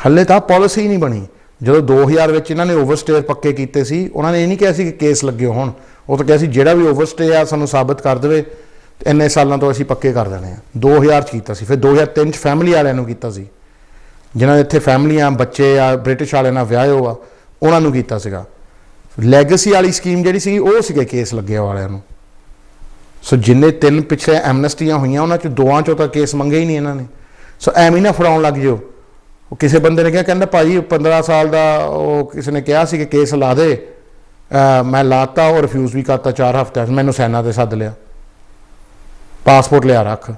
ਹਲੇ ਤਾਂ ਪਾਲਿਸੀ ਨਹੀਂ ਬਣੀ। ਜਦੋਂ 2000 ਵਿੱਚ ਇਹਨਾਂ ਨੇ ਓਵਰਸਟੇਅਰ ਪੱਕੇ ਕੀਤੇ ਸੀ, ਉਹਨਾਂ ਨੇ ਇਹ ਨਹੀਂ ਕਿਹਾ ਸੀ ਕਿ ਕੇਸ ਲੱਗੇ ਹੋਣ, ਉਹ ਤਾਂ ਕਿਹਾ ਸੀ ਜਿਹੜਾ ਵੀ ਓਵਰਸਟੇ ਆ ਸਾਨੂੰ ਸਾਬਤ ਕਰ ਦੇਵੇ, ਇੰਨੇ ਸਾਲਾਂ ਤੋਂ ਅਸੀਂ ਪੱਕੇ ਕਰ ਦੇਣੇ ਆ। 2000 'ਚ ਕੀਤਾ ਸੀ, ਫਿਰ 2003 'ਚ ਫੈਮਿਲੀ ਵਾਲਿਆਂ ਨੂੰ ਕੀਤਾ ਸੀ, ਜਿਨ੍ਹਾਂ ਦੇ ਇੱਥੇ ਫੈਮਲੀਆਂ ਬੱਚੇ ਆ ਬ੍ਰਿਟਿਸ਼ ਵਾਲਿਆਂ ਨਾਲ ਵਿਆਹੇ ਹੋ ਆ, ਉਹਨਾਂ ਨੂੰ ਕੀਤਾ ਸੀਗਾ। ਲੈਗੇਸੀ ਵਾਲੀ ਸਕੀਮ ਜਿਹੜੀ ਸੀ ਉਹ ਸੀਗੇ ਕੇਸ ਲੱਗਿਆ ਵਾਲਿਆਂ ਨੂੰ। ਸੋ ਜਿੰਨੇ 3 ਪਿਛਲੇ ਐਮਨੈਸਟੀਆਂ ਹੋਈਆਂ ਉਹਨਾਂ 'ਚ 2 'ਚੋਂ ਤਾਂ ਕੇਸ ਮੰਗੇ ਹੀ ਨਹੀਂ ਇਹਨਾਂ ਨੇ। ਸੋ ਐਵੇਂ ਨਾ ਫੜਾਉਣ ਲੱਗ ਜਿਓ। ਉਹ ਕਿਸੇ ਬੰਦੇ ਨੇ ਕਿਹਾ, ਕਹਿੰਦਾ ਭਾਜੀ 15 ਸਾਲ ਦਾ ਉਹ ਕਿਸੇ ਨੇ ਕਿਹਾ ਸੀ ਕਿ ਕੇਸ ਲਾ ਦੇ, ਮੈਂ ਲਾਤਾ, ਉਹ ਰਿਫਿਊਜ਼ ਵੀ ਕਰਤਾ 4 ਹਫ਼ਤਿਆਂ 'ਚ। ਮੈਨੂੰ ਸੈਨਾ 'ਤੇ ਸੱਦ ਲਿਆ, ਪਾਸਪੋਰਟ ਲਿਆ ਰੱਖ।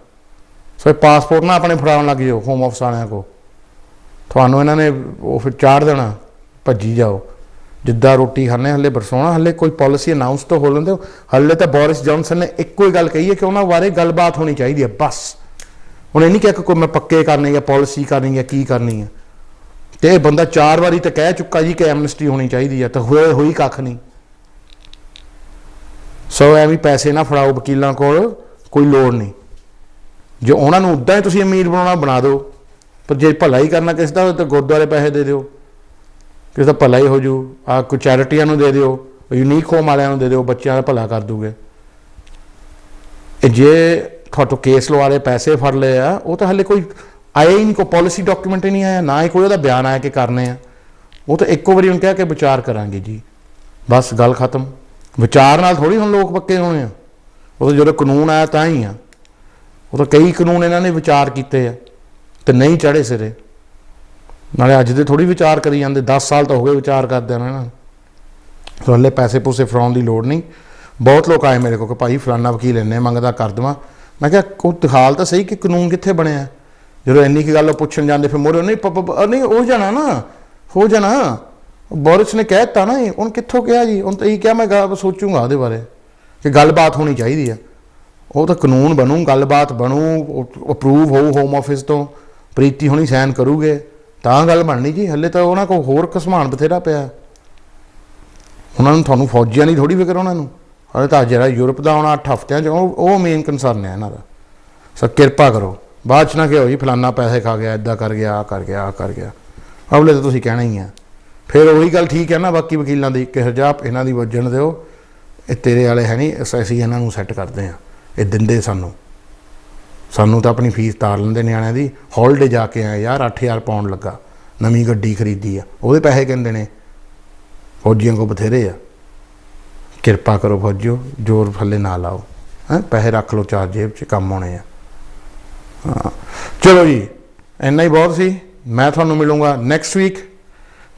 ਸੋ ਇਹ ਪਾਸਪੋਰਟ ਨਾ ਆਪਣੇ ਫੜਾਉਣ ਲੱਗ ਜਿਓ ਹੋਮ ਆਫਿਸ ਵਾਲਿਆਂ ਕੋਲ, ਤੁਹਾਨੂੰ ਇਹਨਾਂ ਨੇ ਉਹ ਫਿਰ ਚਾੜ ਦੇਣਾ, ਭੱਜੀ ਜਾਓ। ਜਿੱਦਾਂ ਰੋਟੀ ਖਾਂਦੇ ਹਲੇ ਬਰਸਾਉਣਾ, ਹਲੇ ਕੋਈ ਪਾਲਿਸੀ ਅਨਾਊਂਸ ਤਾਂ ਹੋ ਲੈਂਦੇ। ਹਲੇ ਤਾਂ ਬੋਰਿਸ ਜੌਨਸਨ ਨੇ ਇੱਕੋ ਹੀ ਗੱਲ ਕਹੀ ਹੈ ਕਿ ਉਹਨਾਂ ਬਾਰੇ ਗੱਲਬਾਤ ਹੋਣੀ ਚਾਹੀਦੀ ਹੈ, ਬਸ। ਉਹਨੇ ਨਹੀਂ ਕਿਹਾ ਕਿ ਕੋਈ ਮੈਂ ਪੱਕੇ ਕਰਨੇ ਜਾਂ ਪਾਲਿਸੀ ਕਰਨੀ ਜਾਂ ਕੀ ਕਰਨੀ ਹੈ। ਅਤੇ ਇਹ ਬੰਦਾ 4 ਵਾਰੀ ਤਾਂ ਕਹਿ ਚੁੱਕਾ ਜੀ ਕਿ ਐਮਨੈਸਟੀ ਹੋਣੀ ਚਾਹੀਦੀ ਹੈ, ਤਾਂ ਹੋਈ ਕੱਖ ਨਹੀਂ। ਸੋ ਐਵੇਂ ਪੈਸੇ ਨਾ ਫੜਾਓ ਵਕੀਲਾਂ ਕੋਲ, ਕੋਈ ਲੋੜ ਨਹੀਂ। ਜੇ ਉਹਨਾਂ ਨੂੰ ਉੱਦਾਂ ਹੀ ਤੁਸੀਂ ਅਮੀਰ ਬਣਾਉਣਾ ਬਣਾ ਦਿਓ, ਪਰ ਜੇ ਭਲਾ ਹੀ ਕਰਨਾ ਕਿਸੇ ਦਾ ਤਾਂ ਗੁਰਦੁਆਰੇ ਪੈਸੇ ਦੇ ਦਿਓ, ਕਿਸੇ ਦਾ ਭਲਾ ਹੀ ਹੋ ਜੂ। ਕੋਈ ਚੈਰਿਟੀਆਂ ਨੂੰ ਦੇ ਦਿਓ, ਯੂਨੀਕ ਹੋਮ ਵਾਲਿਆਂ ਨੂੰ ਦੇ ਦਿਓ, ਬੱਚਿਆਂ ਦਾ ਭਲਾ ਕਰ ਦੂਗੇ। ਜੇ ਤੁਹਾਡੇ ਕੇਸ ਲਵਾ ਲਏ, ਪੈਸੇ ਫੜ ਲਏ ਆ, ਉਹ ਤਾਂ ਹਲੇ ਕੋਈ ਆਇਆ ਹੀ ਨਹੀਂ, ਕੋਈ ਪੋਲਿਸੀ ਡਾਕੂਮੈਂਟ ਹੀ ਨਹੀਂ ਆਇਆ, ਨਾ ਹੀ ਕੋਈ ਉਹਦਾ ਬਿਆਨ ਆਇਆ ਕਿ ਕਰਨੇ ਆ। ਉਹ ਤਾਂ ਇੱਕੋ ਵਾਰੀ ਹੁਣ ਕਿਹਾ ਕਿ ਵਿਚਾਰ ਕਰਾਂਗੇ ਜੀ, ਬਸ ਗੱਲ ਖਤਮ। ਵਿਚਾਰ ਨਾਲ ਥੋੜ੍ਹੀ ਹੁਣ ਲੋਕ ਪੱਕੇ ਹੋਣੇ ਆ। ਉਹ ਤਾਂ ਜਦੋਂ ਕਾਨੂੰਨ ਆਇਆ ਤਾਂ ਹੀ ਆ। ਉਹ ਤਾਂ ਕਈ ਕਾਨੂੰਨ ਇਹਨਾਂ ਨੇ ਵਿਚਾਰ ਕੀਤੇ ਆ ਤੇ ਨਹੀਂ ਚੜ੍ਹੇ ਸਿਰੇ। ਨਾਲੇ ਅੱਜ ਦੇ ਥੋੜ੍ਹੀ ਵਿਚਾਰ ਕਰੀ ਜਾਂਦੇ, 10 ਸਾਲ ਤਾਂ ਹੋ ਗਏ ਵਿਚਾਰ ਕਰਦਿਆਂ ਇਹਨਾਂ ਨੂੰ। ਸੋ ਹਲੇ ਪੈਸੇ ਪੂਸੇ ਫੜਾਉਣ ਦੀ ਲੋੜ ਨਹੀਂ। ਬਹੁਤ ਲੋਕ ਆਏ ਮੇਰੇ ਕੋਲ ਕਿ ਭਾਈ ਫਲਾਨਾ ਵਕੀਲ ਇੰਨੇ ਮੰਗਦਾ, ਕਰ ਦੇਵਾਂ। ਮੈਂ ਕਿਹਾ ਉਹ ਦਿਖਾਲ ਤਾਂ ਸਹੀ ਕਿ ਕਾਨੂੰਨ ਕਿੱਥੇ ਬਣਿਆ। ਜਦੋਂ ਇੰਨੀ ਕੁ ਗੱਲ ਉਹ ਪੁੱਛਣ ਜਾਂਦੇ ਫਿਰ ਮੋਰੇ ਨਹੀਂ ਹੋ ਜਾਣਾ ਨਾ, ਹੋ ਜਾਣਾ। ਬੋਰਿਸ ਨੇ ਕਹਿ ਦਿੱਤਾ ਨਾ, ਹੁਣ ਕਿੱਥੋਂ ਕਿਹਾ ਜੀ, ਹੁਣ ਤਾਂ ਇਹੀ ਕਿਹਾ ਮੈਂ ਸੋਚੂੰਗਾ ਉਹਦੇ ਬਾਰੇ ਕਿ ਗੱਲਬਾਤ ਹੋਣੀ ਚਾਹੀਦੀ ਆ। ਉਹ ਤਾਂ ਕਾਨੂੰਨ ਬਣੂ, ਗੱਲਬਾਤ ਬਣੂ, ਅਪਰੂਵ ਹੋਊ ਹੋਮ ਆਫਿਸ ਤੋਂ, ਪ੍ਰੀਤੀ ਹੋਣੀ ਸਾਈਨ ਕਰੂਗੇ ਤਾਂ ਗੱਲ ਬਣਨੀ ਜੀ। ਹਲੇ ਤਾਂ ਉਹਨਾਂ ਕੋਲ ਹੋਰ ਸਮਾਨ ਬਥੇਰਾ ਪਿਆ। ਉਹਨਾਂ ਨੂੰ ਤੁਹਾਨੂੰ ਫੌਜੀਆਂ ਦੀ ਥੋੜ੍ਹੀ ਫਿਕਰ ਉਹਨਾਂ ਨੂੰ। ਹਲੇ ਤਾਂ ਜਿਹੜਾ ਯੂਰਪ ਦਾ ਆਉਣਾ 8 ਹਫ਼ਤਿਆਂ 'ਚ, ਉਹ ਮੇਨ ਕੰਸਰਨ ਹੈ ਇਹਨਾਂ ਦਾ। ਸੋ ਕਿਰਪਾ ਕਰੋ, ਬਾਅਦ 'ਚ ਨਾ ਕਿਹੋ ਜੀ ਫਲਾਨਾ ਪੈਸੇ ਖਾ ਗਿਆ, ਇੱਦਾਂ ਕਰ ਗਿਆ, ਆਹ ਕਰ ਗਿਆ, ਆਹ ਕਰ ਗਿਆ। ਅਗਲੇ ਤਾਂ ਤੁਸੀਂ ਕਹਿਣਾ ਹੀ ਆ। ਫਿਰ ਉਹੀ ਗੱਲ ਠੀਕ ਹੈ ਨਾ ਬਾਕੀ ਵਕੀਲਾਂ ਦੀ ਕਿ ਹਰਜਾਪ ਇਹਨਾਂ ਦੀ ਵੱਜਣ ਦਿਓ, ਇਹ ਤੇਰੇ ਵਾਲੇ ਹੈ ਨਹੀਂ, ਅਸੀਂ ਇਹਨਾਂ ਨੂੰ ਸੈੱਟ ਕਰਦੇ ਹਾਂ। ਇਹ ਦਿੰਦੇ ਸਾਨੂੰ ਤਾਂ ਆਪਣੀ ਫੀਸ ਤਾਰ ਲੈਂਦੇ ਨਿਆਣਿਆਂ ਦੀ। ਹੌਲੀਡੇ ਜਾ ਕੇ ਆਏ ਯਾਰ, 8000 ਪਾਉਂਡ ਲੱਗਾ, ਨਵੀਂ ਗੱਡੀ ਖਰੀਦੀ ਆ, ਉਹਦੇ ਪੈਸੇ ਕਹਿੰਦੇ ਨੇ। ਫੌਜੀਆਂ ਕੋਲ ਬਥੇਰੇ ਆ। ਕਿਰਪਾ ਕਰੋ ਫੌਜੀਓ, ਜ਼ੋਰ ਥੱਲੇ ਨਾ ਲਾਓ, ਹੈਂ, ਪੈਸੇ ਰੱਖ ਲਓ ਚਾਰ ਜੇਬ 'ਚ, ਕੰਮ ਆਉਣੇ ਆ। ਹਾਂ ਚਲੋ ਜੀ, ਇੰਨਾ ਹੀ ਬਹੁਤ ਸੀ। ਮੈਂ ਤੁਹਾਨੂੰ ਮਿਲੂੰਗਾ ਨੈਕਸਟ ਵੀਕ,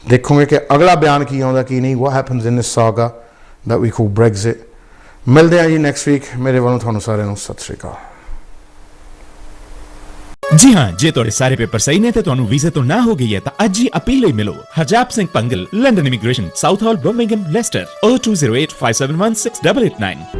ਦੇਖੋਗੇ ਕਿ ਅਗਲਾ ਬਿਆਨ ਕੀ ਆਉਂਦਾ ਕੀ ਨਹੀਂ। What happens in this saga that we call Brexit। ਮਿਲਦੇ ਹਾਂ ਜੀ ਨੈਕਸਟ ਵੀਕ। ਮੇਰੇ ਵੱਲੋਂ ਤੁਹਾਨੂੰ ਸਾਰਿਆਂ ਨੂੰ ਸਤਿ ਸ਼੍ਰੀ ਅਕਾਲ। ਜੀ ਹਾਂ, ਜੇ ਤੁਹਾਡੇ ਸਾਰੇ ਪੇਪਰ ਸਹੀ ਨੇ ਤੇ ਤੁਹਾਨੂੰ ਵੀਜ਼ੇ ਤੋਂ ਨਾ ਹੋ ਗਈ ਹੈ ਤਾਂ ਅੱਜ ਹੀ ਅਪੀਲ ਲਈ ਮਿਲੋ। Harjap Singh ਪੰਗਲ, London immigration, south ਹਾਲ, ਬਰਮਿੰਘਮ, ਲੈਸਟਰ, 0208 571 6889।